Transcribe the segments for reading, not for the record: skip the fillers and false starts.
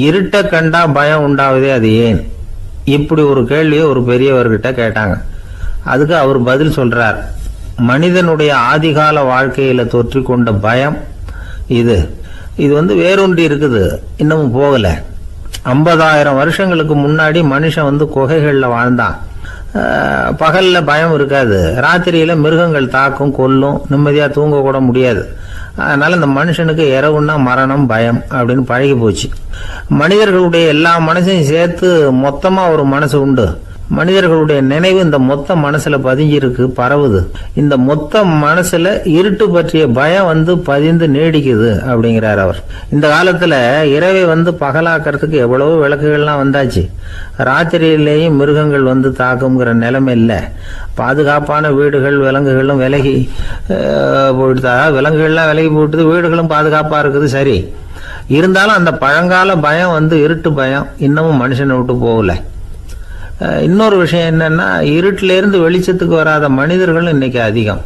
இருட்ட கண்டா பயம் உண்டாவதே அது ஏன்? இப்படி ஒரு கேள்வியை ஒரு பெரியவர்கிட்ட கேட்டாங்க. அதுக்கு அவர் பதில் சொல்றார், மனிதனுடைய ஆதிகால வாழ்க்கையில தொற்றிக்கொண்ட பயம் இது இது வேரூன்றி இருக்குது, இன்னமும் போகல. 50,000 வருஷங்களுக்கு முன்னாடி மனுஷன் குகைகள்ல வாழ்ந்தான். பகல்ல பயம் இருக்காது, ராத்திரியில மிருகங்கள் தாக்கும், கொல்லும், நிம்மதியா தூங்க கூட முடியாது. அதனால இந்த மனுஷனுக்கு இரவுன்னா மரணம், பயம் அப்படின்னு பழகி போச்சு. மனிதர்களுடைய எல்லா மனசையும் சேர்த்து மொத்தமா ஒரு மனசு உண்டு. மனிதர்களுடைய நினைவு இந்த மொத்த மனசுல பதிஞ்சிருக்கு, பரவுது. இந்த மொத்த மனசுல இருட்டு பற்றிய பயம் பதிந்து நீடிக்குது அப்படிங்கிறார் அவர். இந்த காலத்துல இரவை பகலாக்கிறதுக்கு எவ்வளவோ விளக்குகள்லாம் வந்தாச்சு. ராத்திரியிலேயும் மிருகங்கள் தாக்குங்கிற நிலைமை இல்லை. பாதுகாப்பான வீடுகள், விலங்குகளும் விலகி போயிட்டு, விலங்குகள்லாம் விலகி போயிட்டு, வீடுகளும் பாதுகாப்பா இருக்குது. சரி, இருந்தாலும் அந்த பழங்கால பயம் இருட்டு பயம் இன்னமும் மனுஷனை விட்டு போகல. இன்னொரு விஷயம் என்னன்னா, இருட்டுல இருந்து வெளிச்சத்துக்கு வராத மனிதர்கள் இன்னைக்கு அதிகம்.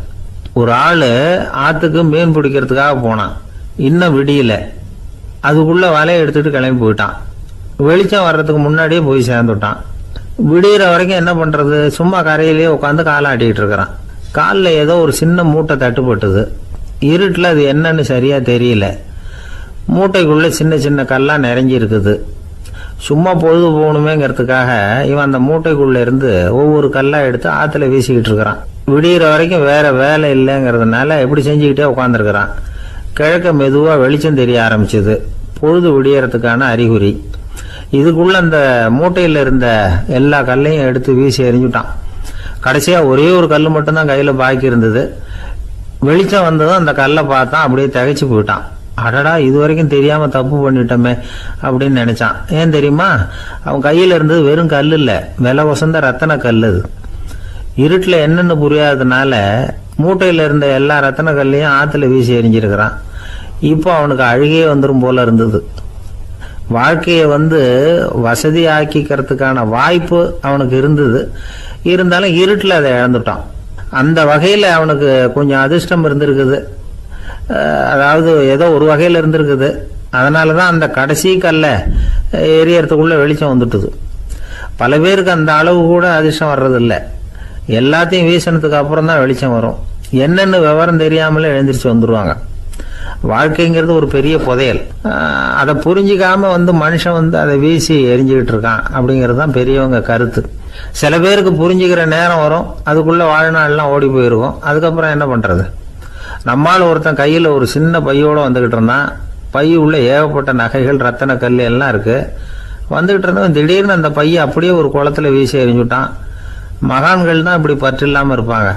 ஒரு ஆளு ஆத்துக்கு மீன் பிடிக்கிறதுக்காக போனான், இன்னும் விடியல. அதுக்குள்ள வலையை எடுத்துட்டு கிளம்பி போயிட்டான். வெளிச்சம் வர்றதுக்கு முன்னாடியே போய் சேர்ந்துட்டான். விடிகிற வரைக்கும் என்ன பண்றது, சும்மா கரையிலேயே உட்காந்து காலாட்டிட்டு இருக்கிறான். காலில் ஏதோ ஒரு சின்ன மூட்டை தட்டுப்பட்டுது. இருட்டில் அது என்னன்னு சரியா தெரியல. மூட்டைக்குள்ள சின்ன சின்ன கல்லா நிறைஞ்சி இருக்குது. சும்மா பொழுது போகணுமேங்கிறதுக்காக இவன் அந்த மூட்டைக்குள்ள இருந்து ஒவ்வொரு கல்லா எடுத்து ஆத்துல வீசிக்கிட்டு இருக்கிறான். விடிகிற வரைக்கும் வேற வேலை இல்லைங்கிறதுனால எப்படி செஞ்சுக்கிட்டே உட்காந்துருக்கிறான். கிழக்க மெதுவா வெளிச்சம் தெரிய ஆரம்பிச்சது. பொழுது விடியறதுக்கான அறிகுறி. இதுக்குள்ள அந்த மூட்டையில இருந்த எல்லா கல்லையும் எடுத்து வீசி எறிஞ்சுட்டான். கடைசியா ஒரே ஒரு கல் மட்டும்தான் கையில பாக்கி இருந்தது. வெளிச்சம் வந்ததும் அந்த கல்லை பார்த்தான், அப்படியே திகைச்சு போயிட்டான். அடடா, இது வரைக்கும் தெரியாம தப்பு பண்ணிட்டோமே அப்படின்னு நினைச்சான். ஏன் தெரியுமா, அவன் கையில இருந்தது வெறும் கல் இல்ல, விலை வசந்த ரத்தன கல். அது இருட்டுல என்னன்னு புரியாததுனால மூட்டையில இருந்த எல்லா ரத்தன கல்லையும் ஆத்துல வீசி எறிஞ்சிருக்கிறான். இப்போ அவனுக்கு அழுகையே வந்துடும் போல இருந்தது. வாழ்க்கையை வசதி ஆக்கிக்கிறதுக்கான வாய்ப்பு அவனுக்கு இருந்தது. இருந்தாலும் இருட்டுல அதை இழந்துட்டான். அந்த வகையில அவனுக்கு கொஞ்சம் அதிர்ஷ்டம் இருந்திருக்குது. அதாவது ஏதோ ஒரு வகையில் இருந்திருக்குது. அதனாலதான் அந்த கடைசி கல்ல எரியறதுக்குள்ள வெளிச்சம் வந்துட்டுது. பல பேருக்கு அந்த அளவு கூட அதிர்ஷ்டம் வர்றதில்லை. எல்லாத்தையும் வீசினதுக்கு அப்புறம் தான் வெளிச்சம் வரும். என்னன்னு விவரம் தெரியாமலே எழுந்திரிச்சு வந்துருவாங்க. வாழ்க்கைங்கிறது ஒரு பெரிய புதையல். அதை புரிஞ்சிக்காம மனுஷன் அதை வீசி எரிஞ்சுக்கிட்டு இருக்கான் அப்படிங்கிறது தான் பெரியவங்க கருத்து. சில பேருக்கு புரிஞ்சுக்கிற நேரம் வரும், அதுக்குள்ள வாழ்நாள்லாம் ஓடி போயிருக்கும். அதுக்கப்புறம் என்ன பண்றது? நம்மால் ஒருத்தன் கையில் ஒரு சின்ன பையோட வந்துகிட்டு இருந்தான். பை உள்ள ஏகப்பட்ட நகைகள், ரத்தன கல் எல்லாம் இருக்கு. வந்துகிட்டு இருந்தவன் திடீர்னு அந்த பையை அப்படியே ஒரு குளத்துல வீசி எறிஞ்சுட்டான். மகான்கள் தான் இப்படி பற்று இல்லாம இருப்பாங்க.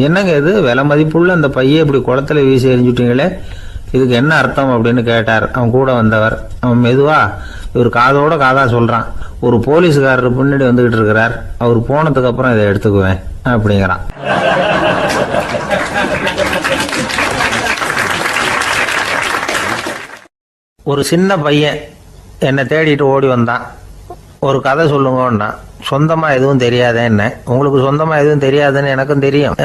என்னங்க இது, விலை மதிப்புள்ள அந்த பையை இப்படி குளத்துல வீசி எறிஞ்சுட்டீங்களே, இதுக்கு என்ன அர்த்தம் அப்படின்னு கேட்டார் அவன் கூட வந்தவர். அவன் மெதுவா இவர் காதோட காதா சொல்றான், ஒரு போலீஸ்காரர் பின்னாடி வந்துகிட்டு இருக்கிறார், அவர் போனதுக்கு அப்புறம் இதை எடுத்துக்குவேன் அப்படிங்கிறான். ஒரு சின்ன பையன் என்னை தேடிட்டு ஓடி வந்தான். ஒரு கதை சொல்லுங்கன்னா, சொந்தமா எதுவும் தெரியாத என்ன, உங்களுக்கு சொந்தமா எதுவும் தெரியாதுன்னு எனக்கும் தெரியும்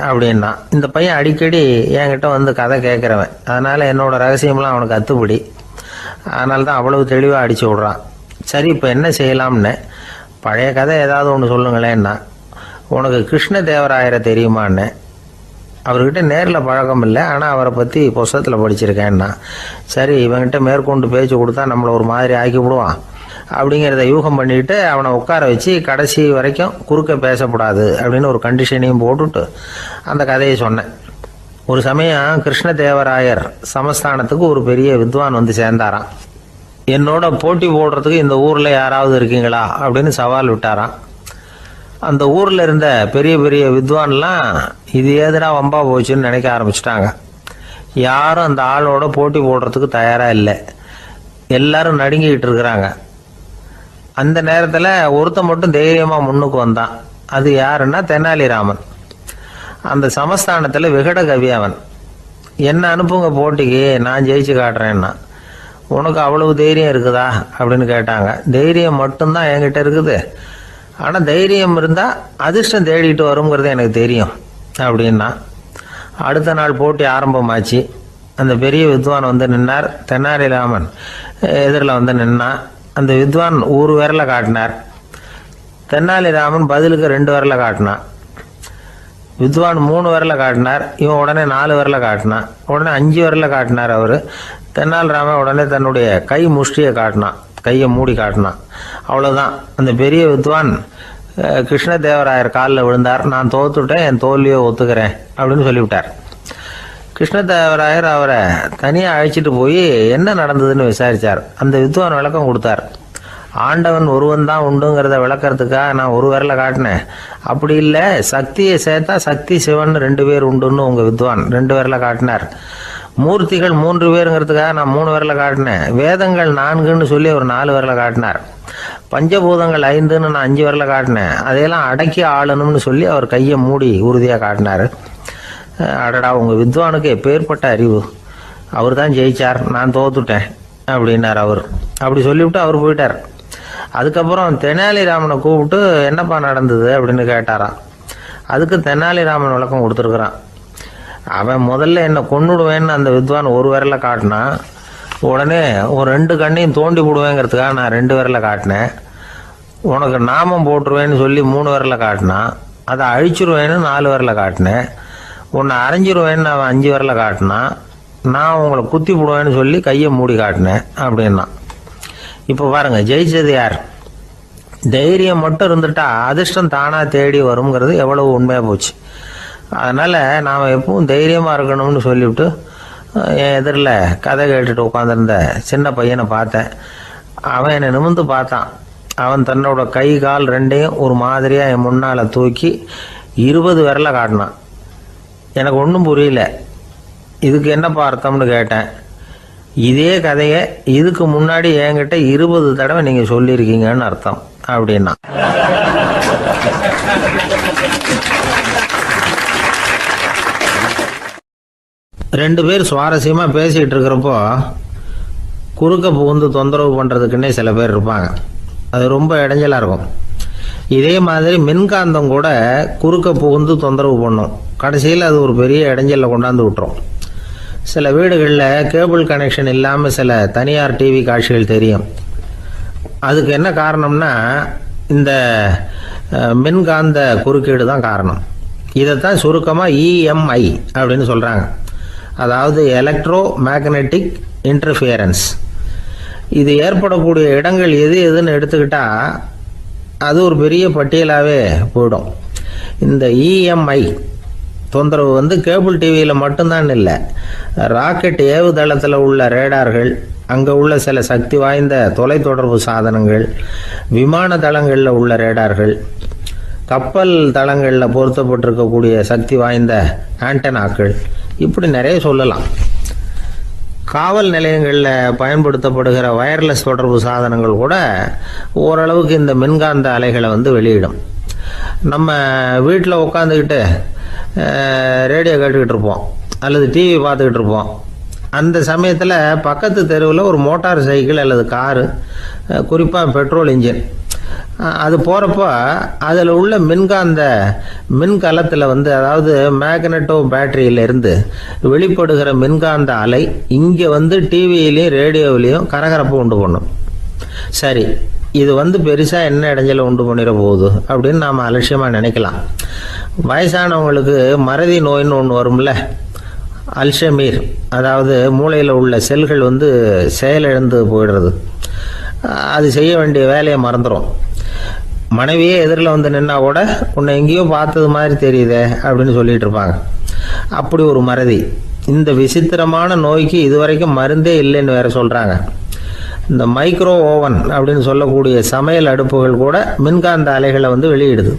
அப்படின்னா. இந்த பையன் அடிக்கடி என்கிட்ட கதை கேட்கிறவன். அதனால என்னோட ரகசியம்லாம் அவனுக்கு அத்துப்படி. அதனால தான் அவ்வளவு தெளிவா அடிச்சு விடுறான். சரி, இப்ப என்ன செய்யலாம்னு, பழைய கதை ஏதாவது ஒன்று சொல்லுங்களேன்னா. உனக்கு கிருஷ்ணதேவராயரை தெரியுமான்னு. அவர்கிட்ட நேரில் பழக்கம் இல்லை, ஆனால் அவரை பற்றி புஸ்தகத்தில் படிச்சிருக்கேன்னா. சரி, இவங்கிட்ட மேற்கொண்டு பேச்சு கொடுத்தா நம்மளை ஒரு மாதிரி ஆக்கி விடுவான் அப்படிங்கிறத யூகம் பண்ணிட்டு அவனை உட்கார வச்சு கடைசி வரைக்கும் குறுக்க பேசக்கூடாது அப்படின்னு ஒரு கண்டிஷனையும் போட்டுட்டு அந்த கதையை சொன்னேன். ஒரு சமயம் கிருஷ்ணதேவராயர் சமஸ்தானத்துக்கு ஒரு பெரிய வித்வான் சேர்ந்தாராம். என்னோட போட்டி போடுறதுக்கு இந்த ஊரில் யாராவது இருக்கீங்களா அப்படின்னு சவால் விட்டாராம். அந்த ஊரில் இருந்த பெரிய பெரிய வித்வான்லாம் இது ஏதுடா வம்பா போச்சுன்னு நினைக்க ஆரம்பிச்சிட்டாங்க. யாரும் அந்த ஆளோட போட்டி போடுறதுக்கு தயாராக இல்லை. எல்லாரும் நடுங்கிக்கிட்டு இருக்கிறாங்க. அந்த நேரத்தில் ஒருத்தன் மட்டும் தைரியமாக முன்னுக்கு வந்தான். அது யாருன்னா தெனாலிராமன். அந்த சமஸ்தானத்தில் விகட கவி அவன். என்ன அனுப்புங்க போட்டிக்கு, நான் ஜெயிச்சு காட்டுறேன்னா. உனக்கு அவ்வளவு தைரியம் இருக்குதா அப்படின்னு கேட்டாங்க. தைரியம் மட்டும்தான் என்கிட்ட இருக்குது, ஆனால் தைரியம் இருந்தால் அதிர்ஷ்டம் தேடிட்டு வருங்கிறது எனக்கு தெரியும் அப்படின்னா. அடுத்த நாள் போட்டி ஆரம்பமாச்சு. அந்த பெரிய வித்வான் நின்னார். தெனாலிராமன், எதிரில் வந்து நின்னான். அந்த வித்வான் ஒரு விரலை காட்டினார். தெனாலிராமன் பதிலுக்கு 2 விரலை காட்டினான். வித்வான் 3 விரலை காட்டினார். இவன் உடனே 4 விரலை காட்டினான். உடனே 5 விரலை காட்டினார் அவர். தெனாலிராமன் உடனே தன்னுடைய கை முஷ்டியை காட்டினான், கையை மூடி காட்டினான். அவ்வளோதான். அந்த பெரிய வித்வான் கிருஷ்ணதேவராயர் காலில் விழுந்தார். நான் தோத்துட்டேன், என் தோல்வியை ஒத்துக்கிறேன் அப்படின்னு சொல்லிவிட்டார். கிருஷ்ணதேவராயர் அவரை தனியாக அழைச்சிட்டு போய் என்ன நடந்ததுன்னு விசாரித்தார். அந்த வித்வான் விளக்கம் கொடுத்தார். ஆண்டவன் ஒருவன் தான் உண்டுங்கிறத விளக்கறதுக்காக நான் ஒரு விரலை காட்டினேன். அப்படி இல்லை, சக்தியை சேர்த்தா சக்தி சிவன் 2 பேர் உண்டுன்னு உங்கள் வித்வான் 2 விரலை காட்டினார். மூர்த்திகள் 3 பேருங்கிறதுக்காக நான் 3 விரலை காட்டினேன். வேதங்கள் 4ன்னு சொல்லி ஒரு 4 விரலை காட்டினார். பஞ்சபூதங்கள் 5ன்னு நான் 5 விரலை காட்டினேன். அதையெல்லாம் அடக்கி ஆளணும்னு சொல்லி அவர் கையை மூடி உறுதியாக காட்டினார். அடடா, உங்கள் வித்வானுக்கு எப்பேற்பட்ட அறிவு! அவர் தான் ஜெயிச்சார், நான் தோத்துட்டேன் அப்படின்னார் அவர். அப்படி சொல்லிவிட்டு அவர் போயிட்டார். அதுக்கப்புறம் தெனாலிராமனை கூப்பிட்டு என்னப்பா நடந்தது அப்படின்னு கேட்டாராம். அதுக்கு தெனாலிராமன் விளக்கம் கொடுத்துருக்குறான். அவன் முதல்ல என்னை கொன்னுடுவேன்னு அந்த வித்வான் ஒரு விரலை காட்டினான். உடனே ஒரு 2 கண்ணையும் தோண்டி போடுவேங்கிறதுக்காக நான் 2 விரலை காட்டினேன். உனக்கு நாமம் போட்டுருவேன்னு சொல்லி 3 விரலை காட்டினான். அதை அழிச்சிருவேன்னு 4 விரலை காட்டினேன். உன்னை அரைஞ்சிருவேன்னு அவன் 5 விரலை காட்டினான். நான் உங்களை குத்தி போடுவேன்னு சொல்லி கையை மூடி காட்டினேன் அப்படின்னா. இப்போ பாருங்க, ஜெயிச்சது யார்? தைரியம் மட்டும் இருந்துட்டா அதிர்ஷ்டம் தானா தேடி வருங்கிறது எவ்வளவு உண்மையாக போச்சு. அதனால் நாம் எப்பவும் தைரியமாக இருக்கணும்னு சொல்லிவிட்டு என் எதிரில் கதை கேட்டுட்டு உட்காந்துருந்த சின்ன பையனை பார்த்தேன். அவன் என்னை நிமிர்ந்து பார்த்தான். அவன் தன்னோட கை கால் 2ஐயும் ஒரு மாதிரியாக என் முன்னால் தூக்கி 20 விரலை காட்டினான். எனக்கு ஒன்றும் புரியல. இதுக்கு என்னப்பா அர்த்தம்னு கேட்டேன். இதே கதையை இதுக்கு முன்னாடி என்கிட்ட 20 தடவை நீங்கள் சொல்லியிருக்கீங்கன்னு அர்த்தம் அப்படின்னா. ரெண்டு பேர் சுவாரஸ்யமாக பேசிகிட்டு இருக்கிறப்போ குறுக்க புகுந்து தொந்தரவு பண்ணுறதுக்குன்னே சில பேர் இருப்பாங்க. அது ரொம்ப இடைஞ்சலாக இருக்கும். இதே மாதிரி மின்காந்தம் கூட குறுக்க புகுந்து தொந்தரவு பண்ணும். கடைசியில் அது ஒரு பெரிய இடைஞ்சலில் கொண்டாந்து விட்டுரும். சில வீடுகளில் கேபிள் கனெக்ஷன் இல்லாமல் சில தனியார் டிவி காட்சிகள் தெரியும். அதுக்கு என்ன காரணம்னா இந்த மின்காந்த குறுக்கீடு தான் காரணம். இதைத்தான் சுருக்கமாக இஎம்ஐ அப்படின்னு சொல்கிறாங்க. அதாவது எலக்ட்ரோ மேக்னெட்டிக் இன்டர்ஃபியரன்ஸ். இது ஏற்படக்கூடிய இடங்கள் எது எதுன்னு எடுத்துக்கிட்டால் அது ஒரு பெரிய பட்டியலாகவே போயிடும். இந்த இஎம்ஐ தொந்தரவு கேபிள் டிவியில் மட்டும்தான் இல்லை, ராக்கெட் ஏவுதளத்தில் உள்ள ரேடார்கள், அங்கே உள்ள சில சக்தி வாய்ந்த தொலைத்தொடர்பு சாதனங்கள், விமான தளங்களில் உள்ள ரேடார்கள், கப்பல் தளங்களில் பொருத்தப்பட்டிருக்கக்கூடிய சக்தி வாய்ந்த ஆண்டனாக்கள், இப்படி நிறைய சொல்லலாம். காவல் நிலையங்களில் பயன்படுத்தப்படுகிற வயர்லெஸ் தொடர்பு சாதனங்கள் கூட ஓரளவுக்கு இந்த மின்காந்த அலைகளை வெளியிடும். நம்ம வீட்டில் உட்காந்துக்கிட்டு ரேடியோ கேட்டுக்கிட்டு இருப்போம் அல்லது டிவி பார்த்துக்கிட்டு இருப்போம். அந்த சமயத்தில் பக்கத்து தெருவில் ஒரு மோட்டார் சைக்கிள் அல்லது காரு, குறிப்பாக பெட்ரோல் இன்ஜின், அது போகிறப்போ அதில் உள்ள மின்காந்த மின்கலத்தில் அதாவது மேக்னட்டோ பேட்டரியிலிருந்து வெளிப்படுகிற மின்காந்த அலை இங்கே டிவியிலையும் ரேடியோவிலையும் கரகரப்பு உண்டு பண்ணும். சரி, இது பெருசாக என்ன இடைஞ்சலை உண்டு பண்ணிட போகுது அப்படின்னு நாம் அலட்சியமாக நினைக்கலாம். வயசானவங்களுக்கு மறதி நோயின்னு ஒன்று வரும்ல, அல்ஷமீர், அதாவது மூளையில் உள்ள செல்கள் செயலிழந்து போயிடுறது. அது செய்ய வேண்டிய வேலையை மறந்துடும். மனைவியே எதிரில் நின்னா கூட உன்னை எங்கேயோ பார்த்தது மாதிரி தெரியுதே அப்படின்னு சொல்லிட்டு இருப்பாங்க. அப்படி ஒரு மறதி. இந்த விசித்திரமான நோய்க்கு இதுவரைக்கும் மருந்தே இல்லைன்னு வேற சொல்கிறாங்க. இந்த மைக்ரோ ஓவன் அப்படின்னு சொல்லக்கூடிய சமையல் அடுப்புகள் கூட மின்காந்த அலைகளை வெளியிடுது.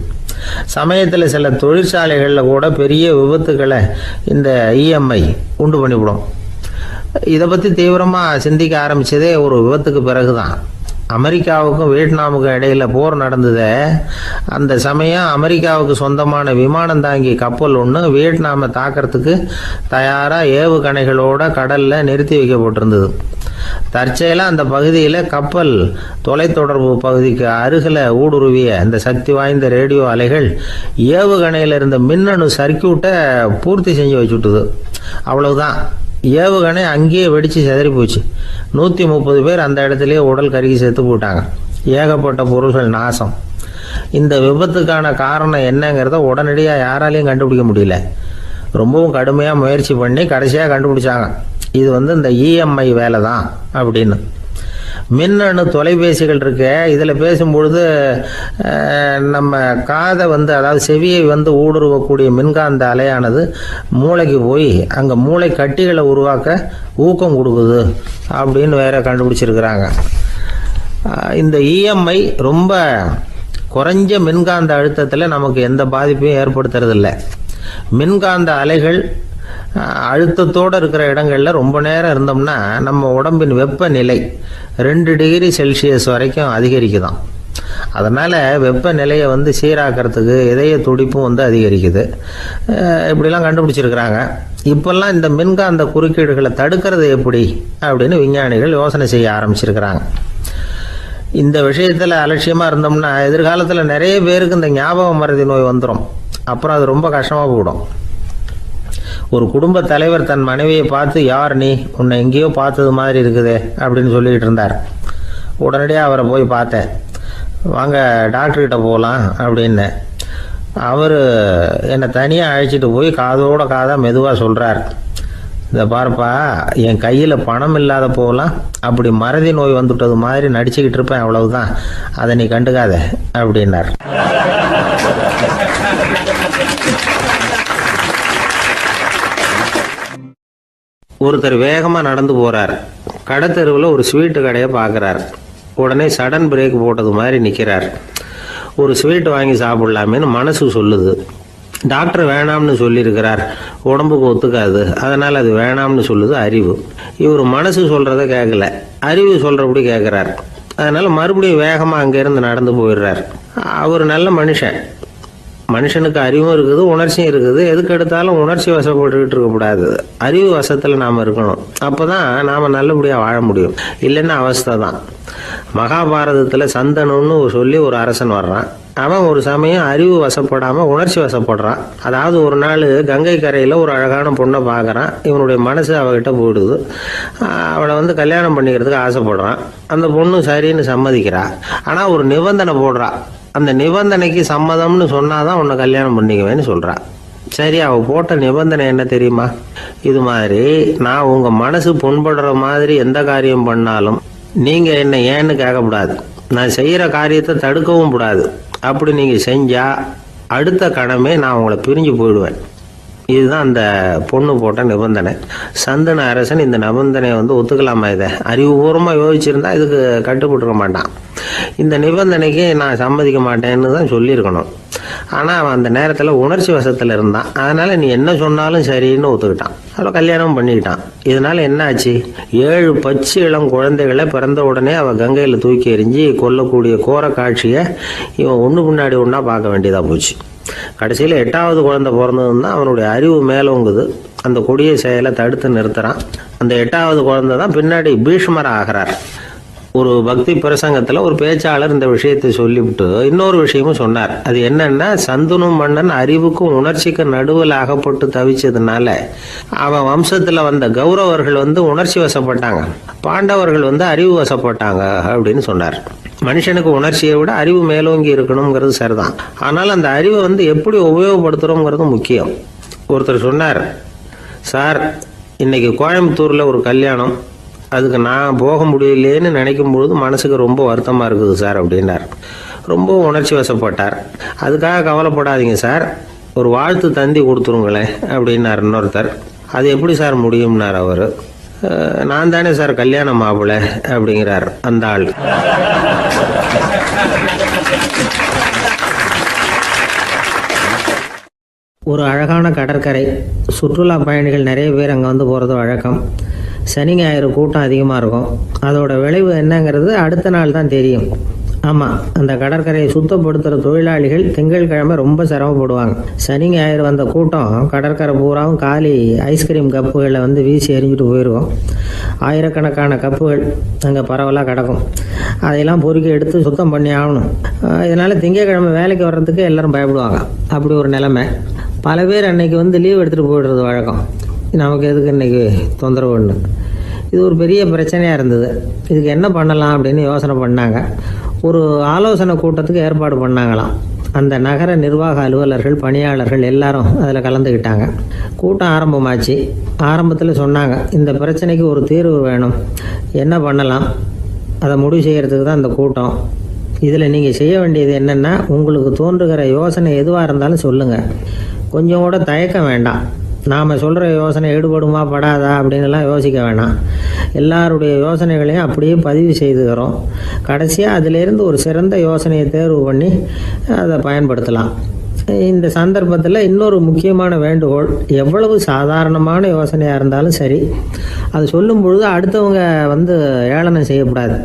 சமயத்தில் சில தொழிற்சாலைகளில் கூட பெரிய விபத்துக்களை இந்த இஎம்ஐ உண்டு பண்ணிவிடும். இதை பற்றி தீவிரமாக சிந்திக்க ஆரம்பித்ததே ஒரு விபத்துக்கு பிறகு தான். அமெரிக்காவுக்கும் வியட்நாமுக்கும் இடையில் போர் நடந்ததே, அந்த சமயம் அமெரிக்காவுக்கு சொந்தமான விமானம் தாங்கி கப்பல் ஒன்று வியட்நாமை தாக்கிறதுக்கு தயாராக ஏவுகணைகளோட கடலில் நிறுத்தி வைக்கப்பட்டிருந்தது. தற்செயலாக அந்த பகுதியில் கப்பல் தொலைத்தொடர்பு பகுதிக்கு அருகில் ஊடுருவிய இந்த சக்தி வாய்ந்த ரேடியோ அலைகள் ஏவுகணையில் இருந்த மின்னணு சர்க்கியூட்டை பூர்த்தி செஞ்சு வச்சுட்டுது. அவ்வளவுதான், ஏவுகணை அங்கேயே வெடித்து சிதறி போச்சு. 130 பேர் அந்த இடத்துலயே உடல் கருகி செத்து போட்டாங்க. ஏகப்பட்ட பொருள்கள் நாசம். இந்த விபத்துக்கான காரணம் என்னங்கிறத உடனடியாக யாராலையும் கண்டுபிடிக்க முடியல. ரொம்பவும் கடுமையாக முயற்சி பண்ணி கடைசியாக கண்டுபிடிச்சாங்க. இது இந்த இஎம்ஐ வேலை தான் அப்படின்னு. மின்னணு தொலைபேசிகள் இருக்க, இதில் பேசும்பொழுது நம்ம காதை அதாவது செவியை ஊடுருவக்கூடிய மின்காந்த அலையானது மூளைக்கு போய் அங்கே மூளை கட்டிகளை உருவாக்க ஊக்கம் கொடுக்குது அப்படின்னு வேற கண்டுபிடிச்சிருக்கிறாங்க. இந்த இஎம்ஐ ரொம்ப குறைஞ்ச மின்காந்த அழுத்தத்தில் நமக்கு எந்த பாதிப்பையும் ஏற்படுத்துறதில்ல. மின்காந்த அலைகள் அழுத்தத்தோடு இருக்கிற இடங்களில் ரொம்ப நேரம் இருந்தோம்னா நம்ம உடம்பின் வெப்பநிலை 2 டிகிரி செல்சியஸ் வரைக்கும் அதிகரிக்குதாம். அதனால் வெப்பநிலையை சீராக்கிறதுக்கு இதய துடிப்பும் அதிகரிக்குது. இப்படிலாம் கண்டுபிடிச்சிருக்கிறாங்க. இப்போல்லாம் இந்த மின்காந்த குறுக்கீடுகளை தடுக்கிறது எப்படி அப்படின்னு விஞ்ஞானிகள் யோசனை செய்ய ஆரம்பிச்சிருக்கிறாங்க. இந்த விஷயத்தில் அலட்சியமாக இருந்தோம்னா எதிர்காலத்தில் நிறைய பேருக்கு இந்த ஞாபக மறதி நோய் வந்துடும். அப்புறம் அது ரொம்ப கஷ்டமாக போயிடும். ஒரு குடும்ப தலைவர் தன் மனைவியை பார்த்து, யார் நீ, உன்னை எங்கேயோ பார்த்தது மாதிரி இருக்குதே அப்படின்னு சொல்லிக்கிட்டு இருந்தார். உடனடியாக அவரை போய் பார்த்தேன். வாங்க டாக்டர்கிட்ட போகலாம் அப்படின்னு. அவர் என்னை தனியாக அழைச்சிட்டு போய் காதோட காதாக மெதுவாக சொல்கிறார், இதை பாருப்பா, என் கையில் பணம் இல்லாத போகலாம், அப்படி மறதி நோய் வந்துட்டது மாதிரி நடிச்சுக்கிட்டு இருப்பேன், அவ்வளவுதான், அதை நீ கண்டுக்காத அப்படின்னார். ஒருத்தர் வேகமாக நடந்து போகிறார். கடத்தெருவில் ஒரு ஸ்வீட்டு கடையை பார்க்குறார். உடனே சடன் பிரேக் போட்டது மாதிரி நிற்கிறார். ஒரு ஸ்வீட் வாங்கி சாப்பிடலாமேன்னு மனசு சொல்லுது. டாக்டர் வேணாம்னு சொல்லியிருக்கிறார், உடம்புக்கு ஒத்துக்காது, அதனால் அது வேணாம்னு சொல்லுது அறிவு. இவர் மனசு சொல்கிறத கேட்கல, அறிவு சொல்கிறபடி கேட்குறார். அதனால் மறுபடியும் வேகமாக அங்கேருந்து நடந்து போயிடுறார். அவர் நல்ல மனுஷனுக்கு அறிவும் இருக்குது, உணர்ச்சியும் இருக்குது. எதுக்கு எடுத்தாலும் உணர்ச்சி வசப்பட்டுக்கிட்டு இருக்கக்கூடாது, அறிவு வசத்தில் நாம் இருக்கணும். அப்போ தான் நாம் நல்லபடியாக வாழ முடியும். இல்லைன்னா அவஸ்தை தான். மகாபாரதத்தில் சந்தனுன்னு சொல்லி ஒரு அரசன் வர்றான். அவன் ஒரு சமயம் அறிவு வசப்படாமல் உணர்ச்சி வசப்படுறான். அதாவது ஒரு நாள் கங்கை கரையில் ஒரு அழகான பொண்ணை பார்க்குறான். இவனுடைய மனசு அவகிட்ட போயிடுது. அவளை கல்யாணம் பண்ணிக்கிறதுக்கு ஆசைப்படுறான். அந்த பொண்ணு சரின்னு சம்மதிக்கிறா. ஆனால் ஒரு நிபந்தனை போடுறா. அந்த நிபந்தனைக்கு சம்மதம்னு சொன்னாதான் உன்னை கல்யாணம் பண்ணிக்குவேன்னு சொல்றா. சரி, அவ போட்ட நிபந்தனை என்ன தெரியுமா? இது மாதிரி, நான் உங்க மனசு புண்படுற மாதிரி எந்த காரியம் பண்ணாலும் நீங்க என்ன ஏன்னு கேட்கக்கூடாது, நான் செய்யற காரியத்தை தடுக்கவும் கூடாது. அப்படி நீங்க செஞ்சா அடுத்த கணமே நான் உங்களை பிரிஞ்சு போயிடுவேன். இதுதான் அந்த பொண்ணு போட்ட நிபந்தனை. சந்தன அரசன் இந்த நிபந்தனையை ஒத்துக்கலாமா? இதை அறிவுபூர்வமாக யோசிச்சிருந்தா இதுக்கு கட்டுப்பட்டுருக்க மாட்டான். இந்த நிபந்தனைக்கு நான் சம்மதிக்க மாட்டேன்னு தான் சொல்லியிருக்கணும். ஆனால் அவன் அந்த நேரத்தில் உணர்ச்சி வசத்தில் இருந்தான். அதனால் நீ என்ன சொன்னாலும் சரின்னு ஒத்துக்கிட்டான். அவளை கல்யாணம் பண்ணிக்கிட்டான். இதனால் என்ன ஆச்சு? 7 பச்சை இளம் குழந்தைகளை பிறந்த உடனே அவள் கங்கையில் தூக்கி எறிஞ்சி கொல்லக்கூடிய கோர காட்சியை இவன் ஒன்று பின்னாடி ஒன்றா பார்க்க வேண்டியதாக போச்சு. கடைசியில் 8வது குழந்தை பிறந்ததுன்னா அவனுடைய அறிவு மேலோங்குது. அந்த கொடிய செயலை தடுத்து நிறுத்துறான். அந்த 8வது குழந்தை தான் பின்னாடி பீஷ்மர் ஆகிறார். ஒரு பக்தி பிரசங்கத்தில் ஒரு பேச்சாளர் இந்த விஷயத்தை சொல்லிவிட்டு இன்னொரு விஷயமும் சொன்னார். அது என்னன்னா, சந்தனு மன்னன் அறிவுக்கும் உணர்ச்சிக்கும் நடுவில் அகப்பட்டு தவிச்சதுனால அவன் வம்சத்தில் வந்த கௌரவர்கள் உணர்ச்சி வசப்பட்டாங்க, பாண்டவர்கள் அறிவு வசப்பட்டாங்க அப்படின்னு சொன்னார். மனுஷனுக்கு உணர்ச்சியை விட அறிவு மேலோங்கி இருக்கணுங்கிறது சரிதான். ஆனால் அந்த அறிவை எப்படி உபயோகப்படுத்துகிறோங்கிறது முக்கியம். ஒருத்தர் சொன்னார், சார், இன்னைக்கு கோயம்புத்தூரில் ஒரு கல்யாணம், அதுக்கு நான் போக முடியலேன்னு நினைக்கும் பொழுது மனசுக்கு ரொம்ப வருத்தமாக இருக்குது சார் அப்படின்னார். ரொம்ப உணர்ச்சி வசப்பட்டார். அதுக்காக கவலைப்படாதீங்க சார், ஒரு வாழ்த்து தந்தி கொடுத்துருங்களேன் அப்படின்னார் இன்னொருத்தர். அது எப்படி சார் முடியும்னார் அவர். நான் தானே சார் கல்யாண மாப்பிள்ளை அப்படிங்கிறார் அந்த ஆள். ஒரு அழகான கடற்கரை. சுற்றுலா பயணிகள் நிறைய பேர் அங்கே போகிறது வழக்கம். சனி ஞாயிறு கூட்டம் அதிகமாக இருக்கும். அதோட விளைவு என்னங்கிறது அடுத்த நாள் தான் தெரியும். ஆமாம், அந்த கடற்கரையை சுத்தப்படுத்துகிற தொழிலாளிகள் திங்கட்கிழமை ரொம்ப சிரமப்படுவாங்க. சனி ஞாயிறு வந்த கூட்டம் கடற்கரை பூராவும் காலி ஐஸ்கிரீம் கப்புகளை வீசி எறிஞ்சிட்டு போயிடுவோம். ஆயிரக்கணக்கான கப்புகள் அங்கே பரவலாக கிடக்கும். அதையெல்லாம் பொறுக்கி எடுத்து சுத்தம் பண்ணி ஆகணும். இதனால் திங்கட்கிழமை வேலைக்கு வர்றதுக்கு எல்லோரும் பயப்படுவாங்க. அப்படி ஒரு நிலைமை. பல பேர் அன்னைக்கு லீவ் எடுத்துகிட்டு போயிடுறது வழக்கம். நமக்கு எதுக்கு இன்றைக்கி தொந்தரவுன்னு. இது ஒரு பெரிய பிரச்சனையாக இருந்தது. இதுக்கு என்ன பண்ணலாம் அப்படின்னு யோசனை பண்ணாங்க. ஒரு ஆலோசனை கூட்டத்துக்கு ஏற்பாடு பண்ணாங்களாம். அந்த நகர நிர்வாக அலுவலர்கள், பணியாளர்கள் எல்லாரும் அதில் கலந்துக்கிட்டாங்க. கூட்டம் ஆரம்பமாச்சு. ஆரம்பத்தில் சொன்னாங்க, இந்த பிரச்சனைக்கு ஒரு தீர்வு வேணும், என்ன பண்ணலாம், அதை முடிவு செய்கிறதுக்கு தான் இந்த கூட்டம். இதில் நீங்கள் செய்ய வேண்டியது என்னென்னா, உங்களுக்கு தோன்றுகிற யோசனை எதுவாக இருந்தாலும் சொல்லுங்கள். கொஞ்சம் கூட தயக்கம் வேண்டாம். நாம் சொல்கிற யோசனை ஈடுபடுமா படாதா அப்படின்லாம் யோசிக்க வேணாம். எல்லாருடைய யோசனைகளையும் அப்படியே பதிவு செய்துக்கிறோம். கடைசியாக அதிலேருந்து ஒரு சிறந்த யோசனையை தேர்வு பண்ணி அதை பயன்படுத்தலாம். இந்த சந்தர்ப்பத்தில் இன்னொரு முக்கியமான வேண்டுகோள், எவ்வளவு சாதாரணமான யோசனையாக இருந்தாலும் சரி, அது சொல்லும் பொழுது அடுத்தவங்க ஏளனம் செய்யக்கூடாது.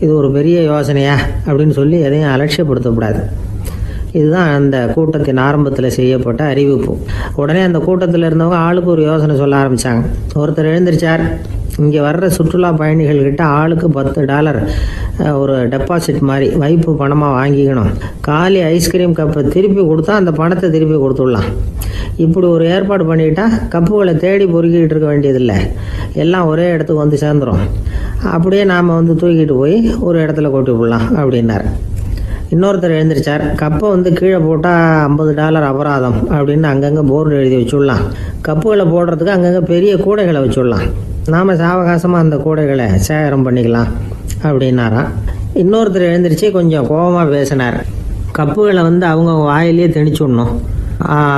இது ஒரு பெரிய யோசனையா அப்படின்னு சொல்லி எதையும் அலட்சியப்படுத்தக்கூடாது. இதுதான் அந்த கூட்டத்தின் ஆரம்பத்தில் செய்யப்பட்ட அறிவிப்பு. உடனே அந்த கூட்டத்தில் இருந்தவங்க ஆளுக்கு ஒரு யோசனை சொல்ல ஆரம்பித்தாங்க. ஒருத்தர் எழுந்திரிச்சார், இங்கே வர்ற சுற்றுலா பயணிகள்கிட்ட ஆளுக்கு $10 ஒரு டெபாசிட் மாதிரி வைப்பு பணமாக வாங்கிக்கணும். காலி ஐஸ்கிரீம் கப்பை திருப்பி கொடுத்தா அந்த பணத்தை திருப்பி கொடுத்துடலாம். இப்படி ஒரு ஏற்பாடு பண்ணிக்கிட்டா கப்புகளை தேடி பொறுக்கிட்டு இருக்க வேண்டியதில்லை, எல்லாம் ஒரே இடத்துக்கு வந்து சேர்ந்துடும். அப்படியே நாம் தூக்கிட்டு போய் ஒரு இடத்துல கொட்டி விடலாம் அப்படின்னார். இன்னொருத்தர் எழுந்திரிச்சார், கப்பை கீழே போட்டால் $50 அபராதம் அப்படின்னு அங்கங்கே போர்டு எழுதி வச்சுடலாம். கப்புகளை போடுறதுக்கு அங்கங்கே பெரிய கூடைகளை வச்சுடலாம். நாம் சாவகாசமாக அந்த கூடைகளை சேகரம் பண்ணிக்கலாம் அப்படின்னாராம். இன்னொருத்தர் எழுந்திரிச்சு கொஞ்சம் கோபமாக பேசினார். கப்புகளை அவங்க வாயிலே திணிச்சுடணும்,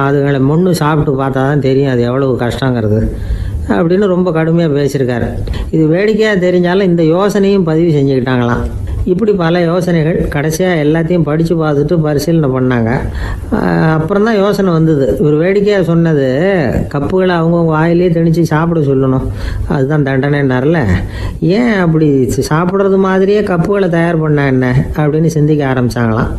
அதுகளை முன்னு சாப்பிட்டு பார்த்தா தான் தெரியும் அது எவ்வளவு கஷ்டங்கிறது அப்படின்னு ரொம்ப கடுமையாக பேசியிருக்காரு. இது வேடிக்கையாக தெரிஞ்சாலும் இந்த யோசனையும் பதிவு செஞ்சுக்கிட்டாங்களாம். இப்படி பல யோசனைகள். கடைசியாக எல்லாத்தையும் படித்து பார்த்துட்டு பரிசீலனை பண்ணாங்க. அப்புறம் தான் யோசனை வந்தது. இவர் வேடிக்கையாக சொன்னது, கப்புகளை அவங்கவுங்க வாயிலே திணிச்சு சாப்பிட சொல்லணும், அதுதான் தண்டனைன்னார்ல, ஏன் அப்படி சாப்பிட்றது மாதிரியே கப்புகளை தயார் பண்ண என்ன அப்படின்னு சிந்திக்க ஆரம்பித்தாங்களாம்.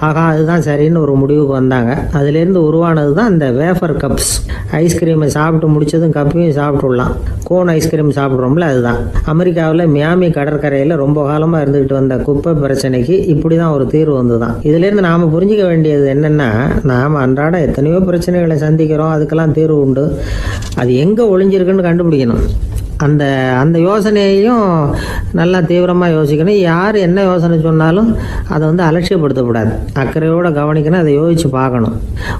ஆகா, அதுதான் சரின்னு ஒரு முடிவுக்கு வந்தாங்க. அதுலேருந்து உருவானது தான் இந்த வேஃபர் கப்ஸ். ஐஸ்கிரீமை சாப்பிட்டு முடித்ததும் கப்பையும் சாப்பிட்டுடலாம். கோன் ஐஸ்கிரீம் சாப்பிட்றோம்ல, அதுதான். அமெரிக்காவில் மியாமி கடற்கரையில் ரொம்ப காலமாக இருந்துக்கிட்டு வந்த குப்பை பிரச்சனைக்கு இப்படி தான் ஒரு தீர்வு வந்துதான். இதுலேருந்து நாம் புரிஞ்சிக்க வேண்டியது என்னென்னா, நாம் அன்றாட எத்தனையோ பிரச்சனைகளை சந்திக்கிறோம், அதுக்கெல்லாம் தீர்வு உண்டு. அது எங்கே ஒளிஞ்சிருக்குன்னு கண்டுபிடிக்கணும். அந்த யோசனையையும் நல்லா தீவிரமாக யோசிக்கணும். யார் என்ன யோசனை சொன்னாலும் அதை அலட்சியப்படுத்தக்கூடாது, அக்கறையோடு கவனிக்கணும், அதை யோசித்து பார்க்கணும்.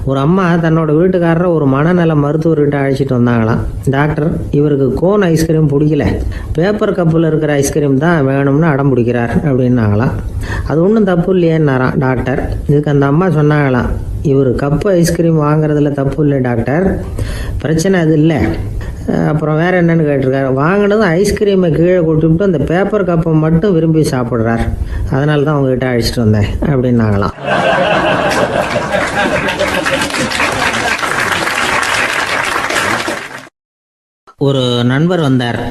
ஒரு அம்மா தன்னோட வீட்டுக்காரரை ஒரு மனநல மருத்துவர்கிட்ட அழைச்சிட்டு வந்தாங்களாம். டாக்டர், இவருக்கு கோன் ஐஸ்கிரீம் பிடிக்கல, பேப்பர் கப்பில் இருக்கிற ஐஸ்கிரீம் தான் வேணும்னு அடம் பிடிக்கிறார் அப்படின்னாங்களாம். அது ஒன்றும் தப்பு இல்லையேன்னாராம் டாக்டர். இதுக்கு அந்த அம்மா சொன்னாங்களாம், இவர் கப்பு ஐஸ்கிரீம் வாங்குறதுல தப்பு இல்லை டாக்டர், பிரச்சனை அது இல்லை. அப்புறம் வேறு என்னன்னு கேட்டிருக்காரு. வாங்கினதும் ஐஸ்கிரீமை கீழே கொட்டிவிட்டு அந்த பேப்பர் கப்பை மட்டும் விரும்பி சாப்பிட்றார், அதனால தான் உங்ககிட்ட அழைச்சிட்டு வந்தேன் அப்படின்னாங்களாம். ஒரு நண்பர் வந்தார்.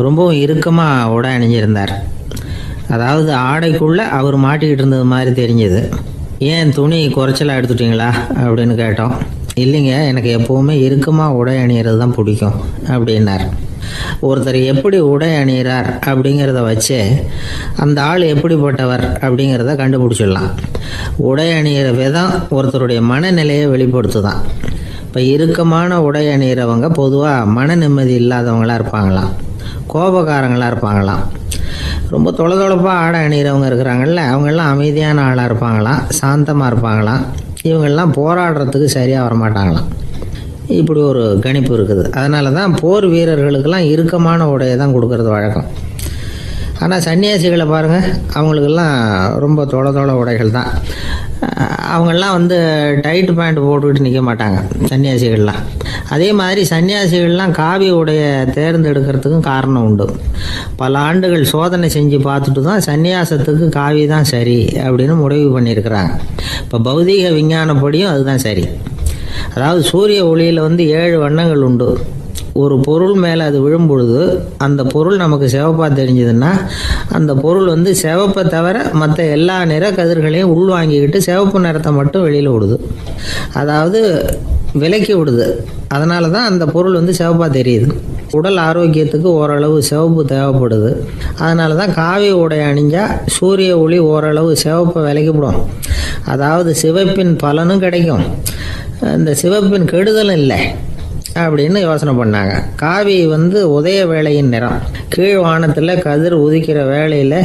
ரொம்பவும் இறுக்கமாக உடை அணிஞ்சிருந்தார். அதாவது ஆடைக்குள்ளே அவர் மாட்டிக்கிட்டு இருந்தது மாதிரி தெரிஞ்சது. ஏன் துணி குறைச்சலாக எடுத்துட்டிங்களா அப்படின்னு கேட்டோம். இல்லைங்க, எனக்கு எப்போவுமே இறுக்கமாக உடை அணிகிறது தான் பிடிக்கும் அப்படின்னார். ஒருத்தர் எப்படி உடை அணிகிறார் அப்படிங்கிறத வச்சு அந்த ஆள் எப்படிப்பட்டவர் அப்படிங்கிறத கண்டுபிடிச்சிடலாம். உடை அணிகிற விதம் ஒருத்தருடைய மனநிலையை வெளிப்படுத்துதான். இப்போ இறுக்கமான உடை அணிகிறவங்க பொதுவாக மன நிம்மதி இல்லாதவங்களாக இருப்பாங்களாம், கோபக்காரங்களாக இருப்பாங்களாம். ரொம்ப தொலைதொலைப்பாக ஆடை அணிகிறவங்க இருக்கிறாங்கல்ல, அவங்கெல்லாம் அமைதியான ஆளாக இருப்பாங்களாம், சாந்தமாக இருப்பாங்களாம். இவங்கெல்லாம் போராடுறதுக்கு சரியாக வரமாட்டாங்களாம். இப்படி ஒரு கணிப்பு இருக்குது. அதனால தான் போர் வீரர்களுக்கெல்லாம் இறுக்கமான உடையை தான் கொடுக்கறது வழக்கம். ஆனால் சன்னியாசிகளை பாருங்கள், அவங்களுக்கெல்லாம் ரொம்ப தொலை உடைகள் தான். அவங்கெல்லாம் டைட் பேண்ட் போட்டுக்கிட்டு நிற்க மாட்டாங்க சன்னியாசிகள்லாம். அதே மாதிரி சன்னியாசிகள்லாம் காவி உடைய தேர்ந்தெடுக்கிறதுக்கும் காரணம் உண்டு. பல ஆண்டுகள் சோதனை செஞ்சு பார்த்துட்டு தான் சன்னியாசத்துக்கு காவி தான் சரி அப்படின்னு முடிவு பண்ணியிருக்கிறாங்க. இப்போ பௌதீக விஞ்ஞானப்படியும் அதுதான் சரி. அதாவது சூரிய ஒளியில் 7 வண்ணங்கள் உண்டு. ஒரு பொருள் மேலே அது விழும் பொழுது அந்த பொருள் நமக்கு சிவப்பாக தெரிஞ்சதுன்னா அந்த பொருள் சிவப்பை தவிர மற்ற எல்லா நிற கதிர்களையும் உள்வாங்கிக்கிட்டு சிவப்பு நிறத்தை மட்டும் வெளியில் விடுது, அதாவது விலக்கி விடுது. அதனால தான் அந்த பொருள் சிவப்பாக தெரியுது. உடல் ஆரோக்கியத்துக்கு ஓரளவு சிவப்பு தேவைப்படுது. அதனால தான் காவி உடை அணிஞ்சால் சூரிய ஒளி ஓரளவு சிவப்பை விலக்கிவிடும். அதாவது சிவப்பின் பலனும் கிடைக்கும், இந்த சிவப்பின் கெடுதலும் இல்லை. அப்படின்னு யோசனை பண்ணாங்க. காவி உதய வேளையின் நிறம். கீழ் வானத்தில் கதிர் உதிக்கிற வேளையில்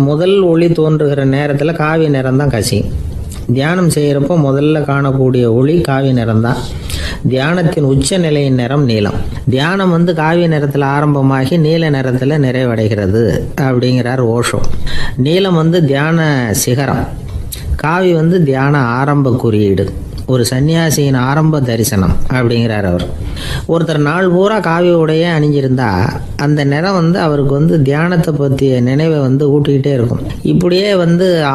முதல் ஒளி தோன்றுகிற நேரத்தில் காவி நிறம் தான் கசியும். தியானம் செய்கிறப்போ முதல்ல காணக்கூடிய ஒளி காவி நிறம்தான். தியானத்தின் உச்ச நிலையின் நிறம் நீலம். தியானம் காவி நிறத்தில் ஆரம்பமாகி நீல நிறத்தில் நிறைவடைகிறது அப்படிங்கிறார் ஓஷோ. நீலம் தியான சிகரம். காவி தியான ஆரம்ப குறியீடு, ஒரு சன்னியாசியின் ஆரம்ப தரிசனம் அப்படிங்கிறார் அவர். ஒருத்தர் நாள் பூரா காவி உடைய அணிஞ்சிருந்தா அந்த நிறம் அவருக்கு தியானத்தை பற்றிய நினைவை ஊட்டிக்கிட்டே இருக்கும். இப்படியே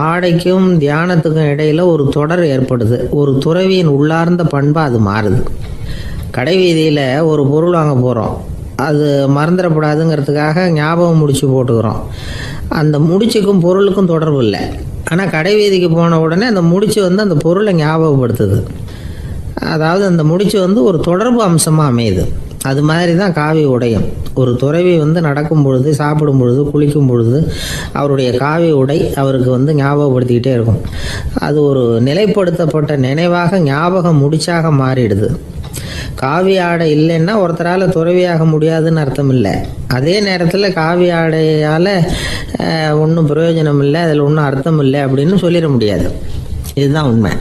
ஆடைக்கும் தியானத்துக்கும் இடையில ஒரு தொடர் ஏற்படுது. ஒரு துறவியின் உள்ளார்ந்த பண்பாக அது மாறுது. கடை வீதியில் ஒரு பொருள் வாங்க போகிறோம், அது மறந்துடக்கூடாதுங்கிறதுக்காக ஞாபகம் முடிச்சு போட்டுக்கிறோம். அந்த முடிச்சுக்கும் பொருளுக்கும் தொடர்பு இல்லை. ஆனால் கடை வீதிக்கு போன உடனே அந்த முடிச்சு அந்த பொருளை ஞாபகப்படுத்துது. அதாவது அந்த முடிச்சு ஒரு தொடர்பு அம்சமாக அமையுது. அது மாதிரி தான் காவி உடையும். ஒரு துறவி நடக்கும் பொழுது, சாப்பிடும் பொழுது, குளிக்கும் பொழுது அவருடைய காவி உடை அவருக்கு ஞாபகப்படுத்திக்கிட்டே இருக்கும். அது ஒரு நிலைப்படுத்தப்பட்ட நினைவாக, ஞாபக முடிச்சாக மாறிடுது. காவி ஆடை இல்லைன்னா ஒருத்தரால் துறவியாக முடியாதுன்னு அர்த்தம் இல்லை. அதே நேரத்தில் காவி ஆடையால் ஒன்றும் பிரயோஜனம் இல்லை, அதில் ஒன்றும் அர்த்தம் இல்லை அப்படின்னு சொல்லிட முடியாது. இதுதான் உண்மை.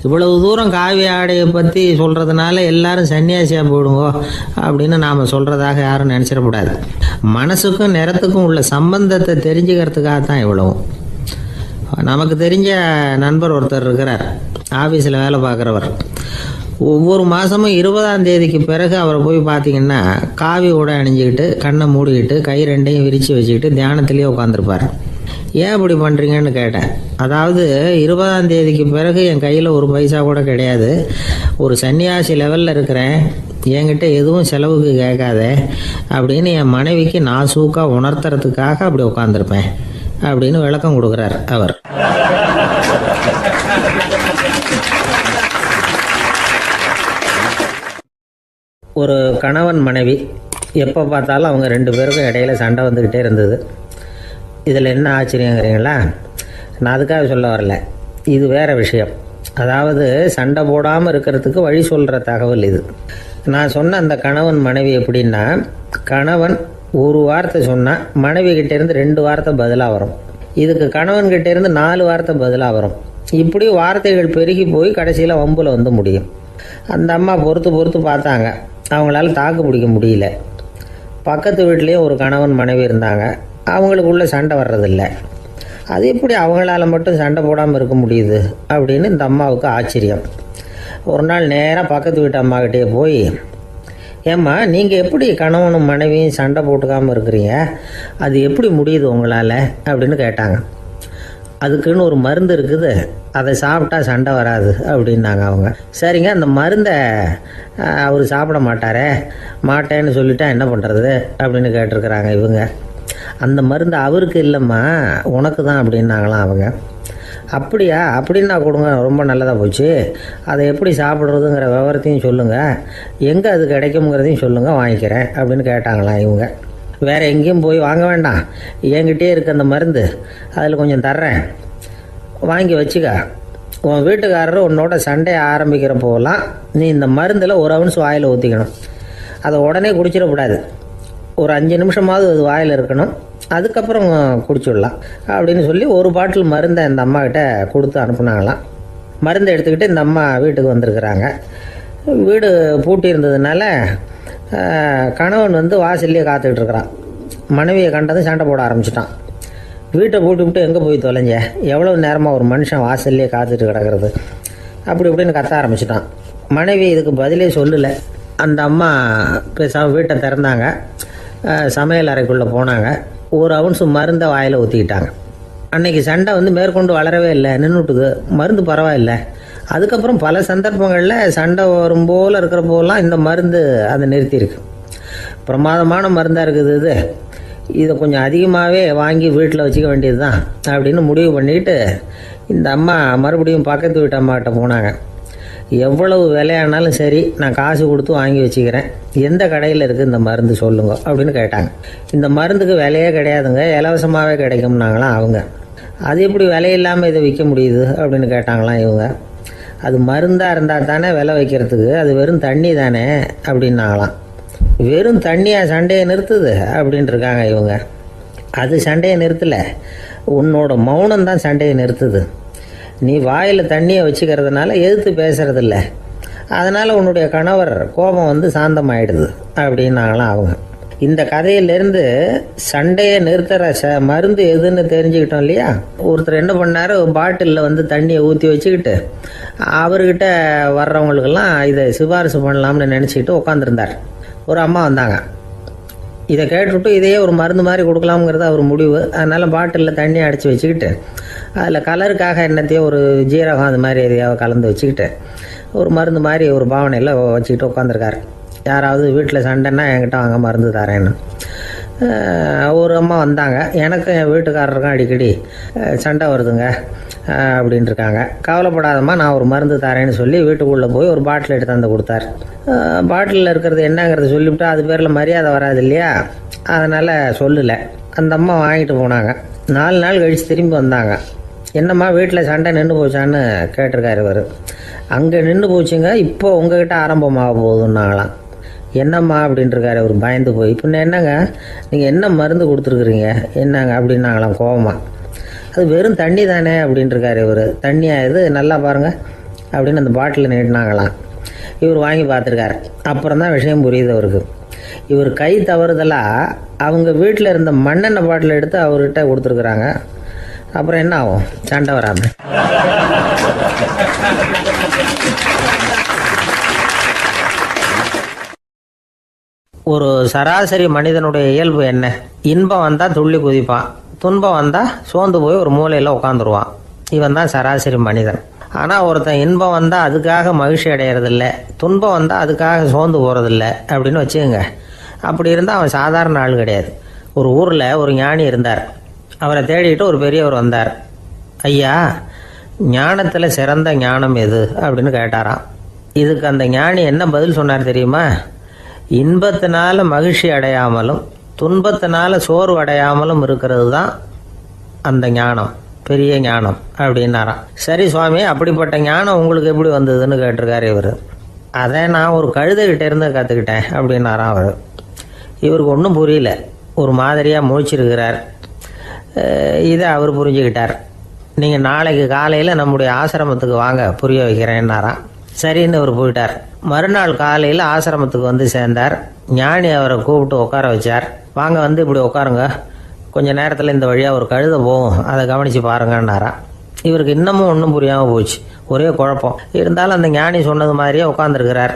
இவ்வளவு தூரம் காவி ஆடையை பற்றி சொல்கிறதுனால எல்லாரும் சன்னியாசியாக போயிடுங்கோ அப்படின்னு நாம் சொல்கிறதாக யாரும் நினச்சிடக்கூடாது. மனசுக்கும் நிறத்துக்கும் உள்ள சம்பந்தத்தை தெரிஞ்சுக்கிறதுக்காக தான் இவ்வளவும். நமக்கு தெரிஞ்ச நண்பர் ஒருத்தர் இருக்கிறார், ஆஃபீஸில் வேலை பார்க்குறவர். ஒவ்வொரு மாதமும் 20ஆம் தேதிக்கு பிறகு அவரை போய் பார்த்தீங்கன்னா காவி உடை அணிஞ்சிக்கிட்டு, கண்ணை மூடிக்கிட்டு, கை ரெண்டையும் விரித்து வச்சுக்கிட்டு தியானத்திலேயே உட்காந்துருப்பார். ஏன் இப்படி பண்ணுறீங்கன்னு கேட்டேன். அதாவது 20ஆம் தேதிக்கு பிறகு என் கையில் ஒரு பைசா கூட கிடையாது, ஒரு சன்னியாசி லெவலில் இருக்கிறேன், என்கிட்ட எதுவும் செலவுக்கு கேட்காத அப்படின்னு என் மனைவிக்கு நான் சூக்காக உணர்த்துறதுக்காக அப்படி உட்காந்துருப்பேன் அப்படின்னு விளக்கம் கொடுக்குறார் அவர். ஒரு கணவன் மனைவி எப்போ பார்த்தாலும் அவங்க 2 பேருக்கும் இடையில சண்டை வந்துக்கிட்டே இருந்தது. இதில் என்ன ஆச்சரியங்கிறீங்களா? நான் அதுக்காக சொல்ல வரல, இது வேறு விஷயம். அதாவது சண்டை போடாமல் இருக்கிறதுக்கு வழி சொல்கிற தகவல் இது. நான் சொன்ன அந்த கணவன் மனைவி எப்படின்னா, கணவன் ஒரு வார்த்தை சொன்னால் மனைவி கிட்டேருந்து 2 வார்த்தை பதிலாக வரும். இதுக்கு கணவன்கிட்டேருந்து 4 வார்த்தை பதிலாக வரும். இப்படி வார்த்தைகள் பெருகி போய் கடைசியில் வம்பில் முடியும். அந்த அம்மா பொறுத்து பார்த்தாங்க, அவங்களால தாக்கு பிடிக்க முடியல. பக்கத்து வீட்லேயும் ஒரு கணவன் மனைவி இருந்தாங்க, அவங்களுக்குள்ள சண்டை வர்றதில்லை. அது எப்படி அவங்களால மட்டும் சண்டை போடாமல் இருக்க முடியுது அப்படின்னு இந்த அம்மாவுக்கு ஆச்சரியம். ஒரு நாள் நேராக பக்கத்து வீட்டு அம்மாக்கிட்டே போய், ஏம்மா நீங்கள் எப்படி கணவனும் மனைவியும் சண்டை போட்டுக்காமல் இருக்கிறீங்க, அது எப்படி முடியுது உங்களால் அப்படின்னு கேட்டாங்க. அதுக்குன்னு ஒரு மருந்து இருக்குது, அதை சாப்பிட்டா சண்டை வராது அப்படின்னாங்க அவங்க. சரிங்க, அந்த மருந்தை அவர் சாப்பிட மாட்டேன்னு சொல்லிட்டா என்ன பண்ணுறது அப்படின்னு கேட்டிருக்கிறாங்க இவங்க. அந்த மருந்து அவருக்கு இல்லைம்மா, உனக்கு தான் அப்படின்னாங்களாம் அவங்க. அப்படியா, அப்படின்னா கொடுங்க, ரொம்ப நல்லதாக போச்சு. அதை எப்படி சாப்பிட்றதுங்கிற விவரத்தையும் சொல்லுங்கள், எங்கே அது கிடைக்குங்கிறதையும் சொல்லுங்கள், வாங்கிக்கிறேன் அப்படின்னு கேட்டாங்களாம் இவங்க. வேறு எங்கேயும் போய் வாங்க வேண்டாம், என்கிட்டே இருக்க அந்த மருந்து அதில் கொஞ்சம் தர்றேன், வாங்கி வச்சுக்க. உன் வீட்டுக்காரர் உன்னோட சண்டையை ஆரம்பிக்கிறப்போலாம் நீ இந்த மருந்தில் 1 ounce வாயில் ஊற்றிக்கணும். அதை உடனே குடிச்சிடக்கூடாது, ஒரு 5 நிமிஷமாவது அது வாயில் இருக்கணும், அதுக்கப்புறம் குடிச்சிடலாம் அப்படின்னு சொல்லி ஒரு பாட்டில் மருந்தை இந்த அம்மாக்கிட்ட கொடுத்து அனுப்புனாங்களாம். மருந்தை எடுத்துக்கிட்டு இந்த அம்மா வீட்டுக்கு வந்திருக்கிறாங்க. வீடு பூட்டி இருந்ததுனால கணவன் வாசல்லையே காத்துக்கிட்டு இருக்கிறான். மனைவியை கண்டதும் சண்டை போட ஆரம்பிச்சிட்டான். வீட்டை பூட்டி விட்டு எங்கே போய் தொலைஞ்ச, எவ்வளோ நேரமாக ஒரு மனுஷன் வாசல்லையே காத்துட்டு கிடக்கிறது அப்படி இப்படின்னு கத்த ஆரம்பிச்சிட்டான். மனைவி இதுக்கு பதிலே சொல்லலை. அந்த அம்மா பேசாமல் வீட்டை திறந்தாங்க, சமையல் அறைக்குள்ளே போனாங்க, 1 ounce மருந்தை வாயில் ஊற்றிக்கிட்டாங்க. அன்னைக்கு சண்டை மேற்கொண்டு வளரவே இல்லை, நின்றுட்டுது. மருந்து பரவாயில்லை. அதுக்கப்புறம் பல சந்தர்ப்பங்களில் சண்டை வரும் போல் இருக்கிற போலாம் இந்த மருந்து அதை நிறுத்தியிருக்கு. பிரமாதமான மருந்தாக இருக்குது இதை கொஞ்சம் அதிகமாகவே வாங்கி வீட்டில் வச்சுக்க வேண்டியது தான் அப்படின்னு முடிவு பண்ணிட்டு இந்த அம்மா மறுபடியும் பக்கத்து வீட்டு அம்மாக்கிட்ட போனாங்க. எவ்வளவு விலையானாலும் சரி, நான் காசு கொடுத்து வாங்கி வச்சுக்கிறேன், எந்த கடையில் இருக்குது இந்த மருந்து சொல்லுங்க அப்படின்னு கேட்டாங்க. இந்த மருந்துக்கு விலையே கிடையாதுங்க, இலவசமாகவே கிடைக்கும்னாங்களாம் அவங்க. அது எப்படி விலையில்லாமல் இதை விற்க முடியுது அப்படின்னு கேட்டாங்களாம் இவங்க. அது மருந்தாக இருந்தால் தானே விலை வைக்கிறதுக்கு, அது வெறும் தண்ணி தானே அப்படின்னாங்களாம். வெறும் தண்ணியாக சண்டையை நிறுத்துது அப்படின்ட்டு இருக்காங்க இவங்க. அது சண்டையை நிறுத்தலை, உன்னோட மௌனம் தான் சண்டையை நிறுத்துது. நீ வாயில் தண்ணியை வச்சுக்கிறதுனால எதிர்த்து பேசுறதில்ல, அதனால் உன்னுடைய கணவர் கோபம் வந்து சாந்தமாயிடுது அப்படின்னாங்களாம் அவங்க. இந்த கதையிலேருந்து சண்டையை நிறுத்துகிற மருந்து எதுன்னு தெரிஞ்சுக்கிட்டோம் இல்லையா. ஒருத்தர் என்ன பண்ணார், பாட்டிலில் வந்து தண்ணியை ஊற்றி வச்சுக்கிட்டு அவர்கிட்ட வர்றவங்களுக்கெல்லாம் இதை சிபாரிசு பண்ணலாம்னு நினச்சிக்கிட்டு உட்காந்துருந்தார். ஒரு அம்மா வந்தாங்க. இதை கேட்டுவிட்டு இதையே ஒரு மருந்து மாதிரி கொடுக்கலாம்ங்கிறது அவர் முடிவு. அதனால் பாட்டிலில் தண்ணி அடித்து வச்சுக்கிட்டு அதில் கலருக்காக என்னத்தையோ ஒரு ஜீரகம் அது மாதிரி எதையாவது கலந்து வச்சுக்கிட்டு ஒரு மருந்து மாதிரி ஒரு பாவனையில் வச்சுக்கிட்டு உட்காந்துருக்காரு. யாராவது வீட்டில் சண்டைன்னா என்கிட்ட வாங்க மருந்து தரேன்னு. ஒரு அம்மா வந்தாங்க. எனக்கும் என் வீட்டுக்காரருக்கும் அடிக்கடி சண்டை வருதுங்க அப்படின்ட்டு இருக்காங்க. கவலைப்படாதம்மா, நான் ஒரு மருந்து தரேன்னு சொல்லி வீட்டுக்குள்ளே போய் ஒரு பாட்டில் எடுத்து வந்து கொடுத்தாரு. பாட்டிலில் இருக்கிறது என்னங்கிறத சொல்லிவிட்டா அது பேரில் மரியாதை வராது இல்லையா, அதனால் சொல்லலை. அந்த அம்மா வாங்கிட்டு போனாங்க. 4 நாள் கழித்து திரும்பி வந்தாங்க. என்னம்மா வீட்டில் சண்டை நின்று போச்சான்னு கேட்டிருக்காரு இவர். அங்கே நின்று போச்சுங்க, இப்போ உங்ககிட்ட ஆரம்பமாக போகுதுன்னாங்களாம். என்னம்மா அப்படின்ட்டுருக்காரு அவர் பயந்து போய். பின்ன என்னங்க நீங்கள் என்ன மருந்து கொடுத்துருக்குறீங்க என்னங்க அப்படின்னாங்களாம் கோபமாக. அது வெறும் தண்ணி தானே அப்படின்ட்டுருக்காரு இவர். தண்ணியாக இது நல்லா பாருங்கள் அப்படின்னு அந்த பாட்டிலில் நீட்டினாங்களாம். இவர் வாங்கி பார்த்துருக்காரு. அப்புறம் தான் விஷயம் புரியுது அவருக்கு. இவர் கை தவறுதலாக அவங்க வீட்டில் இருந்த மண்ணெண்ணெய் பாட்டில் எடுத்து அவர்கிட்ட கொடுத்துருக்குறாங்க. அப்புறம் என்ன ஆகும், சண்டை வராமல். ஒரு சராசரி மனிதனுடைய இயல்பு என்ன? இன்பம் வந்தால் துள்ளி குதிப்பான், துன்பம் வந்தால் சோர்ந்து போய் ஒரு மூலையில் உட்காந்துருவான். இவன் தான் சராசரி மனிதன். ஆனால் ஒருத்தன் இன்பம் வந்தால் அதுக்காக மகிழ்ச்சி அடையிறதில்ல, துன்பம் வந்தால் அதுக்காக சோர்ந்து போகிறதில்ல அப்படின்னு வச்சுக்கோங்க. அப்படி இருந்தால் அவன் சாதாரண ஆள் கிடையாது. ஒரு ஊரில் ஒரு ஞானி இருந்தார். அவரை தேடிட்டு ஒரு பெரியவர் வந்தார். ஐயா, ஞானத்தில் சிறந்த ஞானம் எது அப்படின்னு கேட்டாராம். இதுக்கு அந்த ஞானி என்ன பதில் சொன்னார் தெரியுமா? இன்பத்தினால மகிழ்ச்சி அடையாமலும் துன்பத்தினால சோர்வு அடையாமலும் இருக்கிறது தான் அந்த ஞானம், பெரிய ஞானம் அப்படின்னாராம். சரி சுவாமி, அப்படிப்பட்ட ஞானம் உங்களுக்கு எப்படி வந்ததுன்னு கேட்டிருக்காரு இவர். அதை நான் ஒரு கழுதைகிட்ட இருந்து கற்றுக்கிட்டேன் அப்படின்னாராம் அவர். இவருக்கு ஒன்றும் புரியல, ஒரு மாதிரியாக முழிச்சிருக்கிறார். இதை அவர் புரிஞ்சுக்கிட்டார். நீங்கள் நாளைக்கு காலையில் நம்முடைய ஆசிரமத்துக்கு வாங்க, புரிய வைக்கிறேன்னாராம். சரின்னு அவர் போயிட்டார். மறுநாள் காலையில் ஆசிரமத்துக்கு வந்து சேர்ந்தார். ஞானி அவரை கூப்பிட்டு உட்கார வச்சார். வாங்க வந்து இப்படி உட்காருங்க, கொஞ்சம் நேரத்தில் இந்த வழியாக ஒரு கழுதை போகும், அதை கவனித்து பாருங்கன்னாராம். இவருக்கு இன்னமும் ஒன்றும் புரியாமல் போச்சு, ஒரே குழப்பம். இருந்தாலும் அந்த ஞானி சொன்னது மாதிரியே உட்காந்துருக்கிறார்.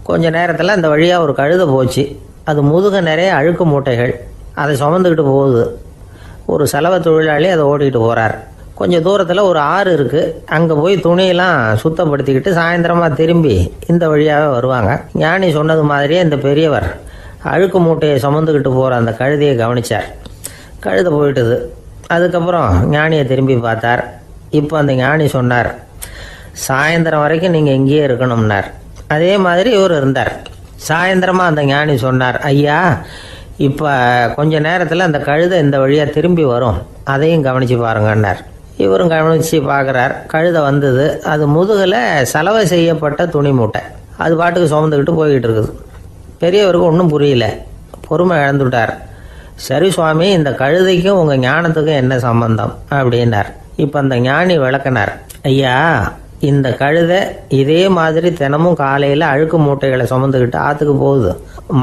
கொஞ்சம் நேரத்தில் அந்த வழியாக ஒரு கழுதை போச்சு. அது முதுக நிறைய அழுக்கு மூட்டைகள், அதை சுமந்துக்கிட்டு போகுது. ஒரு சலவை தொழிலாளி அதை ஓட்டிகிட்டு போகிறார். கொஞ்சம் தூரத்தில் ஒரு ஆறு இருக்குது. அங்கே போய் துணியெல்லாம் சுத்தப்படுத்திக்கிட்டு சாயந்தரமாக திரும்பி இந்த வழியாகவே வருவாங்க. ஞானி சொன்னது மாதிரியே இந்த பெரியவர் அழுக்கு மூட்டையை சுமந்துக்கிட்டு போகிற அந்த கழுதையை கவனித்தார். கழுதை போயிட்டுது. அதுக்கப்புறம் ஞானியை திரும்பி பார்த்தார். இப்போ அந்த ஞானி சொன்னார், சாயந்தரம் வரைக்கும் நீங்கள் இங்கேயே இருக்கணும்னார். அதே மாதிரி இவர் இருந்தார். சாயந்தரமாக அந்த ஞானி சொன்னார், ஐயா, இப்போ கொஞ்ச நேரத்தில் அந்த கழுதை இந்த வழியாக திரும்பி வரும், அதையும் கவனித்து பாருங்கன்னார். இவரும் கவனித்து பார்க்குறார். கழுதை வந்தது. அது முதுகில் சலவை செய்யப்பட்ட துணி மூட்டை, அது பாட்டுக்கு சுமந்துக்கிட்டு போய்கிட்டு இருக்குது. பெரியவருக்கு ஒன்றும் புரியல, பொறுமை இழந்துவிட்டார். சரி சுவாமி, இந்த கழுதைக்கும் உங்கள் ஞானத்துக்கும் என்ன சம்பந்தம் அப்படின்னார். இப்போ அந்த ஞானி விளக்கினார். ஐயா, இந்த கழுதை இதே மாதிரி தினமும் காலையில் அழுக்கு மூட்டைகளை சுமந்துக்கிட்டு ஆற்றுக்கு போகுது,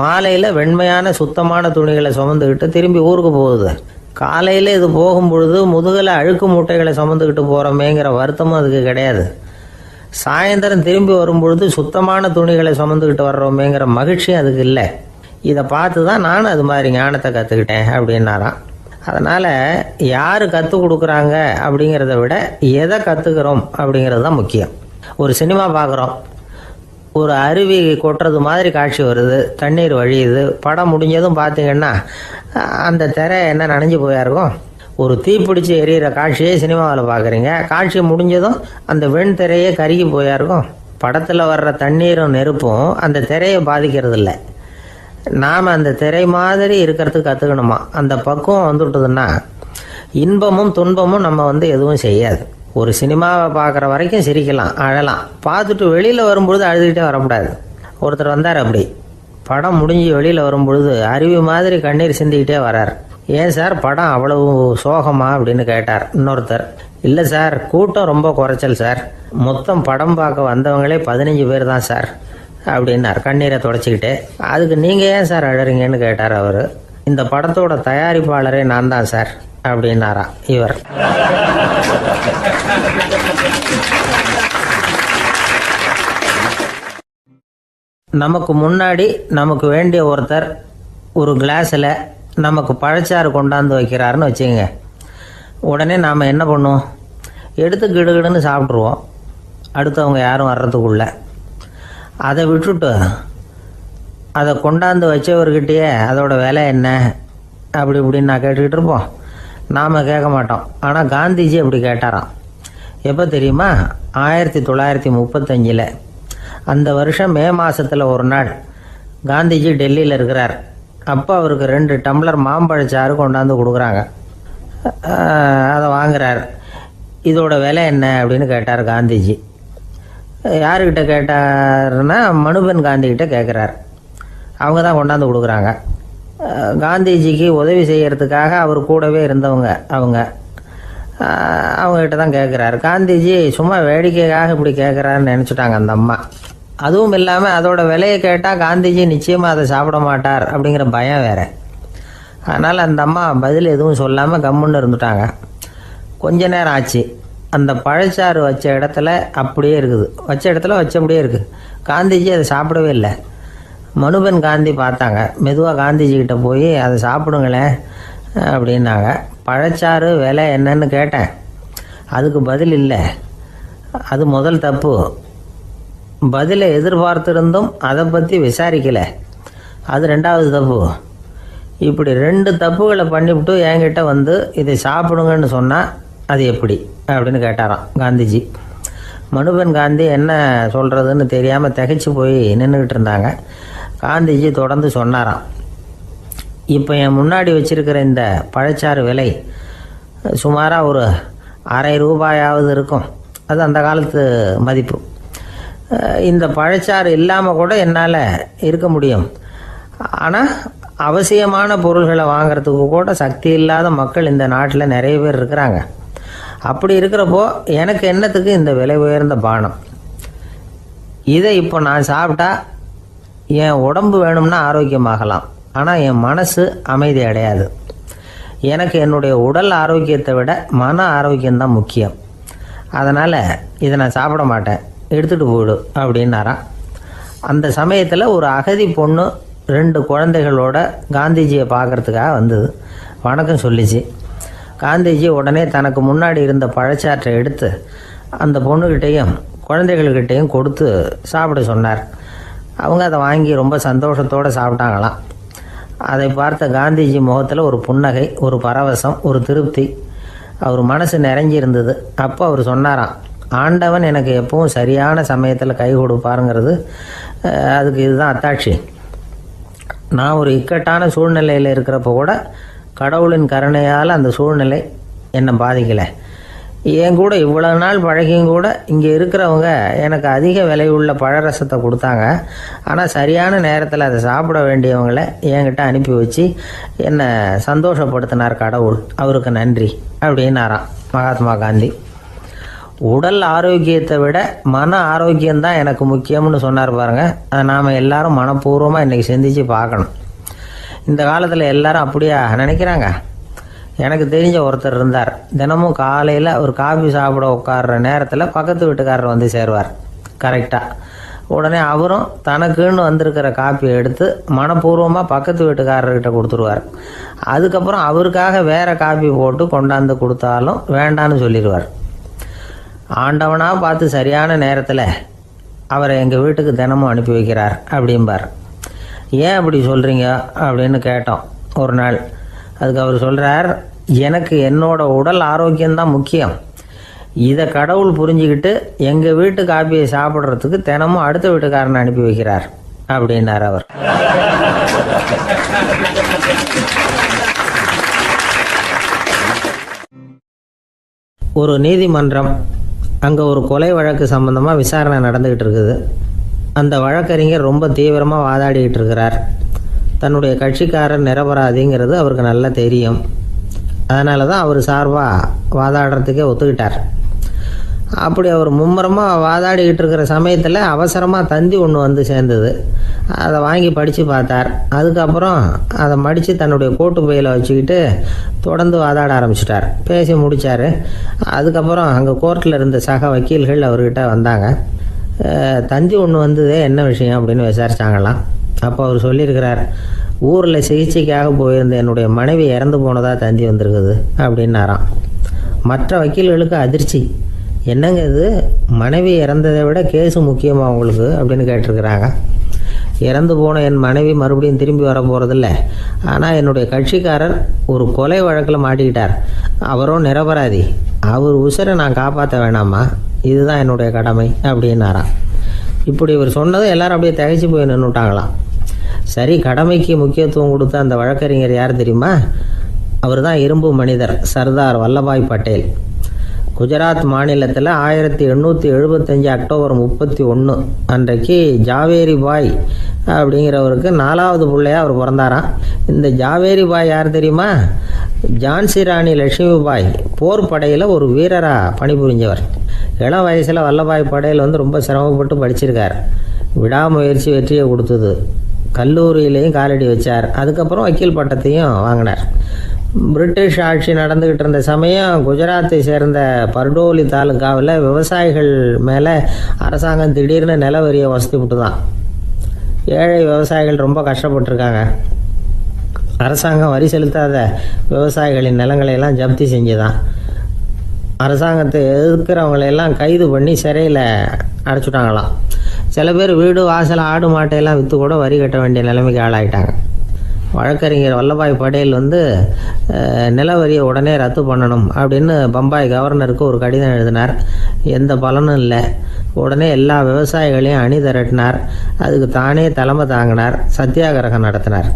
மாலையில் வெண்மையான சுத்தமான துணிகளை சுமந்துக்கிட்டு திரும்பி ஊருக்கு போகுது. காலையில் இது போகும் பொழுது முதுகில் அழுக்கு மூட்டைகளை சுமந்துக்கிட்டு போகிறோமேங்கிற வருத்தமும் அதுக்கு கிடையாது. சாயந்தரம் திரும்பி வரும்பொழுது சுத்தமான துணிகளை சுமந்துக்கிட்டு வர்றோமேங்கிற மகிழ்ச்சியும் அதுக்கு இல்லை. இதை பார்த்து தான் நானும் அது மாதிரி ஞானத்தை கற்றுக்கிட்டேன் அப்படின்னாராம். அதனால் யார் கற்றுக் கொடுக்குறாங்க அப்படிங்கிறத விட எதை கற்றுக்கிறோம் அப்படிங்கிறது தான் முக்கியம். ஒரு சினிமா பார்க்குறோம், ஒரு அருவி கொட்டுறது மாதிரி காட்சி வருது, தண்ணீர் வழியுது. படம் முடிஞ்சதும் பார்த்தீங்கன்னா அந்த திரை என்ன நனைஞ்சு போயா இருக்கும். ஒரு தீப்பிடிச்சு எரியிற காட்சியே சினிமாவில் பார்க்குறீங்க, காட்சி முடிஞ்சதும் அந்த வெண் திரையே கருகி போயா இருக்கும். படத்தில் வர்ற தண்ணீரும் நெருப்பும் அந்த திரையை பாதிக்கிறது இல்லை. நாம் அந்த திரை மாதிரி இருக்கிறதுக்கு கற்றுக்கணுமா. அந்த பக்குவம் வந்துவிட்டதுன்னா இன்பமும் துன்பமும் நம்ம எதுவும் செய்யாது. ஒரு சினிமாவை பார்க்குற வரைக்கும் சிரிக்கலாம், அழலாம். பார்த்துட்டு வெளியில் வரும்பொழுது அழுதுகிட்டே வரக்கூடாது. ஒருத்தர் வந்தார், அப்படி படம் முடிஞ்சு வெளியில் வரும்பொழுது அருவி மாதிரி கண்ணீர் சிந்திக்கிட்டே வரார். ஏன் சார் படம் அவ்வளவு சோகமா அப்படின்னு கேட்டார். இன்னொருத்தர், இல்லை சார் கூட்டம் ரொம்ப குறைச்சல் சார், மொத்தம் படம் பார்க்க வந்தவங்களே 15 பேர் தான் சார் அப்படின்னார் கண்ணீரை தொடச்சிக்கிட்டே. அதுக்கு நீங்கள் ஏன் சார் அழறீங்கன்னு கேட்டார் அவர். இந்த படத்தோட தயாரிப்பாளரே நான் தான் சார் அப்படின்னாரா இவர். நமக்கு முன்னாடி நமக்கு வேண்டிய ஒருத்தர் ஒரு கிளாஸில் நமக்கு பழச்சாறு கொண்டாந்து வைக்கிறாருன்னு வச்சுக்கோங்க. உடனே நாம் என்ன பண்ணுவோம்? எடுத்து கிடுகிடுன்னு சாப்பிட்ருவோம், அடுத்தவங்க யாரும் வர்றதுக்குள்ள. அதை விட்டுட்டு அதை கொண்டாந்து வச்சவர்கிட்டயே அதோட விலை என்ன அப்படி இப்படின்னு நான் கேட்டுக்கிட்டு இருப்போம். நாம் கேட்க மாட்டோம். ஆனால் காந்திஜி அப்படி கேட்டாராம். எப்போ தெரியுமா? 1935. அந்த வருஷம் மே மாதத்தில் ஒரு நாள் காந்திஜி டெல்லியில் இருக்கிறார். அப்போ அவருக்கு 2 டம்ளர் மாம்பழச்சாறு கொண்டாந்து கொடுக்குறாங்க. அதை வாங்குறார். இதோட விலை என்ன அப்படின்னு கேட்டார் காந்திஜி. யாருக்கிட்ட கேட்டாருன்னா மனுபென் காந்திகிட்ட கேட்குறார். அவங்க தான் கொண்டாந்து கொடுக்குறாங்க. காந்திஜிக்கு உதவி செய்கிறதுக்காக அவர் கூடவே இருந்தவங்க அவங்ககிட்ட தான் கேட்குறாரு. காந்திஜி சும்மா வேடிக்கைக்காக இப்படி கேட்குறாருன்னு நினச்சிட்டாங்க அந்த அம்மா. அதுவும் இல்லாமல் அதோட விலையை கேட்டால் காந்திஜி நிச்சயமாக அதை சாப்பிட மாட்டார் அப்படிங்கிற பயம் வேறு. அதனால் அந்த அம்மா பதில் எதுவும் சொல்லாமல் கம்முன்னு இருந்துட்டாங்க. கொஞ்ச நேரம் ஆச்சு. அந்த பழச்சாறு வச்ச இடத்துல அப்படியே இருக்குது, வச்ச இடத்துல வச்சபடியே இருக்குது. காந்திஜி அதை சாப்பிடவே இல்லை. மனுபென் காந்தி பார்த்தாங்க. மெதுவாக காந்திஜிக்கிட்ட போய் அதை சாப்பிடுங்களேன் அப்படின்னாங்க. பழச்சாறு விலை என்னன்னு கேட்டேன், அதுக்கு பதில் இல்லை. அது முதல் தப்பு. பதிலை எதிர்பார்த்திருந்தும் அதை பற்றி விசாரிக்கலை, அது 2வது தப்பு. இப்படி 2 தப்புகளை பண்ணிவிட்டு என்கிட்ட வந்து இதை சாப்பிடுங்கன்னு சொன்னால் அது எப்படி அப்படின்னு கேட்டாராம் காந்திஜி. மனுபென் காந்தி என்ன சொல்கிறதுன்னு தெரியாமல் திகைச்சு போய் நின்றுக்கிட்டு இருந்தாங்க. காந்திஜி தொடர்ந்து சொன்னாராம், இப்போ என் முன்னாடி வச்சிருக்கிற இந்த பழச்சாறு விலை சுமாராக ஒரு அரை ரூபாயாவது இருக்கும். அது அந்த காலத்து மதிப்பு. இந்த பழச்சாறு இல்லாமல் கூட என்னால் இருக்க முடியும். ஆனால் அவசியமான பொருள்களை வாங்கிறதுக்கு கூட சக்தி இல்லாத மக்கள் இந்த நாட்டில் நிறைய பேர் இருக்கிறாங்க. அப்படி இருக்கிறப்போ எனக்கு என்னத்துக்கு இந்த விலை உயர்ந்த பானம்? இதை இப்போ நான் சாப்பிட்டா என் உடம்பு வேணும்னா ஆரோக்கியமாகலாம், ஆனால் என் மனசு அமைதி அடையாது. எனக்கு என்னுடைய உடல் ஆரோக்கியத்தை விட மன ஆரோக்கியம்தான் முக்கியம். அதனால் இதை நான் சாப்பிட மாட்டேன், எடுத்துகிட்டு போயிடு அப்படின்னாராம். அந்த சமயத்தில் ஒரு அகதி பொண்ணு 2 குழந்தைகளோட காந்திஜியை பார்க்குறதுக்காக வந்தது. வணக்கம் சொல்லிச்சு. காந்திஜி உடனே தனக்கு முன்னாடி இருந்த பழச்சாற்றை எடுத்து அந்த பொண்ணுக்கிட்டேயும் குழந்தைகள்கிட்டையும் கொடுத்து சாப்பிட சொன்னார். அவங்க அதை வாங்கி ரொம்ப சந்தோஷத்தோடு சாப்பிட்டாங்களாம். அதை பார்த்த காந்திஜி முகத்தில் ஒரு புன்னகை, ஒரு பரவசம், ஒரு திருப்தி. அவர் மனசு நிறைஞ்சி இருந்தது. அப்போ அவர் சொன்னாராம், ஆண்டவன் எனக்கு எப்பவும் சரியான சமயத்தில் கை கொடுப்பாருங்கிறது அதுக்கு இதுதான் அத்தாட்சி. நான் ஒரு இக்கட்டான சூழ்நிலையில் இருக்கிறப்போ கூட கடவுளின் கருணையால் அந்த சூழ்நிலை என்னை பாதிக்கலை. என் கூட இவ்வளோ நாள் பழகியும் கூட இங்கே இருக்கிறவங்க எனக்கு அதிக விலை உள்ள பழரசத்தை கொடுத்தாங்க. ஆனால் சரியான நேரத்தில் அதை சாப்பிட வேண்டியவங்களை என்கிட்ட அனுப்பி வச்சு என்னை சந்தோஷப்படுத்தினார் கடவுள், அவருக்கு நன்றி அப்படின்னாராம் மகாத்மா காந்தி. உடல் ஆரோக்கியத்தை விட மன ஆரோக்கியம்தான் எனக்கு முக்கியம்னு சொன்னார் பாருங்கள். அதை நாம் எல்லாரும் மனப்பூர்வமாக இன்றைக்கி சிந்திச்சு பார்க்கணும். இந்த காலத்தில் எல்லாரும் அப்படியா நினைக்கிறாங்க? எனக்கு தெரிஞ்ச ஒருத்தர் இருந்தார். தினமும் காலையில் ஒரு காஃபி சாப்பிட உட்கார்ற நேரத்தில் பக்கத்து வீட்டுக்காரர் வந்து சேருவார் கரெக்டாக. உடனே அவரும் தனக்குன்னு வந்திருக்கிற காப்பியை எடுத்து மனப்பூர்வமாக பக்கத்து வீட்டுக்காரர்கிட்ட கொடுத்துருவார். அதுக்கப்புறம் அவருக்காக வேறு காப்பி போட்டு கொண்டாந்து கொடுத்தாலும் வேண்டான்னு சொல்லிடுவார். ஆண்டவனாக பார்த்து சரியான நேரத்தில் அவரை எங்கள் வீட்டுக்கு தினமும் அனுப்பி வைக்கிறார் அப்படிம்பார். ஏன் அப்படி சொல்கிறீங்க அப்படின்னு கேட்டோம் ஒரு நாள். அதுக்கு அவர் சொல்கிறார், எனக்கு என்னோட உடல் ஆரோக்கியம்தான் முக்கியம். இதை கடவுள் புரிஞ்சுக்கிட்டு எங்கள் வீட்டு காப்பியை சாப்பிட்றதுக்கு தினமும் அடுத்த வீட்டுக்காரனை அனுப்பி வைக்கிறார் அப்படின்னார் அவர். ஒரு நீதிமன்றம், அங்கே ஒரு கொலை வழக்கு சம்பந்தமாக விசாரணை நடந்துக்கிட்டு இருக்குது. அந்த வழக்கறிஞர் ரொம்ப தீவிரமாக வாதாடிக்கிட்டு இருக்கிறார். தன்னுடைய கட்சிக்காரர் நிரபராதிங்கிறது அவருக்கு நல்லா தெரியும். அதனால தான் அவர் சார்பாக வாதாடுறதுக்கே ஒத்துக்கிட்டார். அப்படி அவர் மும்முரமாக வாதாடிக்கிட்டு இருக்கிற சமயத்தில் அவசரமாக தந்தி ஒன்று வந்து சேர்ந்தது. அதை வாங்கி படித்து பார்த்தார். அதுக்கப்புறம் அதை மடித்து தன்னுடைய கோட்டு பையில் வச்சுக்கிட்டு தொடர்ந்து வாதாட ஆரம்பிச்சிட்டார். பேசி முடித்தார். அதுக்கப்புறம் அங்கே கோர்ட்டில் இருந்த சக வக்கீல்கள் அவர்கிட்ட வந்தாங்க. தந்தி ஒன்று வந்ததே, என்ன விஷயம் அப்படின்னு விசாரிச்சாங்களாம். அப்போ அவர் சொல்லியிருக்கிறார், ஊரில் சிகிச்சைக்காக போயிருந்த என்னுடைய மனைவி இறந்து போனதாக தந்தி வந்திருக்குது அப்படின்னாராம். மற்ற வக்கீல்களுக்கு அதிர்ச்சி. என்னங்க இது, மனைவி இறந்ததை விட கேஸு முக்கியமாக உங்களுக்கு அப்படின்னு கேட்டிருக்கிறாங்க. இறந்து போன என் மனைவி மறுபடியும் திரும்பி வர போகிறதில்ல. ஆனால் என்னுடைய கட்சிக்காரர் ஒரு கொலை வழக்கில் மாட்டிக்கிட்டார். அவரும் நிரபராதி. அவர் உசுரை நான் காப்பாற்ற வேணாமா? இதுதான் என்னுடைய கடமை அப்படின்னாராம். இப்படி இவர் சொன்னதும் எல்லாரும் அப்படியே திகைச்சு போய் நின்றுட்டாங்களாம். சரி, கடமைக்கு முக்கியத்துவம் கொடுத்த அந்த வழக்கறிஞர் யார் தெரியுமா? அவர் தான் இரும்பு மனிதர் சர்தார் வல்லபாய் பட்டேல். குஜராத் மாநிலத்தில் 1875 அக்டோபர் 31 அன்றைக்கு ஜாவேரி பாய் அப்படிங்கிறவருக்கு 4வது பிள்ளையாக அவர் பிறந்தாராம். இந்த ஜாவேரி பாய் யார் தெரியுமா? ஜான்சி ராணி லட்சுமி பாய் போர் படையில் ஒரு வீரராக பணிபுரிஞ்சவர். இளம் வயசில் வல்லபாய் பட்டேல் ரொம்ப சிரமப்பட்டு படிச்சிருக்கார். விடாமுயற்சி வெற்றியை கொடுத்தது. கல்லூரியிலையும் காலடி வச்சார். அதுக்கப்புறம் வக்கீல் பட்டத்தையும் வாங்கினார். பிரிட்டிஷ் ஆட்சி நடந்துக்கிட்டு இருந்த சமயம் குஜராத்தை சேர்ந்த பர்டோலி தாலுக்காவில் விவசாயிகள் மேலே அரசாங்கம் திடீர்னு நில வரியை வசதி விட்டு தான். ஏழை விவசாயிகள் ரொம்ப கஷ்டப்பட்டுருக்காங்க. அரசாங்கம் வரி செலுத்தாத விவசாயிகளின் நிலங்களையெல்லாம் ஜப்தி செஞ்சுதான். அரசாங்கத்தை எதிர்க்கிறவங்களையெல்லாம் கைது பண்ணி சிறையில் அடைச்சிட்டாங்களாம். சில பேர் வீடு வாசல் ஆடு மாட்டையெல்லாம் விற்று கூட வரி கட்ட வேண்டிய நிலைமைக்கு ஆளாயிட்டாங்க. வழக்கறிஞர் வல்லபாய் பட்டேல் நில வரியை உடனே ரத்து பண்ணணும் அப்படின்னு பம்பாய் கவர்னருக்கு ஒரு கடிதம் எழுதினார். எந்த பலனும் இல்லை. உடனே எல்லா விவசாயிகளையும் அணி திரட்டினார். அதுக்கு தானே தலைமை தாங்கினார். சத்தியாகிரகம் நடத்தினார்.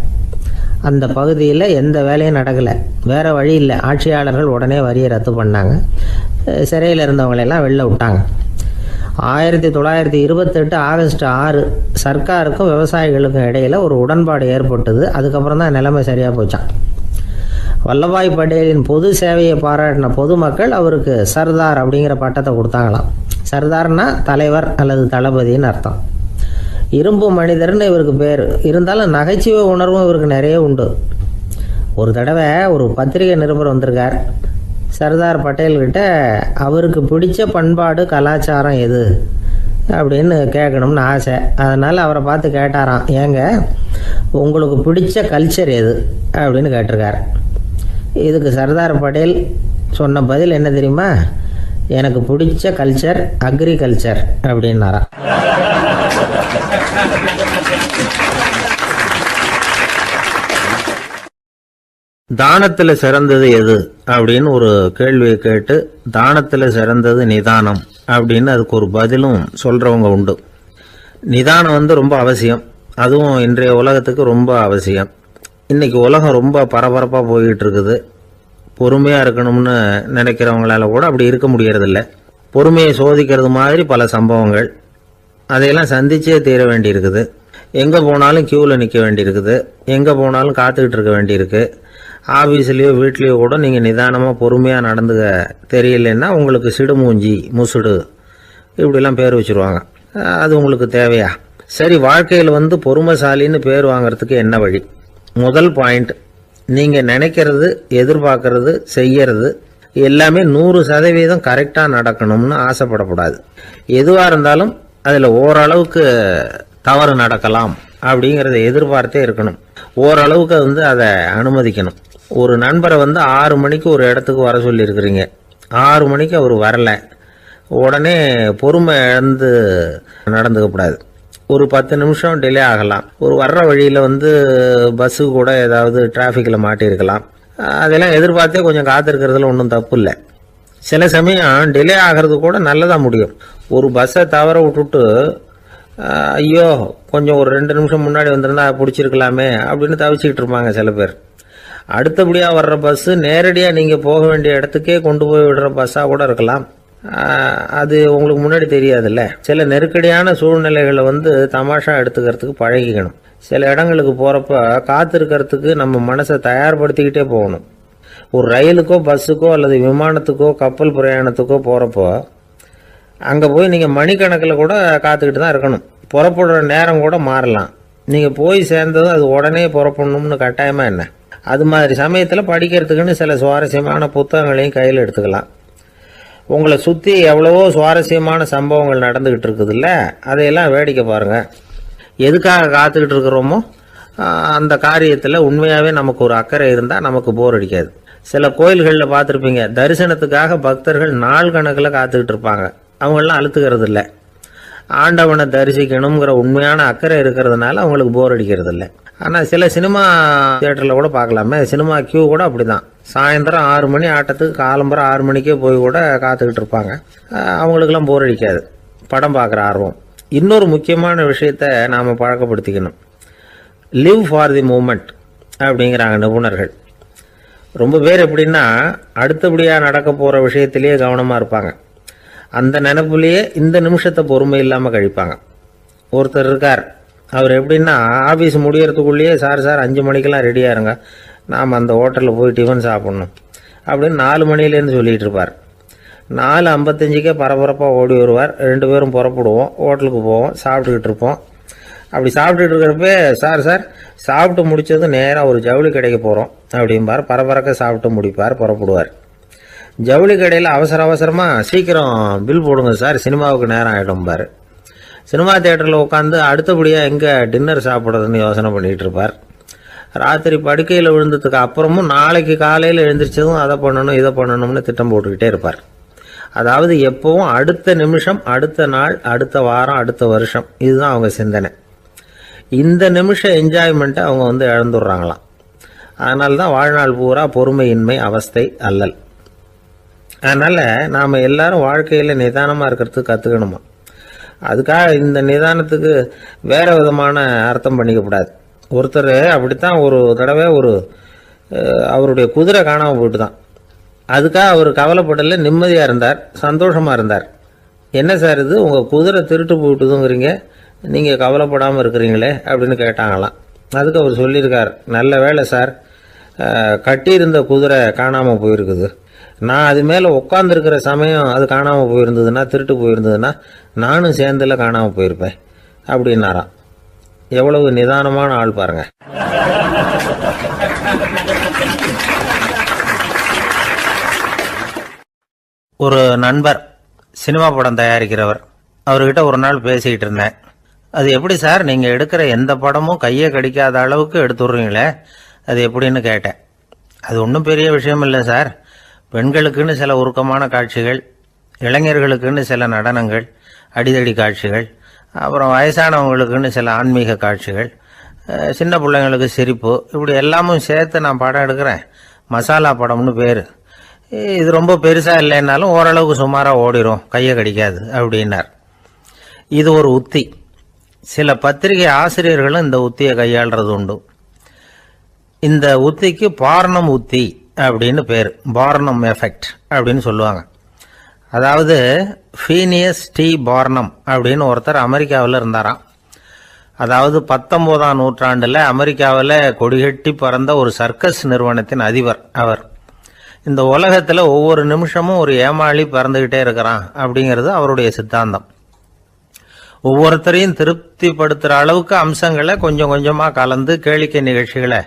அந்த பகுதியில் எந்த வேலையும் நடக்கலை. வேறு வழி இல்லை. ஆட்சியாளர்கள் உடனே வரியை ரத்து பண்ணாங்க. சிறையில் இருந்தவங்களெல்லாம் வெளில விட்டாங்க. 1928 ஆகஸ்ட் 6 சர்க்காருக்கும் விவசாயிகளுக்கும் இடையில் ஒரு உடன்பாடு ஏற்பட்டது. அதுக்கப்புறம் தான் நிலைமை சரியாக போச்சான். வல்லபாய் பட்டேலின் பொது சேவையை பாராட்டின பொதுமக்கள் அவருக்கு சர்தார் அப்படிங்கிற பட்டத்தை கொடுத்தாங்களாம். சர்தார்னா தலைவர் அல்லது தளபதின்னு அர்த்தம். இரும்பு மனிதர்னு இவருக்கு பேர். இருந்தாலும் நகைச்சுவை உணர்வும் இவருக்கு நிறைய உண்டு. ஒரு தடவை ஒரு பத்திரிகை நிருபர் வந்திருக்கார். சர்தார் பட்டேல்கிட்ட அவருக்கு பிடிச்ச பண்பாடு கலாச்சாரம் எது அப்படின்னு கேட்கணும்னு ஆசை. அதனால் அவரை பார்த்து கேட்டாராம், ஏங்க உங்களுக்கு பிடிச்ச கல்ச்சர் எது அப்படின்னு கேட்டிருக்கார். இதுக்கு சர்தார் பட்டேல் சொன்ன பதில் என்ன தெரியுமா? எனக்கு பிடிச்ச கல்ச்சர் அக்ரிகல்ச்சர் அப்படின்னாராம். தானத்துல சிறந்தது எது அப்படின்னு ஒரு கேள்வியை கேட்டு, தானத்துல சிறந்தது நிதானம் அப்படின்னு அதுக்கு ஒரு பதிலும் சொல்றவங்க உண்டு. நிதானம் ரொம்ப அவசியம். அதுவும் இன்றைய உலகத்துக்கு ரொம்ப அவசியம். இன்னைக்கு உலகம் ரொம்ப பரபரப்பா போய்கிட்டு இருக்குது. பொறுமையா இருக்கணும்னு நினைக்கிறவங்களால கூட அப்படி இருக்க முடியறதில்ல. பொறுமையை சோதிக்கிறது மாதிரி பல சம்பவங்கள். அதையெல்லாம் சந்திச்சே தீர வேண்டியிருக்குது. எங்க போனாலும் கியூவில் நிற்க வேண்டியிருக்குது. எங்க போனாலும் காத்துக்கிட்டு இருக்க வேண்டியிருக்கு. ஆஃபீஸ்லேயோ வீட்லேயோ கூட நீங்கள் நிதானமாக பொறுமையாக நடந்துக்க தெரியலன்னா உங்களுக்கு சிடுமூஞ்சி, முசுடு இப்படிலாம் பேர் வச்சுருவாங்க. அது உங்களுக்கு தேவையா? சரி, வாழ்க்கையில் பொறுமைசாலின்னு பேர் வாங்கிறதுக்கு என்ன வழி? முதல் பாயிண்ட், நீங்கள் நினைக்கிறது, எதிர்பார்க்கறது, செய்யறது எல்லாமே 100% கரெக்டாக நடக்கணும்னு ஆசைப்படக்கூடாது. எதுவாக இருந்தாலும் அதில் ஓரளவுக்கு தவறு நடக்கலாம் அப்படிங்கிறத எதிர்பார்த்தே இருக்கணும். ஓரளவுக்கு அதை அனுமதிக்கணும். ஒரு நண்பரை 6 மணிக்கு ஒரு இடத்துக்கு வர சொல்லியிருக்கிறீங்க. 6 மணிக்கு அவர் வரல. உடனே பொறுமை இழந்து நடந்துக்கக்கூடாது. ஒரு 10 நிமிஷம் டிலே ஆகலாம். ஒரு வர்ற வழியில் பஸ்ஸு கூட ஏதாவது டிராஃபிக்கில் மாட்டியிருக்கலாம். அதெல்லாம் எதிர்பார்த்தே கொஞ்சம் காத்திருக்கிறதுல ஒன்றும் தப்பு இல்லை. சில சமயம் டிலே ஆகிறது கூட நல்லதாக முடியும். ஒரு பஸ்ஸை தவற விட்டுட்டு ஐயோ கொஞ்சம் ஒரு 2 நிமிஷம் முன்னாடி வந்திருந்தா பிடிச்சிருக்கலாமே அப்படின்னு தவிச்சிக்கிட்டு இருப்பாங்க சில பேர். அடுத்தபடியாக வர்ற பஸ்ஸு நேரடியாக நீங்கள் போக வேண்டிய இடத்துக்கே கொண்டு போய் விடுற பஸ்ஸாக கூட இருக்கலாம். அது உங்களுக்கு முன்னாடி தெரியாதுல்ல. சில நெருக்கடியான சூழ்நிலைகளை தமாஷா எடுத்துக்கிறதுக்கு பழகிக்கணும். சில இடங்களுக்கு போகிறப்ப காத்திருக்கிறதுக்கு நம்ம மனசை தயார்படுத்திக்கிட்டே போகணும். ஒரு ரயிலுக்கோ பஸ்ஸுக்கோ அல்லது விமானத்துக்கோ கப்பல் பிரயாணத்துக்கோ போகிறப்போ அங்கே போய் நீங்கள் மணிக்கணக்கில் கூட காத்துக்கிட்டு தான் இருக்கணும். புறப்படுற நேரம் கூட மாறலாம். நீங்கள் போய் சேர்ந்ததும் அது உடனே புறப்படணும்னு கட்டாயமாக என்ன? அது மாதிரி சமயத்தில் படிக்கிறதுக்குன்னு சில சுவாரஸ்யமான புத்தகங்களையும் கையில் எடுத்துக்கலாம். உங்களை சுற்றி எவ்வளவோ சுவாரஸ்யமான சம்பவங்கள் நடந்துக்கிட்டு இருக்குதுல்ல, அதையெல்லாம் வேடிக்கை பாருங்கள். எதுக்காக காத்துக்கிட்டு இருக்கிறோமோ அந்த காரியத்தில் உண்மையாகவே நமக்கு ஒரு அக்கறை இருந்தால் நமக்கு போர் அடிக்காது. சில கோயில்களில் பார்த்துருப்பீங்க, தரிசனத்துக்காக பக்தர்கள் நாள் கணக்கில் காத்துக்கிட்டு இருப்பாங்க. அவங்களெலாம் அழுத்துக்கிறது இல்லை. ஆண்டவனை தரிசிக்கணுங்கிற உண்மையான அக்கறை இருக்கிறதுனால அவங்களுக்கு போர் அடிக்கிறது இல்லை. ஆனால் சில சினிமா தியேட்டரில் கூட பார்க்கலாமே, சினிமா கியூ கூட அப்படி தான். சாயந்தரம் 6 மணி ஆட்டத்துக்கு காலம்பரம் 6 மணிக்கே போய் கூட காத்துக்கிட்டு இருப்பாங்க. அவங்களுக்கெல்லாம் போர் அடிக்காது, படம் பார்க்குற ஆர்வம். இன்னொரு முக்கியமான விஷயத்தை நாம் பழக்கப்படுத்திக்கணும். லிவ் ஃபார் தி மூமெண்ட் அப்படிங்கிறாங்க நிபுணர்கள். ரொம்ப பேர் எப்படின்னா அடுத்தபடியாக நடக்க போகிற விஷயத்திலேயே கவனமாக இருப்பாங்க. அந்த நினைப்புலேயே இந்த நிமிஷத்தை பொறுமை இல்லாமல் கழிப்பாங்க. ஒருத்தர் இருக்கார், அவர் எப்படின்னா ஆஃபீஸ் முடியறதுக்குள்ளேயே சார் 5 மணிக்கெல்லாம் ரெடியாக இருங்க, நாம் அந்த ஹோட்டலில் போய் டிஃபன் சாப்பிட்ணும் அப்படின்னு 4 மணிலேருந்து சொல்லிகிட்டு இருப்பார். 4:55 பரபரப்பாக ஓடி வருவார். 2 பேரும் புறப்படுவோம், ஹோட்டலுக்கு போவோம், சாப்பிட்டுக்கிட்டு இருப்போம். அப்படி சாப்பிட்டுட்டு இருக்கிறப்ப சார் சாப்பிட்டு முடித்ததும் நேராக ஒரு ஜவுளி கடைக்கு போகிறோம் அப்படிம்பார். பரபரக்க சாப்பிட்டு முடிப்பார், புறப்படுவார். ஜவுளி கடையில் அவசரமாக சீக்கிரம் பில் போடுங்க சார், சினிமாவுக்கு நேரம் ஆகிடும்பார். சினிமா தியேட்டரில் உட்காந்து அடுத்தபடியாக எங்கே டின்னர் சாப்பிட்றதுன்னு யோசனை பண்ணிகிட்டு இருப்பார். ராத்திரி படுக்கையில் விழுந்ததுக்கு அப்புறமும் நாளைக்கு காலையில் எழுந்திரிச்சதும் அதை பண்ணணும் இதை பண்ணணும்னு திட்டம் போட்டுக்கிட்டே இருப்பார். அதாவது எப்பவும் அடுத்த நிமிஷம், அடுத்த நாள், அடுத்த வாரம், அடுத்த வருஷம், இதுதான் அவங்க சிந்தனை. இந்த நிமிஷம் என்ஜாய்மெண்ட்டை அவங்க இழந்துடுறாங்களாம். அதனால தான் வாழ்நாள் பூரா பொறுமையின்மை, அவஸ்தை, அல்லல். அதனால் நாம் எல்லாரும் வாழ்க்கையில் நிதானமாக இருக்கிறதுக்கு கற்றுக்கணுமா. அதுக்காக இந்த நிதானத்துக்கு வேறு விதமான அர்த்தம் பண்ணிக்கக்கூடாது. ஒருத்தர் அப்படித்தான் ஒரு தடவை அவருடைய குதிரை காணாமல் போயிட்டு தான். அதுக்காக அவர் கவலைப்படலை, நிம்மதியாக இருந்தார், சந்தோஷமாக இருந்தார். என்ன சார் இது, உங்கள் குதிரை திருட்டு போயிட்டுதுங்கிறீங்க, நீங்கள் கவலைப்படாமல் இருக்கிறீங்களே அப்படின்னு கேட்டாங்களாம். அதுக்கு அவர் சொல்லியிருக்கார், நல்ல வேலை சார், கட்டியிருந்த குதிரை காணாமல் போயிருக்குது. நான் அது மேலே உட்காந்துருக்கிற சமயம் அது காணாமல் போயிருந்ததுன்னா, திருட்டு போயிருந்ததுன்னா நானும் சேர்ந்தில் காணாமல் போயிருப்பேன் அப்படின்னாராம். எவ்வளவு நிதானமான ஆள் பாருங்க. ஒரு நண்பர் சினிமா படம் தயாரிக்கிறவர், அவர்கிட்ட ஒரு நாள் பேசிக்கிட்டு இருந்தேன். அது எப்படி சார், நீங்கள் எடுக்கிற எந்த படமும் கையை கடிக்காத அளவுக்கு எடுத்துடுறீங்களே, அது எப்படின்னு கேட்டேன். அது ஒன்றும் பெரிய விஷயம் இல்லை சார். பெண்களுக்குன்னு சில உருக்கமான காட்சிகள், இளைஞர்களுக்குன்னு சில நடனங்கள், அடிதடி காட்சிகள், அப்புறம் வயசானவங்களுக்குன்னு சில ஆன்மீக காட்சிகள், சின்ன பிள்ளைங்களுக்கு சிரிப்பு, இப்படி எல்லாமும் சேர்த்து நான் படம் எடுக்கிறேன். மசாலா படம்னு பேர். இது ரொம்ப பெருசாக இல்லைன்னாலும் ஓரளவுக்கு சுமாராக ஓடிடும், கையை கடிக்காது அப்படின்னார். இது ஒரு உத்தி. சில பத்திரிகை ஆசிரியர்களும் இந்த உத்தியை கையாளுறது உண்டு. இந்த உத்திக்கு பார்னம் உத்தி அப்படின்னு பேர், பார்னம் எஃபெக்ட் அப்படின்னு சொல்லுவாங்க. அதாவது ஃபீனியஸ் டி பார்னம் அப்படின்னு ஒருத்தர் அமெரிக்காவில் இருந்தாராம். அதாவது 19ஆம் நூற்றாண்டில் அமெரிக்காவில் கொடிகட்டி பறந்த ஒரு சர்க்கஸ் நிறுவனத்தின் அதிபர் அவர். இந்த உலகத்தில் ஒவ்வொரு நிமிஷமும் ஒரு ஏமாளி பறந்துக்கிட்டே இருக்கிறான் அப்படிங்கிறது அவருடைய சித்தாந்தம். ஒவ்வொருத்தரையும் திருப்திப்படுத்துகிற அளவுக்கு அம்சங்களை கொஞ்சம் கொஞ்சமாக கலந்து கேளிக்கை நிகழ்ச்சிகளை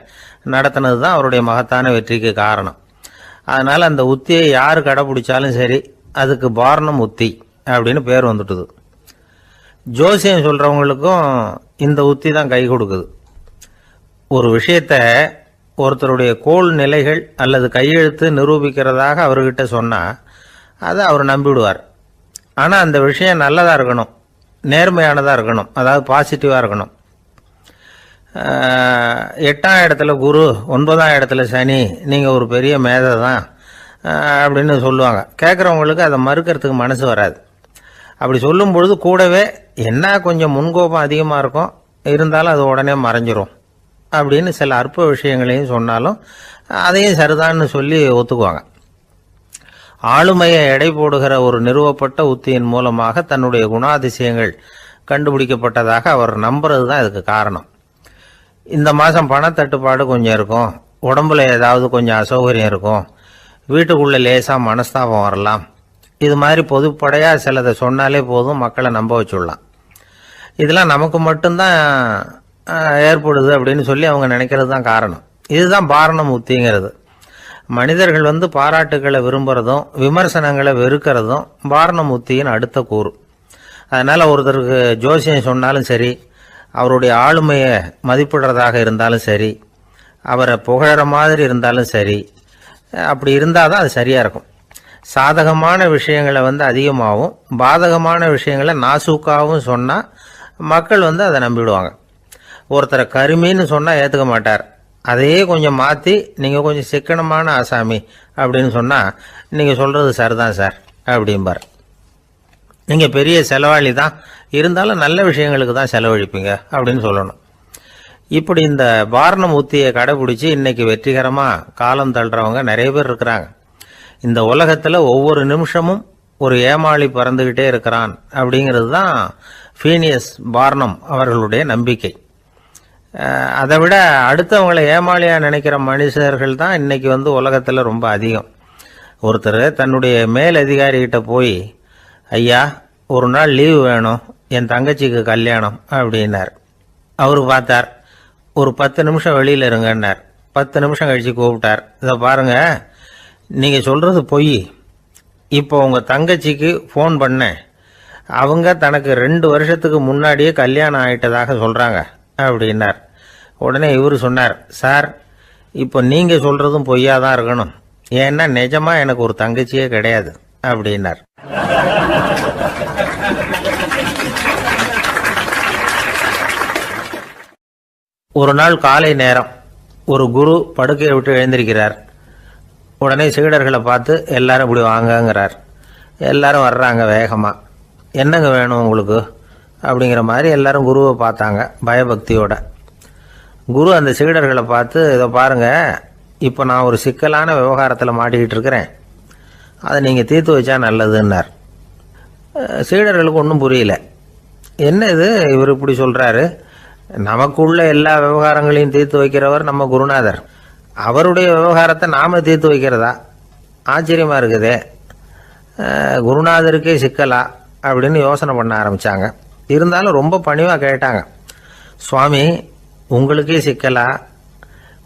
நடத்தினது தான் அவருடைய மகத்தான வெற்றிக்கு காரணம். அதனால் அந்த உத்தியை யார் கடைப்பிடிச்சாலும் சரி, அதுக்கு பார்னம் உத்தி அப்படின்னு பேர் வந்துட்டுது. ஜோசியம் சொல்கிறவங்களுக்கும் இந்த உத்தி தான் கை கொடுக்குது. ஒரு விஷயத்தை ஒருத்தருடைய கோள் நிலைகள் அல்லது கையெழுத்து நிரூபிக்கிறதாக அவர்கிட்ட சொன்னால் அதை அவர் நம்பிவிடுவார். ஆனால் அந்த விஷயம் நல்லதாக இருக்கணும், நேர்மையானதாக இருக்கணும், அதாவது பாசிட்டிவாக இருக்கணும். 8ஆம் இடத்துல குரு, 9ஆம் இடத்துல சனி, நீங்கள் ஒரு பெரிய மேதை தான் அப்படின்னு சொல்லுவாங்க. கேட்குறவங்களுக்கு அதை மறுக்கிறதுக்கு மனசு வராது. அப்படி சொல்லும் பொழுது கூடவே என்ன கொஞ்சம் முன்கோபம் அதிகமாக இருக்கும், இருந்தாலும் அது உடனே மறைஞ்சிரும். அப்படின்னு சில அற்ப விஷயங்களையும் சொன்னாலும் அதையும் சரிதான்னு சொல்லி ஒத்துக்குவாங்க. ஆளுமையை எடை போடுகிற ஒரு நிறுவப்பட்ட உத்தியின் மூலமாக தன்னுடைய குணாதிசயங்கள் கண்டுபிடிக்கப்பட்டதாக அவர் நம்புறது தான் இதுக்கு காரணம். இந்த மாதம் பணத்தட்டுப்பாடு கொஞ்சம் இருக்கும், உடம்புல ஏதாவது கொஞ்சம் அசௌகரியம் இருக்கும், வீட்டுக்குள்ளே லேசாக மனஸ்தாபம் வரலாம், இது மாதிரி பொதுப்படையாக சிலதை சொன்னாலே போதும், மக்களை நம்ப வச்சுடலாம். இதெல்லாம் நமக்கு மட்டும்தான் ஏற்படுது அப்படின்னு சொல்லி அவங்க நினைக்கிறது தான் காரணம். இதுதான் பாரணம் உத்திங்கிறது. மனிதர்கள் பாராட்டுக்களை விரும்புகிறதும் விமர்சனங்களை வெறுக்கிறதும் பாரணம் உத்தியின் அடுத்த கூறு. அதனால் ஒருத்தருக்கு ஜோசியம் சொன்னாலும் சரி, அவருடைய ஆளுமையை மதிப்பிடுறதாக இருந்தாலும் சரி, அவரை புகழற மாதிரி இருந்தாலும் சரி, அப்படி இருந்தால் தான் அது சரியாக இருக்கும். சாதகமான விஷயங்களை அதிகமாகவும் பாதகமான விஷயங்களை நாசூக்காகவும் சொன்னால் மக்கள் அதை நம்பிடுவாங்க. ஒருத்தரை கருமின்னு சொன்னால் ஏற்றுக்க மாட்டார். அதையே கொஞ்சம் மாற்றி நீங்கள் கொஞ்சம் சிக்கனமான ஆசாமி அப்படின்னு சொன்னால் நீங்கள் சொல்கிறது சரிதான் சார் அப்படிம்பார். நீங்கள் பெரிய செலவாளி தான், இருந்தாலும் நல்ல விஷயங்களுக்கு தான் செலவழிப்பீங்க அப்படின்னு சொல்லணும். இப்படி இந்த பாரணம் உத்தியை கடைபிடிச்சி இன்னைக்கு வெற்றிகரமாக காலம் தள்ளுறவங்க நிறைய பேர் இருக்கிறாங்க. இந்த உலகத்தில் ஒவ்வொரு நிமிஷமும் ஒரு ஏமாளி பறந்துக்கிட்டே இருக்கிறான் அப்படிங்கிறது தான் ஃபீனியஸ் பார்னம் அவர்களுடைய நம்பிக்கை. அதை விட அடுத்தவங்களை ஏமாளியாக நினைக்கிற மனுஷர்கள் தான் இன்னைக்கு உலகத்தில் ரொம்ப அதிகம். ஒருத்தர் தன்னுடைய மேல் அதிகாரிகிட்ட போய், ஐயா ஒரு நாள் லீவு வேணும், என் தங்கச்சிக்கு கல்யாணம் அப்படின்னார். அவர் பார்த்தார், ஒரு 10 நிமிஷம் வெளியில் இருங்கன்னார். 10 நிமிஷம் கழித்து கூப்பிட்டார், இதை பாருங்க, நீங்கள் சொல்கிறது பொய், இப்போ உங்கள் தங்கச்சிக்கு ஃபோன் பண்ணேன், அவங்க தனக்கு 2 வருஷத்துக்கு முன்னாடியே கல்யாணம் ஆகிட்டதாக சொல்கிறாங்க அப்படின்னார். உடனே இவர் சொன்னார், சார் இப்போ நீங்கள் சொல்கிறதும் பொய்யாக தான் இருக்கணும், ஏன்னா நிஜமாக எனக்கு ஒரு தங்கச்சியே கிடையாது அப்படின்னார். ஒரு நாள் காலை நேரம் ஒரு குரு படுக்கையை விட்டு எழுந்திருக்கிறார். உடனே சீடர்களை பார்த்து எல்லாரும் இப்படி வாங்கங்கிறார். எல்லாரும் வர்றாங்க வேகமாக. என்னங்க வேணும் உங்களுக்கு அப்படிங்கிற மாதிரி எல்லாரும் குருவை பார்த்தாங்க பயபக்தியோட. குரு அந்த சீடர்களை பார்த்து, இதை பாருங்கள், இப்போ நான் ஒரு சிக்கலான விவகாரத்தில் மாட்டிக்கிட்டு இருக்கிறேன், அதை நீங்கள் தீர்த்து வச்சா நல்லதுன்னார். சீடர்களுக்கு ஒன்றும் புரியல. என்ன இது இவர் இப்படி சொல்கிறாரு, நமக்குள்ள எல்லா விவகாரங்களையும் தீர்த்து வைக்கிறவர் நம்ம குருநாதர், அவருடைய விவகாரத்தை நாம் தீர்த்து வைக்கிறதா, ஆச்சரியமாக இருக்குதே, குருநாதருக்கே சிக்கலா அப்படின்னு யோசனை பண்ண ஆரம்பித்தாங்க. இருந்தாலும் ரொம்ப பணிவாக கேட்டாங்க, சுவாமி உங்களுக்கே சிக்கலா,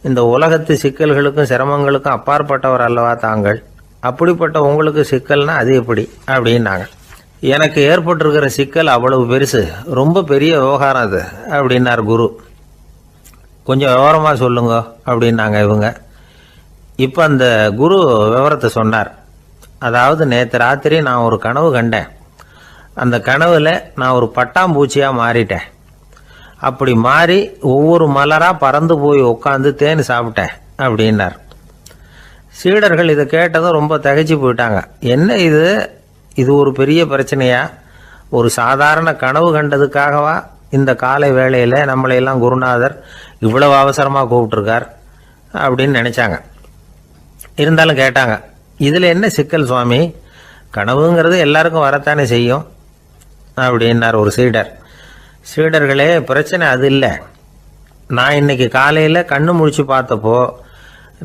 இந்த உலகத்து சிக்கல்களுக்கும் சிரமங்களுக்கும் அப்பாற்பட்டவர் அல்லவா தாங்கள், அப்படிப்பட்ட உங்களுக்கு சிக்கல்னா அது எப்படி அப்படின்னாங்க. எனக்கு ஏற்பட்டிருக்கிற சிக்கல் அவ்வளவு பெருசு, ரொம்ப பெரிய விவகாரம் அது அப்படின்னார் குரு. கொஞ்சம் விவரமாக சொல்லுங்க அப்படின்னாங்க இவங்க. இப்போ அந்த குரு விவரத்தை சொன்னார். அதாவது நேற்று ராத்திரி நான் ஒரு கனவு கண்டேன், அந்த கனவுல நான் ஒரு பட்டாம்பூச்சியாக மாறிட்டேன். அப்படி மாறி ஒவ்வொரு மலராக பறந்து போய் உட்காந்து தேன் சாப்பிட்டேன் அப்படின்னார். சீடர்கள் இதை கேட்டதும் ரொம்ப திகைச்சு போயிட்டாங்க. என்ன இது ஒரு பெரிய பிரச்சனையா, ஒரு சாதாரண கனவு கண்டதுக்காகவா இந்த காலை வேளையில் நம்மளையெல்லாம் குருநாதர் இவ்வளவு அவசரமாக கூப்பிட்டுருக்கார் அப்படின்னு நினச்சாங்க. இருந்தாலும் கேட்டாங்க, இதில் என்ன சிக்கல் சுவாமி, கனவுங்கிறது எல்லாருக்கும் வரத்தானே செய்யும் அப்படின்னார் ஒரு சீடர். சீடர்களே, பிரச்சனை அது இல்லை, நான் இன்னைக்கு காலையில் கண்ணு முழிச்சு பார்த்தப்போ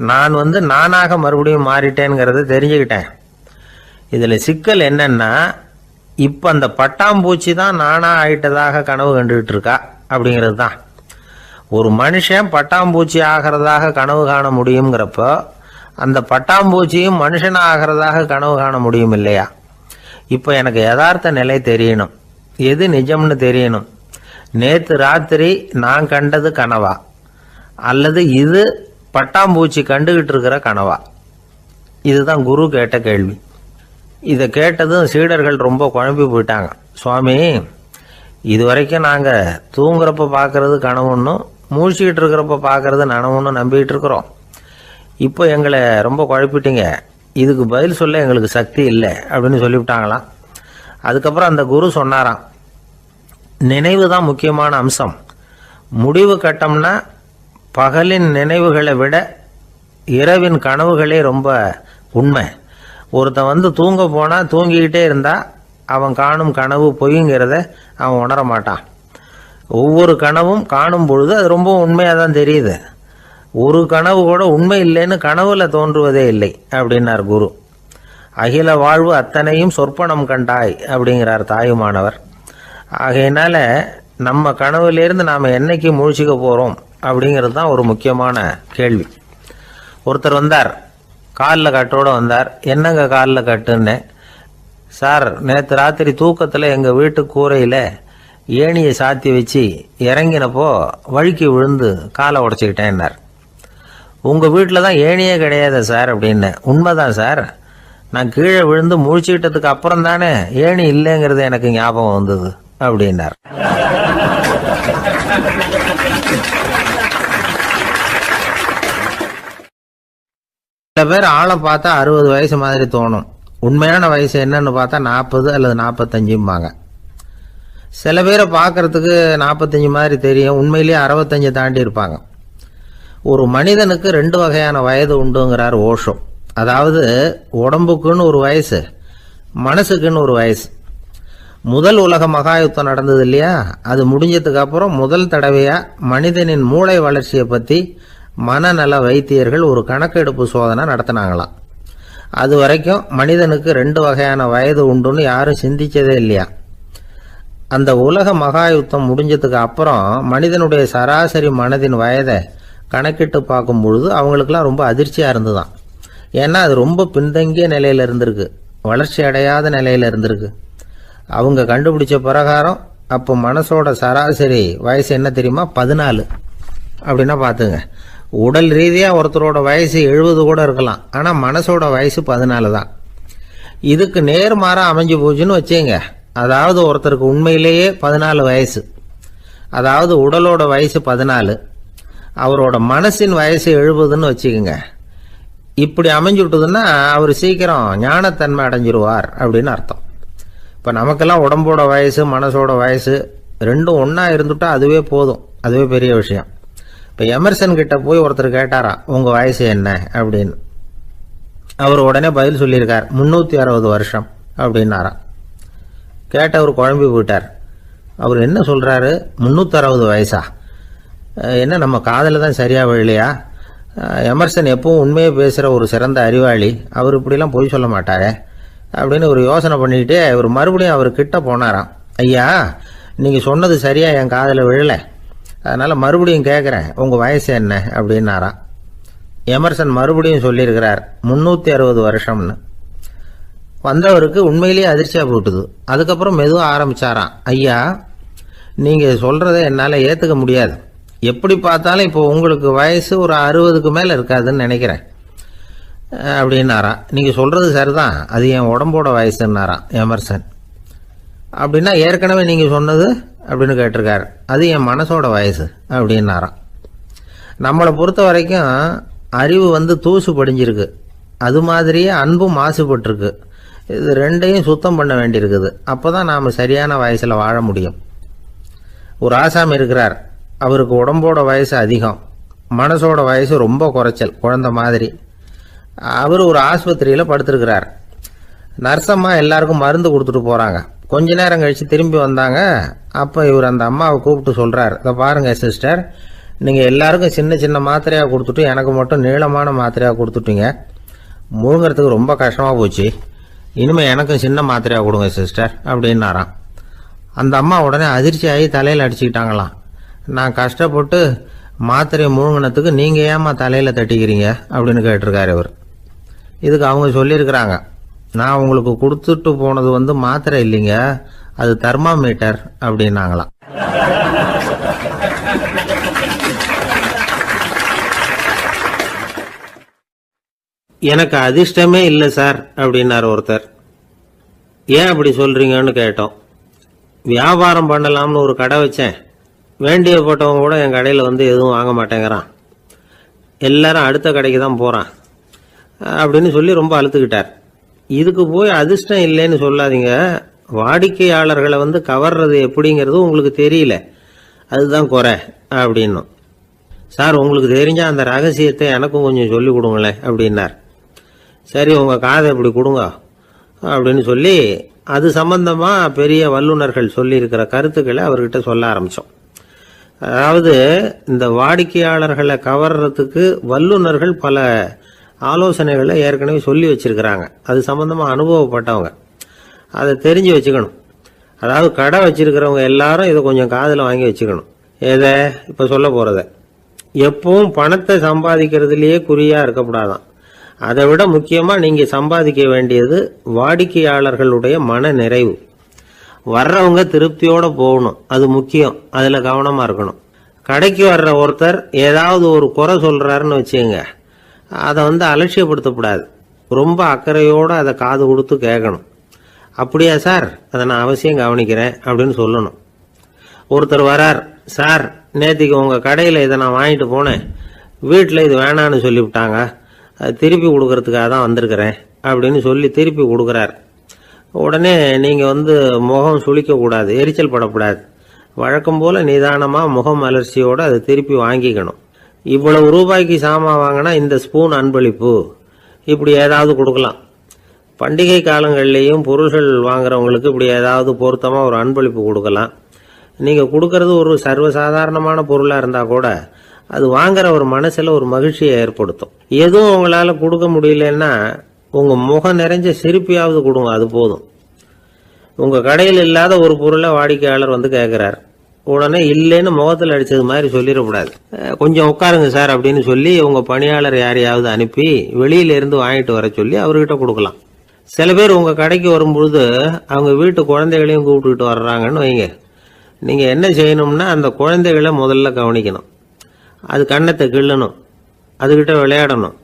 நான் நானாக மறுபடியும் மாறிட்டேங்கிறத தெரிஞ்சுக்கிட்டேன். இதில் சிக்கல் என்னன்னா, இப்போ அந்த பட்டாம்பூச்சி தான் நானாக ஆயிட்டதாக கனவு கண்டுகிட்டு இருக்கா அப்படிங்கிறது தான். ஒரு மனுஷன் பட்டாம்பூச்சி ஆகிறதாக கனவு காண முடியுங்கிறப்போ அந்த பட்டாம்பூச்சியும் மனுஷனாக ஆகிறதாக கனவு காண முடியும் இல்லையா? இப்போ எனக்கு யதார்த்த நிலை தெரியணும், எது நிஜம்னு தெரியணும். நேற்று ராத்திரி நான் கண்டது கனவா, அல்லது இது பட்டாம்பூச்சி கண்டுகிட்டு இருக்கிற கனவா? இதுதான் குரு கேட்ட கேள்வி. இதை கேட்டதும் சீடர்கள் ரொம்ப குழம்பி போயிட்டாங்க. சுவாமி, இது வரைக்கும் நாங்கள் தூங்குறப்ப பார்க்கறது கனவுன்னும் மூழ்கிட்டு இருக்கிறப்ப பார்க்கறது நனவுன்னு நம்பிக்கிட்டு இருக்கிறோம். இப்போ எங்களை ரொம்ப குழப்பிட்டீங்க, இதுக்கு பதில் சொல்ல எங்களுக்கு சக்தி இல்லை அப்படின்னு சொல்லிவிட்டாங்களாம். அதுக்கப்புறம் அந்த குரு சொன்னாராம், நினைவு தான் முக்கியமான அம்சம், முடிவு கட்டம்னா பகலின் நினைவுகளை விட இரவின் கனவுகளே ரொம்ப உண்மை. ஒருத்தன் வந்து தூங்க போனால் தூங்கிக்கிட்டே இருந்தால் அவன் காணும் கனவு பொய்ங்கிறத அவன் உணர மாட்டான். ஒவ்வொரு கனவும் காணும் பொழுது அது ரொம்ப உண்மையாக தான் தெரியுது. ஒரு கனவு கூட உண்மை இல்லைன்னு கனவுல தோன்றுவதே இல்லை அப்படின்னார் குரு. அகில வாழ்வு அத்தனையும் சொற்பனம் கண்டாய் அப்படிங்கிறார் தாயுமானவர். ஆகையினால நம்ம கனவுலேருந்து நாம் என்னைக்கு முழிச்சிக்க போகிறோம் அப்படிங்கிறது தான் ஒரு முக்கியமான கேள்வி. ஒருத்தர் வந்தார், காலில் கட்டோடு வந்தார். என்னங்க காலில் கட்டுன்னு? சார், நேற்று ராத்திரி தூக்கத்தில் எங்கள் வீட்டு கூரையில் ஏணியை சாத்தி வச்சு இறங்கினப்போ வழுக்கி விழுந்து காலை உடச்சிக்கிட்டேன்னார். உங்கள் வீட்டில் தான் ஏணியே கிடையாது சார் அப்படின்னு. உண்மைதான் சார், நான் கீழே விழுந்து முழிச்சுக்கிட்டதுக்கு அப்புறம் தானே ஏணி இல்லைங்கிறது எனக்கு ஞாபகம் வந்தது அப்படின்னார். சில பேர் ஆளை பார்த்தா 60 வயசு மாதிரி தோணும். உண்மையான வயசு என்னன்னு பார்த்தா 40 அல்லது 45 சில பேரை பார்க்கறதுக்கு 45 மாதிரி தெரியும், உண்மையிலேயே 65 தாண்டி இருப்பாங்க. ஒரு மனிதனுக்கு 2 வகையான வயது உண்டுங்கிறார் ஓஷோ. அதாவது உடம்புக்குன்னு ஒரு வயசு, மனசுக்குன்னு ஒரு வயசு. முதல் உலக மகாயுத்தம் நடந்தது இல்லையா, அது முடிஞ்சதுக்கு அப்புறம் முதல் தடவையா மனிதனின் மூளை வளர்ச்சியை பற்றி மனநல வைத்தியர்கள் ஒரு கணக்கெடுப்பு சோதனை நடத்தினாங்களாம். அது வரைக்கும் மனிதனுக்கு 2 வகையான வயது உண்டுன்னு யாரும் சிந்திச்சதே இல்லையா. அந்த உலக மகாயுத்தம் முடிஞ்சதுக்கு அப்புறம் மனிதனுடைய சராசரி மனதின் வயதை கணக்கிட்டு பார்க்கும் பொழுது அவங்களுக்கெல்லாம் ரொம்ப அதிர்ச்சியாக இருந்துதான். ஏன்னா அது ரொம்ப பின்தங்கிய நிலையில் இருந்திருக்கு, வளர்ச்சி அடையாத நிலையில் இருந்திருக்கு. அவங்க கண்டுபிடிச்ச பிரகாரம் அப்போ மனசோட சராசரி வயசு என்ன தெரியுமா? 14. அப்படின்னா பார்த்துங்க, உடல் ரீதியாக ஒருத்தரோட வயசு 70 கூட இருக்கலாம், ஆனால் மனசோட வயசு 14 தான். இதுக்கு நேர்மாறாக அமைஞ்சு போச்சுன்னு வச்சுங்க. அதாவது ஒருத்தருக்கு உண்மையிலேயே 14 வயசு, அதாவது உடலோட வயசு 14, அவரோட மனசின் வயசு 70ன்னு வச்சுக்கோங்க. இப்படி அமைஞ்சுட்டுதுன்னா அவர் சீக்கிரம் ஞானத்தன்மை அடைஞ்சிருவார் அப்படின்னு அர்த்தம். இப்போ நமக்கெல்லாம் உடம்போட வயசு மனசோட வயசு ரெண்டும் ஒன்றா இருந்துட்டா அதுவே போதும், அதுவே பெரிய விஷயம். இப்போ எமர்சன் கிட்ட போய் ஒருத்தர் கேட்டாரா உங்கள் வயசு என்ன அப்படின்னு. அவர் உடனே பதில் சொல்லியிருக்கார் 360 வருஷம் அப்படின்னாராம். கேட்டவர் குழம்பி போயிட்டார். அவர் என்ன சொல்கிறாரு, 360 வயசா? என்ன நம்ம காதில் தான் சரியாக விழலையா? எமர்சன் எப்பவும் உண்மையை பேசுகிற ஒரு சிறந்த அறிவாளி, அவர் இப்படிலாம் பொய் சொல்ல மாட்டாரே அப்படின்னு ஒரு யோசனை பண்ணிக்கிட்டே இவர் மறுபடியும் அவர் கிட்ட போனாராம். ஐயா, நீங்கள் சொன்னது சரியாக என் காதில் விழலை, அதனால் மறுபடியும் கேட்குறேன் உங்கள் வயசு என்ன அப்படின்னாராம். எமர்சன் மறுபடியும் சொல்லியிருக்கிறார் 360 வருஷம்னு. வந்தவருக்கு உண்மையிலேயே அதிர்ச்சியாக போட்டுது. அதுக்கப்புறம் மெதுவாக ஆரம்பித்தாராம். ஐயா, நீங்கள் சொல்கிறத என்னால் ஏற்றுக்க முடியாது. எப்படி பார்த்தாலும் இப்போ உங்களுக்கு வயசு ஒரு 60க்கு மேலே இருக்காதுன்னு நினைக்கிறேன் அப்படின்னாராம். நீங்கள் சொல்கிறது சரிதான், அது என் உடம்போட வயசுன்னாராம் எமர்சன். அப்படின்னா ஏற்கனவே நீங்கள் சொன்னது அப்படின்னு கேட்டிருக்காரு, அது என் மனசோட வயசு அப்படின்னாராம். நம்மளை பொறுத்த வரைக்கும் அறிவு தூசு படிஞ்சிருக்கு, அது மாதிரியே அன்பும் மாசுபட்டிருக்கு. இது ரெண்டையும் சுத்தம் பண்ண வேண்டியிருக்குது. அப்போ தான் நாம் சரியான வயசில் வாழ முடியும். ஒரு ஆசாமி இருக்கிறார், அவருக்கு உடம்போட வயசு அதிகம், மனசோட வயசு ரொம்ப குறைச்சல், குழந்தை மாதிரி. அவர் ஒரு ஆஸ்பத்திரியில் படுத்திருக்கிறார். நர்சம்மா எல்லாருக்கும் மருந்து கொடுத்துட்டு போகிறாங்க. கொஞ்ச நேரம் கழித்து திரும்பி வந்தாங்க. அப்போ இவர் அந்த அம்மாவை கூப்பிட்டு சொல்கிறார், இதை பாருங்கள் சிஸ்டர், நீங்கள் எல்லாருக்கும் சின்ன சின்ன மாத்திரையாக கொடுத்துட்டு எனக்கு மட்டும் நீளமான மாத்திரையாக கொடுத்துட்டீங்க. முழுங்கிறதுக்கு ரொம்ப கஷ்டமாக போச்சு. இனிமேல் எனக்கும் சின்ன மாத்திரையாக கொடுங்க சிஸ்டர் அப்படின்னாராம். அந்த அம்மா உடனே அதிர்ச்சியாகி தலையில் அடிச்சுக்கிட்டாங்களாம். நான் கஷ்டப்பட்டு மாத்திரையை முழுங்கினத்துக்கு நீங்கள் ஏமா தலையில் தட்டிக்கிறீங்க அப்படின்னு கேட்டிருக்காரு இவர். இதுக்கு அவங்க சொல்லியிருக்கிறாங்க, நான் உங்களுக்கு கொடுத்துட்டு போனது மாத்திரை இல்லைங்க, அது தெர்மாமீட்டர் அப்படின்னாங்களாம். எனக்கு அதிர்ஷ்டமே இல்லை சார் அப்படின்னார் ஒருத்தர். ஏன் அப்படி சொல்றீங்கன்னு கேட்டோம். வியாபாரம் பண்ணலாம்னு ஒரு கடை வச்சேன், வேண்டிய போட்டவங்க கூட என் கடையில் எதுவும் வாங்க மாட்டேங்கிறான், எல்லாரும் அடுத்த கடைக்கு தான் போகிறான் அப்படின்னு சொல்லி ரொம்ப அழுத்துக்கிட்டார். இதுக்கு போய் அதிர்ஷ்டம் இல்லைன்னு சொல்லாதீங்க, வாடிக்கையாளர்களை கவர்றது எப்படிங்கிறது உங்களுக்கு தெரியல, அதுதான் குறை அப்படின்னும். சார் உங்களுக்கு தெரிஞ்ச அந்த ரகசியத்தை எனக்கும் கொஞ்சம் சொல்லி கொடுங்களேன் அப்படின்னார். சரி உங்கள் காதை இப்படி கொடுங்க அப்படின்னு சொல்லி அது சம்பந்தமாக பெரிய வல்லுநர்கள் சொல்லியிருக்கிற கருத்துக்களை அவர்கிட்ட சொல்ல ஆரம்பித்தோம். அதாவது இந்த வாடிக்கையாளர்களை கவர்றதுக்கு வல்லுநர்கள் பல ஆலோசனைகளை ஏற்கனவே சொல்லி வச்சிருக்கிறாங்க. அது சம்பந்தமாக அனுபவப்பட்டவங்க, அதை தெரிஞ்சு வச்சுக்கணும். அதாவது கடை வச்சிருக்கிறவங்க எல்லாரும் இதை கொஞ்சம் காதில் வாங்கி வச்சுக்கணும். எதை இப்போ சொல்ல போகிறத எப்பவும் பணத்தை சம்பாதிக்கிறதுலேயே குறியாக இருக்கக்கூடாதான். அதை விட முக்கியமாக நீங்கள் சம்பாதிக்க வேண்டியது வாடிக்கையாளர்களுடைய மன நிறைவு. வர்றவங்க திருப்தியோடு போகணும், அது முக்கியம். அதில் கவனமாக இருக்கணும். கடைக்கு வர்ற ஒருத்தர் ஏதாவது ஒரு குறை சொல்கிறாருன்னு வச்சுங்க, அதை அலட்சியப்படுத்தக்கூடாது. ரொம்ப அக்கறையோடு அதை காது கொடுத்து கேட்கணும். அப்படியா சார், அதை நான் அவசியம் கவனிக்கிறேன் அப்படின்னு சொல்லணும். ஒருத்தர் வரார், சார் நேற்றுக்கு உங்கள் கடையில் இதை நான் வாங்கிட்டு போனேன், வீட்டில் இது வேணான்னு சொல்லிவிட்டாங்க, அது திருப்பி கொடுக்கறதுக்காக தான் வந்திருக்கிறேன் அப்படின்னு சொல்லி திருப்பி கொடுக்குறார். உடனே நீங்கள் முகம் சுளிக்கக்கூடாது, எரிச்சல் படக்கூடாது. வழக்கம் போல் நிதானமாக முகம் அலர்ச்சியோடு அதை திருப்பி வாங்கிக்கணும். இவ்வளவு ரூபாய்க்கு சாமான் வாங்கினா இந்த ஸ்பூன் அன்பளிப்பு, இப்படி ஏதாவது கொடுக்கலாம். பண்டிகை காலங்கள்லேயும் பொருள்கள் வாங்குறவங்களுக்கு இப்படி ஏதாவது பொருத்தமாக ஒரு அன்பளிப்பு கொடுக்கலாம். நீங்கள் கொடுக்கறது ஒரு சர்வசாதாரணமான பொருளாக இருந்தால் கூட அது வாங்குற ஒரு மனசில் ஒரு மகிழ்ச்சியை ஏற்படுத்தும். எதுவும் உங்களால் கொடுக்க முடியலன்னா உங்கள் முகம் நிறைஞ்ச சிரிப்பியாவது கொடுங்க, அது போதும். உங்கள் கடையில் இல்லாத ஒரு பொருளை வாடிக்கையாளர் கேட்குறார், உடனே இல்லைன்னு முகத்தில் அடித்தது மாதிரி சொல்லிடக்கூடாது. கொஞ்சம் உட்காருங்க சார் அப்படின்னு சொல்லி உங்கள் பணியாளர் யாரையாவது அனுப்பி வெளியிலேருந்து வாங்கிட்டு வர சொல்லி அவர்கிட்ட கொடுக்கலாம். சில பேர் உங்கள் கடைக்கு வரும்பொழுது அவங்க வீட்டு குழந்தைகளையும் கூப்பிட்டுக்கிட்டு வர்றாங்கன்னு வைங்க. நீங்கள் என்ன செய்யணும்னா அந்த குழந்தைகளை முதல்ல கவனிக்கணும். அது கண்ணத்தை கிள்ளணும், அதுக்கிட்ட விளையாடணும்,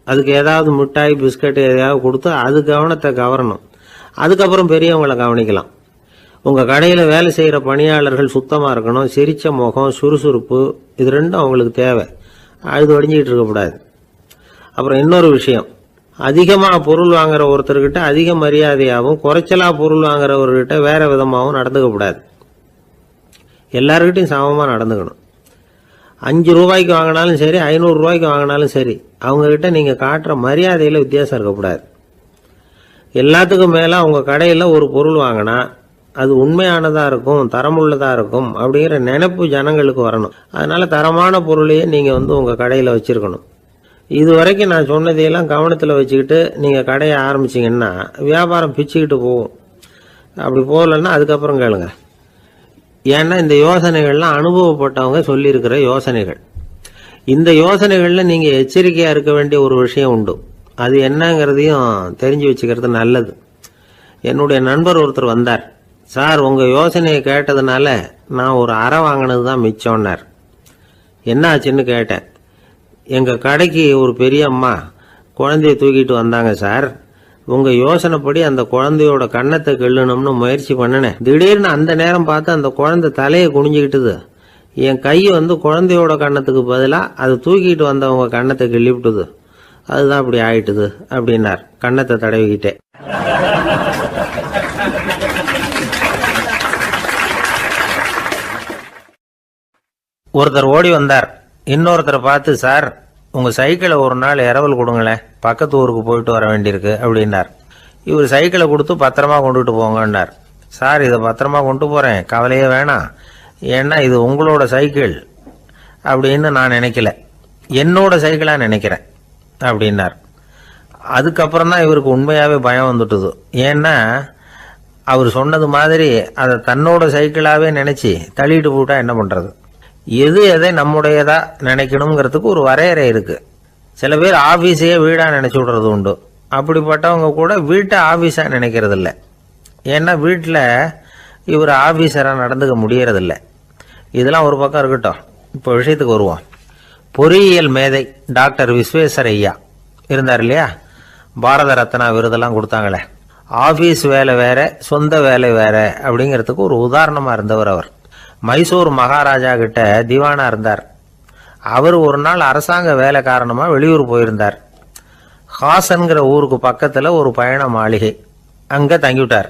அதுக்கு ஏதாவது மிட்டாய் பிஸ்கட் எதையாவது கொடுத்து அது கவனத்தை கவரணும். அதுக்கப்புறம் பெரியவங்களை கவனிக்கலாம். உங்கள் கடையில் வேலை செய்கிற பணியாளர்கள் சுத்தமாக இருக்கணும், சிரிச்ச முகம், சுறுசுறுப்பு, இது ரெண்டும் அவங்களுக்கு தேவை. அழுது வடிஞ்சிக்கிட்டு இருக்கக்கூடாது. அப்புறம் இன்னொரு விஷயம், அதிகமாக பொருள் வாங்குற ஒருத்தர்கிட்ட அதிக மரியாதையாகவும் குறைச்சலாக பொருள் வாங்குறவர்கிட்ட வேற விதமாகவும் நடந்துக்கக்கூடாது. எல்லாருக்கிட்டையும் சமமாக நடந்துக்கணும். 5 ரூபாய்க்கு வாங்கினாலும் சரி, 500 ரூபாய்க்கு வாங்கினாலும் சரி, அவங்கக்கிட்ட நீங்கள் காட்டுற மரியாதையில் வித்தியாசம் இருக்கக்கூடாது. எல்லாத்துக்கும் மேலே உங்கள் கடையில் ஒரு பொருள் வாங்கினா அது உண்மையானதாக இருக்கும், தரமுள்ளதாக இருக்கும் அப்படிங்கிற நினைப்பு ஜனங்களுக்கு வரணும். அதனால் தரமான பொருளையே நீங்கள் உங்கள் கடையில் வச்சுருக்கணும். இது வரைக்கும் நான் சொன்னதையெல்லாம் கவனத்தில் வச்சுக்கிட்டு நீங்கள் கடையை ஆரம்பிச்சிங்கன்னா வியாபாரம் பிச்சுக்கிட்டு போகும். அப்படி போகலன்னா அதுக்கப்புறம் கேளுங்க. ஏன்னா இந்த யோசனைகள்லாம் அனுபவப்பட்டவங்க சொல்லியிருக்கிற யோசனைகள். இந்த யோசனைகளில் நீங்கள் எச்சரிக்கையாக இருக்க வேண்டிய ஒரு விஷயம் உண்டு. அது என்னங்கிறதையும் தெரிஞ்சு வச்சுக்கிறது நல்லது. என்னுடைய நண்பர் ஒருத்தர் வந்தார். சார் உங்கள் யோசனையை கேட்டதுனால நான் ஒரு அறை வாங்கினது தான் மிச்சம்னார். என்ன ஆச்சுன்னு கேட்டேன். எங்கள் கடைக்கு ஒரு பெரிய அம்மா குழந்தைய தூக்கிட்டு வந்தாங்க சார். உங்கள் யோசனைப்படி அந்த குழந்தையோட கண்ணத்தை கிள்ளணும்னு முயற்சி பண்ணினேன். திடீர்னு அந்த நேரம் பார்த்து அந்த குழந்தை தலையை குனிஞ்சிக்கிட்டுது. என் கை குழந்தையோட கண்ணத்துக்கு பதிலாக அதை தூக்கிட்டு வந்தவங்க கண்ணத்தை கிள்ளிவிட்டுது. அதுதான் அப்படி ஆயிட்டுது அப்படின்னார், கண்ணத்தை தடவிக்கிட்டே. ஒருத்தர் ஓடி வந்தார். இன்னொருத்தரை பார்த்து, சார் உங்கள் சைக்கிளை ஒரு நாள் இரவல் கொடுங்களேன், பக்கத்து ஊருக்கு போயிட்டு வர வேண்டியிருக்கு அப்படின்னார். இவர் சைக்கிளை கொடுத்து பத்திரமா கொண்டுட்டு போங்கன்னார். சார் இதை பத்திரமா கொண்டு போகிறேன், கவலையே வேணாம், ஏன்னா இது உங்களோட சைக்கிள் அப்படின்னு நான் நினைக்கல, என்னோட சைக்கிளாக நினைக்கிறேன் அப்படின்னார். அதுக்கப்புறம் தான் இவருக்கு உண்மையாகவே பயம் வந்துட்டுது. ஏன்னா அவர் சொன்னது மாதிரி அதை தன்னோட சைக்கிளாகவே நினச்சி தள்ளிட்டு போட்டா என்ன பண்ணுறது? எது எதை நம்முடையதா நினைக்கணுங்கிறதுக்கு ஒரு வரையறை இருக்கு. சில பேர் ஆபீஸையே வீடா நினைச்சு விடுறது உண்டு. அப்படிப்பட்டவங்க கூட வீட்டை ஆபீஸா நினைக்கிறது இல்லை. ஏன்னா வீட்டில் இவர் ஆபீஸரா நடந்துக்க முடியறதில்லை. இதெல்லாம் ஒரு பக்கம் இருக்கட்டும், இப்போ விஷயத்துக்கு வருவோம். பொறியியல் மேதை டாக்டர் விஸ்வேஸ்வரய்யா இருந்தார் இல்லையா, பாரத ரத்னா விருதெல்லாம் கொடுத்தாங்களே. ஆபீஸ் வேலை வேற, சொந்த வேலை வேற அப்படிங்கிறதுக்கு ஒரு உதாரணமா இருந்தவர் அவர். மைசூர் மகாராஜா கிட்ட திவானா இருந்தார். அவர் ஒரு நாள் அரசாங்க வேலை காரணமா வெளியூர் போயிருந்தார். ஹாசன்கிற ஊருக்கு பக்கத்துல ஒரு பயண மாளிகை, அங்க தங்கிவிட்டார்.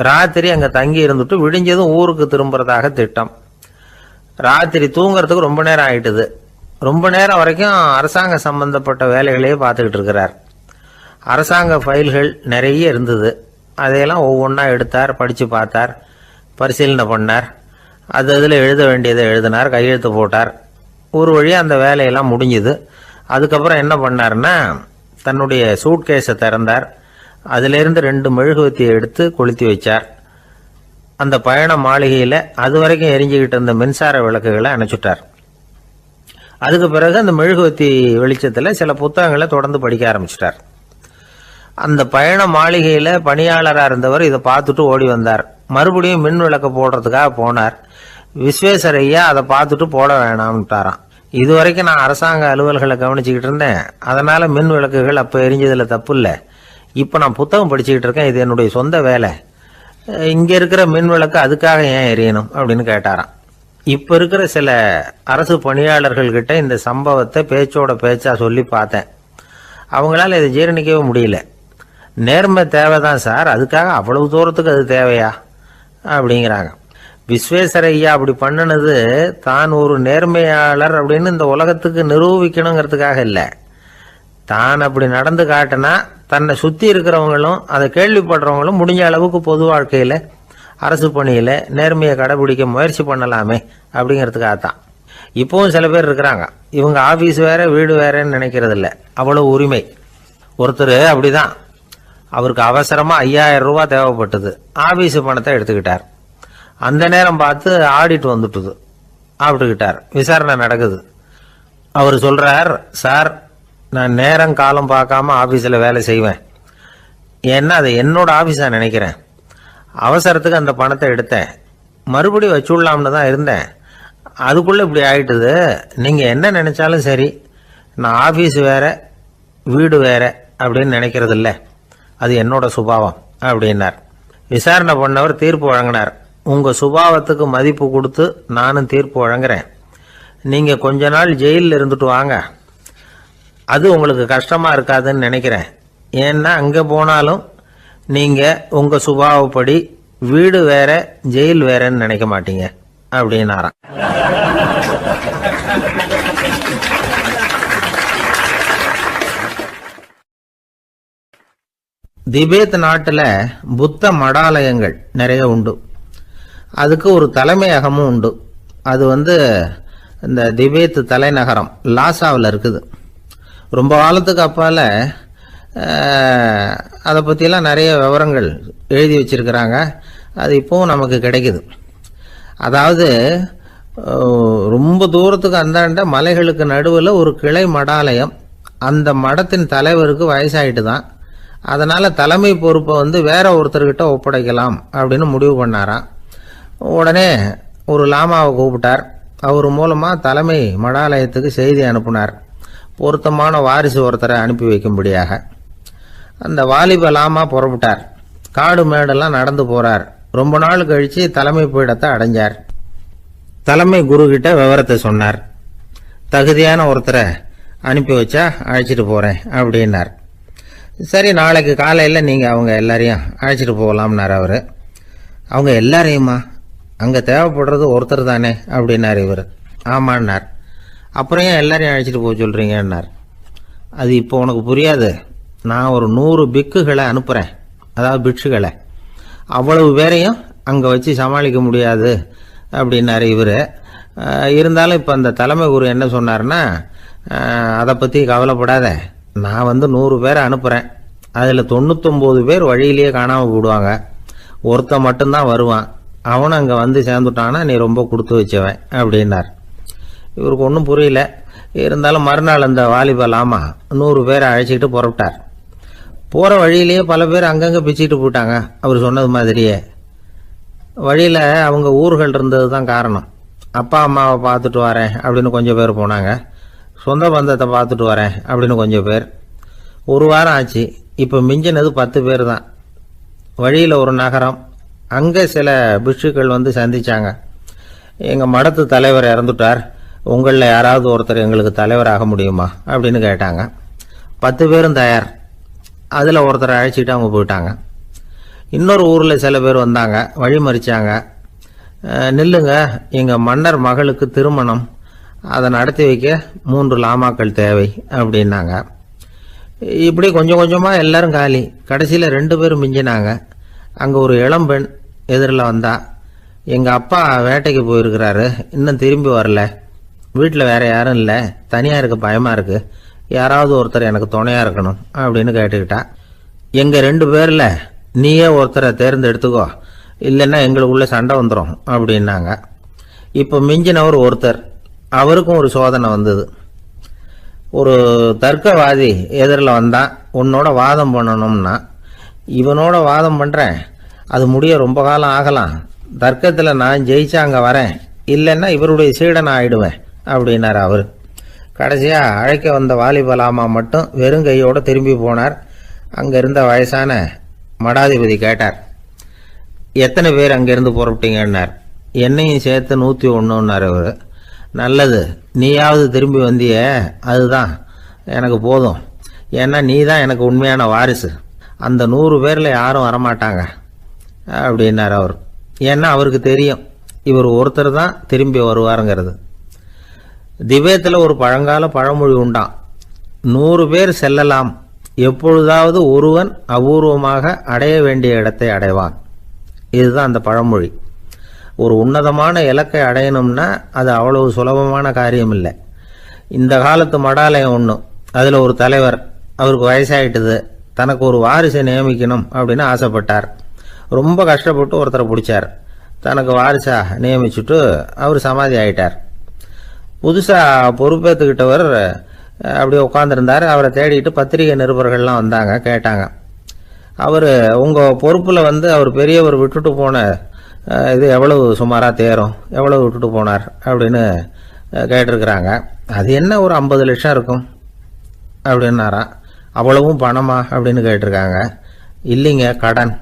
ராத்திரி அங்க தங்கி இருந்துட்டு விடிஞ்சதும் ஊருக்கு திரும்புறதாக திட்டம். ராத்திரி தூங்குறதுக்கு ரொம்ப நேரம் ஆயிட்டுது. ரொம்ப நேரம் வரைக்கும் அரசாங்க சம்பந்தப்பட்ட வேலைகளையே பார்த்துக்கிட்டு இருக்கிறார். அரசாங்க ஃபைல்கள் நிறைய இருந்தது. அதையெல்லாம் ஒவ்வொன்றா எடுத்தார், படித்து பார்த்தார், பரிசீலனை பண்ணார். அதில் எழுத வேண்டியதை எழுதினார், கையெழுத்து போட்டார். ஒரு வழியாக அந்த வேலையெல்லாம் முடிஞ்சுது. அதுக்கப்புறம் என்ன பண்ணார்னா, தன்னுடைய சூட்கேஸை திறந்தார். அதிலிருந்து 2 மெழுகுவத்தியை எடுத்து கொளுத்தி வச்சார். அந்த பயண மாளிகையில் அது வரைக்கும் எரிஞ்சுக்கிட்டு இருந்த மின்சார விளக்குகளை அணைச்சுட்டார். அதுக்கு பிறகு அந்த மெழுகுவத்தி வெளிச்சத்தில் சில புத்தகங்களை தொடர்ந்து படிக்க ஆரம்பிச்சிட்டார். அந்த பயண மாளிகையில் பணியாளராக இருந்தவர் இதை பார்த்துட்டு ஓடி வந்தார். மறுபடியும் மின் விளக்க போடுறதுக்காக போனார். விஸ்வேஸ்வரையா அதை பார்த்துட்டு போட வேணாம்ட்டாராம். இது வரைக்கும் நான் அரசாங்க அலுவல்களை கவனிச்சுக்கிட்டு இருந்தேன், அதனால் மின் விளக்குகள் அப்போ எரிஞ்சதில் தப்பு இல்லை. இப்போ நான் புத்தகம் படிச்சுக்கிட்டு இருக்கேன், இது என்னுடைய சொந்த வேலை. இங்கே இருக்கிற மின் விளக்கு அதுக்காக ஏன் எரியணும் அப்படின்னு கேட்டாராம். இப்போ இருக்கிற சில அரசு பணியாளர்கள்கிட்ட இந்த சம்பவத்தை பேச்சோட பேச்சா சொல்லி பார்த்தேன். அவங்களால இதை ஜீரணிக்கவே முடியல. நேர்மை தேவைதான் சார், அதுக்காக அவ்வளவு தூரத்துக்கு அது தேவையா அப்படிங்கிறாங்க. விஸ்வேஸ்வரையா அப்படி பண்ணினது தான் ஒரு நேர்மையாளர் அப்படின்னு இந்த உலகத்துக்கு நிரூபிக்கணுங்கிறதுக்காக இல்லை. தான் அப்படி நடந்து காட்டினா தன்னை சுற்றி இருக்கிறவங்களும் அதை கேள்விப்படுறவங்களும் முடிஞ்ச அளவுக்கு பொது வாழ்க்கையில் அரசு பணியில் நேர்மையை கடைபிடிக்க முயற்சி பண்ணலாமே அப்படிங்கிறதுக்காகத்தான். இப்போவும் சில பேர் இருக்கிறாங்க, இவங்க ஆஃபீஸ் வேற வீடு வேறன்னு நினைக்கிறது இல்லை, அவ்வளோ உரிமை. ஒருத்தர் அப்படிதான், அவருக்கு அவசரமாக 5000 ரூபா தேவைப்பட்டது. ஆஃபீஸு பணத்தை எடுத்துக்கிட்டார். அந்த நேரம் பார்த்து ஆடிட் வந்துட்டுது, ஆப்பிட்டுக்கிட்டார். விசாரணை நடக்குது. அவர் சொல்கிறார், சார் நான் நேரம் காலம் பார்க்காம ஆஃபீஸில் வேலை செய்வேன், ஏன்னா அதை என்னோட ஆஃபீஸாக நினைக்கிறேன். அவசரத்துக்கு அந்த பணத்தை எடுத்தேன், மறுபடியும் வச்சுடலாம்னு தான் இருந்தேன், அதுக்குள்ளே இப்படி ஆயிட்டுது. நீங்கள் என்ன நினச்சாலும் சரி, நான் ஆஃபீஸ் வேற வீடு வேற அப்படின்னு நினைக்கிறது இல்லை, அது என்னோட சுபாவம் அப்படின்னார். விசாரணை பண்ணவர் தீர்ப்பு வழங்கினார். உங்கள் சுபாவத்துக்கு மதிப்பு கொடுத்து நானும் தீர்ப்பு வழங்குறேன். நீங்கள் கொஞ்ச நாள் ஜெயிலில் இருந்துட்டு வாங்க, அது உங்களுக்கு கஷ்டமாக இருக்காதுன்னு நினைக்கிறேன். ஏன்னா அங்கே போனாலும் நீங்கள் உங்கள் சுபாவப்படி வீடு வேற ஜெயில் வேறன்னு நினைக்க மாட்டீங்க அப்படின்னாராம். திபேத் நாட்டில் புத்த மடாலயங்கள் நிறைய உண்டு. அதுக்கு ஒரு தலைமையகமும் உண்டு. அது இந்த திபேத் தலைநகரம் லாசாவில் இருக்குது. ரொம்ப காலத்துக்கு அப்பால் அதை பற்றிலாம் நிறைய விவரங்கள் எழுதி வச்சிருக்கிறாங்க. அது இப்போவும் நமக்கு கிடைக்குது. அதாவது ரொம்ப தூரத்துக்கு அந்தாண்ட மலைகளுக்கு நடுவில் ஒரு கிளை மடாலயம். அந்த மடத்தின் தலைவருக்கு வயசாயிட்டு தான், அதனால் தலைமை பொறுப்பை வேற ஒருத்தர்கிட்ட ஒப்படைக்கலாம் அப்படின்னு முடிவு பண்ணாராம். உடனே ஒரு லாமாவை கூப்பிட்டார். அவர் மூலமாக தலைமை மடாலயத்துக்கு செய்தி அனுப்புனார், பொருத்தமான வாரிசு ஒருத்தரை அனுப்பி வைக்கும்படியாக. அந்த வாலிப லாமா புறப்பட்டார். காடு மேடெல்லாம் நடந்து போகிறார். ரொம்ப நாள் கழித்து தலைமை பீடத்தை அடைஞ்சார். தலைமை குரு கிட்ட விவரத்தை சொன்னார். தகுதியான ஒருத்தரை அனுப்பி வச்சா அழைச்சிட்டு போகிறேன் அப்படின்னார். சரி, நாளைக்கு காலையில் நீங்கள் அவங்க எல்லாரையும் அழைச்சிட்டு போகலாம்னார் அவர். அவங்க எல்லாரையுமா? அங்கே தேவைப்படுறது ஒருத்தர் தானே அப்படின்னார் இவர். ஆமான்னார். அப்புறம் ஏன் எல்லாரையும் அழைச்சிட்டு போக சொல்கிறீங்கன்னார். அது இப்போ உனக்கு புரியாது. நான் ஒரு 100 பிக்குகளை அனுப்புகிறேன், அதாவது பிட்சுகளை. அவ்வளவு பேரையும் அங்கே வச்சு சமாளிக்க முடியாது அப்படின்னாரு இவர். இருந்தாலும் இப்போ அந்த தலைமை குரு என்ன சொன்னார்னா, அதை பற்றி கவலைப்படாத, நான் 100 பேரை அனுப்புகிறேன், அதில் 99 பேர் வழியிலேயே காணாமல் போடுவாங்க, ஒருத்தன் மட்டும்தான் வருவான், அவனும் அங்கே சேர்ந்துட்டான்னா நீ ரொம்ப கொடுத்து வச்சவன் அப்படின்னார். இவருக்கு ஒன்றும் புரியல. இருந்தாலும் மறுநாள் அந்த வாலிப லாமா 100 பேரை அழைச்சிக்கிட்டு புறப்பட்டார். போகிற வழியிலேயே பல பேர் அங்கங்கே பிச்சுக்கிட்டு போயிட்டாங்க. அவர் சொன்னது மாதிரியே வழியில் அவங்க ஊர்கள் இருந்தது தான் காரணம். அப்பா அம்மாவை பார்த்துட்டு வரேன் அப்படின்னு கொஞ்சம் பேர் போனாங்க. சொந்த பந்தத்தை பார்த்துட்டு வரேன் அப்படின்னு கொஞ்சம் பேர். ஒரு வாரம் ஆச்சு. இப்போ மிஞ்சினது 10 பேர் தான். வழியில் ஒரு நகரம், அங்கே சில பிட்சுக்கள் சந்திச்சாங்க. எங்கள் மடத்து தலைவர் இறந்துட்டார், உங்களில் யாராவது ஒருத்தர் எங்களுக்கு தலைவராக முடியுமா அப்படின்னு கேட்டாங்க. 10 பேரும் தயார். அதில் ஒருத்தரை அழைச்சிட்டு அவங்க போயிட்டாங்க. இன்னொரு ஊரில் சில பேர் வந்தாங்க, வழி மறிச்சாங்க. நில்லுங்க, எங்கள் மன்னர் மகளுக்கு திருமணம், அதை நடத்தி வைக்க 3 லாமாக்கள் தேவை அப்படின்னாங்க. இப்படி கொஞ்சம் கொஞ்சமாக எல்லாரும் காலி. கடைசியில் 2 பேரும் மிஞ்சினாங்க. அங்கே ஒரு இளம்பெண் எதிரில் வந்தா, எங்கள் அப்பா வேட்டைக்கு போயிருக்கிறாரு, இன்னும் திரும்பி வரல, வீட்டில் வேற யாரும் இல்லை, தனியாக இருக்க பயமாக இருக்கு, யாராவது ஒருத்தர் எனக்கு துணையாக இருக்கணும் அப்படின்னு கேட்டுக்கிட்டா. எங்கள் 2 பேரில் நீயே ஒருத்தரை தேர்ந்தெடுத்துக்கோ, இல்லைன்னா எங்களுக்குள்ள சண்டை வந்துடும் அப்படின்னாங்க. இப்போ மிஞ்சினவர் ஒருத்தர், அவருக்கும் ஒரு சோதனை வந்தது. ஒரு தர்க்கவாதி எதிரில் வந்தான், உன்னோட வாதம் பண்ணணும்னா. இவனோட வாதம் பண்ணுறேன், அது முடிய ரொம்ப காலம் ஆகலாம், தர்க்கத்தில் நான் ஜெயிச்சா அங்கே வரேன், இல்லைன்னா இவருடைய சீடனை ஆயிடுவேன் அப்படின்னார் அவர். கடைசியாக அழைக்க வந்த வாலிபலாமா மட்டும் வெறும் கையோடு திரும்பி போனார். அங்கே இருந்த வயசான மடாதிபதி கேட்டார், எத்தனை பேர் அங்கேருந்து புறப்பட்டீங்கன்னார். என்னையும் சேர்த்து 101ன்னார் அவர். நல்லது, நீயாவது திரும்பி வந்திய, அதுதான் எனக்கு போதும், ஏன்னா நீ தான் எனக்கு உண்மையான வாரிசு, அந்த 100 பேரில் யாரும் வரமாட்டாங்க அப்படின்னார் அவர். ஏன்னா அவருக்கு தெரியும் இவர் ஒருத்தர் தான் திரும்பி வருவாருங்கிறது. திபேத்தில் ஒரு பழங்கால பழமொழி உண்டாம், 100 பேர் செல்லலாம், எப்பொழுதாவது ஒருவன் அபூர்வமாக அடைய வேண்டிய இடத்தை அடைவான். இதுதான் அந்த பழமொழி. ஒரு உன்னதமான இலக்கை அடையணும்னா அது அவ்வளவு சுலபமான காரியம் இல்லை. இந்த காலத்து மடாலயம் ஒன்று, அதில் ஒரு தலைவர், அவருக்கு வயசாயிட்டுது, தனக்கு ஒரு வாரிசை நியமிக்கணும் அப்படின்னு ஆசைப்பட்டார். ரொம்ப கஷ்டப்பட்டு ஒருத்தரை பிடிச்சார், தனக்கு வாரிசா நியமிச்சுட்டு அவர் சமாதி ஆயிட்டார். புதுசாக பொறுப்பேற்றுக்கிட்டவர் அப்படியே உட்காந்துருந்தார். அவரை தேடிட்டு பத்திரிகை நிருபர்கள்லாம் வந்தாங்க, கேட்டாங்க. அவர் உங்கள் பொறுப்பில் அவர் பெரியவர் விட்டுட்டு போன இது எவ்வளவு சுமாராக தேரும், எவ்வளவு விட்டுட்டு போனார் அப்படின்னு கேட்டிருக்கிறாங்க. அது என்ன ஒரு 50 லட்சம் இருக்கும் அப்படின்னாராம். அவ்வளவும் பணமா அப்படின்னு கேட்டிருக்காங்க. இல்லைங்க, கடன்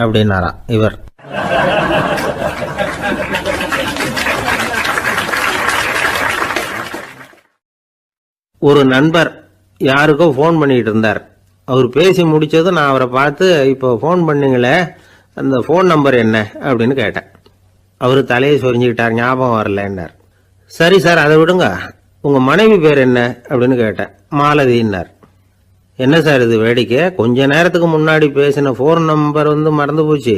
அப்படின்னாராம் இவர். ஒரு நண்பர் யாருக்கோ ஃபோன் பண்ணிட்டு இருந்தார். அவர் பேசி முடிச்சதும் நான் அவரை பார்த்து, இப்போ ஃபோன் பண்ணீங்களே, அந்த ஃபோன் நம்பர் என்ன அப்படின்னு கேட்டேன். அவர் தலையை சொரிஞ்சுக்கிட்டார், ஞாபகம் வரலன்னார். சரி சார், அதை விடுங்க, உங்கள் மனைவி பேர் என்ன அப்படின்னு கேட்டேன். மாலதின்னார். என்ன சார் இது வேடிக்கை, கொஞ்ச நேரத்துக்கு முன்னாடி பேசின ஃபோன் நம்பர் மறந்து போச்சு,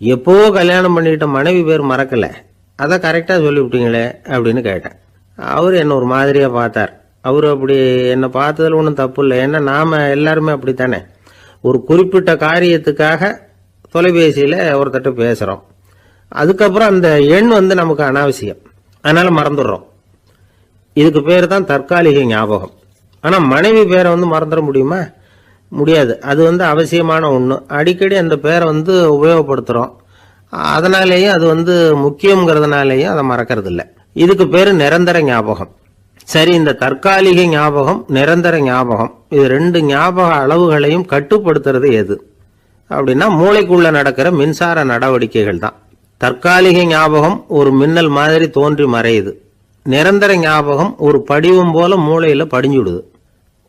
எப்போவோ கல்யாணம் பண்ணிக்கிட்ட மனைவி பேர் மறக்கலை, அதை கரெக்டாக சொல்லிவிட்டீங்களே அப்படின்னு கேட்டேன். அவர் என்ன ஒரு மாதிரியாக பார்த்தார். அவர் அப்படி என்னை பார்த்ததில் ஒன்றும் தப்பு இல்லை, ஏன்னா நாம் எல்லாருமே அப்படித்தானே, ஒரு குறிப்பிட்ட காரியத்துக்காக தொலைபேசியில் ஒருத்தட்ட பேசுகிறோம், அதுக்கப்புறம் அந்த எண் நமக்கு அனாவசியம், அதனால் மறந்துடுறோம். இதுக்கு பேர் தான் தற்காலிக ஞாபகம். ஆனால் மனைவி பேரை மறந்துட முடியுமா? முடியாது. அது அவசியமான ஒன்று. அடிக்கடி அந்த பேரை உபயோகப்படுத்துகிறோம், அதனாலேயும் அது முக்கியங்கிறதுனாலேயும் அதை மறக்கிறது இல்லை. இதுக்கு பேர் நிரந்தர ஞாபகம். சரி, இந்த தற்காலிக ஞாபகம், நிரந்தர ஞாபகம், இது 2 ஞாபக அளவுகளையும் கட்டுப்படுத்துறது எது அப்படின்னா மூளைக்குள்ள நடக்கிற மின்சார நடவடிக்கைகள் தான். தற்காலிக ஞாபகம் ஒரு மின்னல் மாதிரி தோன்றி மறையுது. நிரந்தர ஞாபகம் ஒரு படிவம் போல மூளையில படிஞ்சுடுது.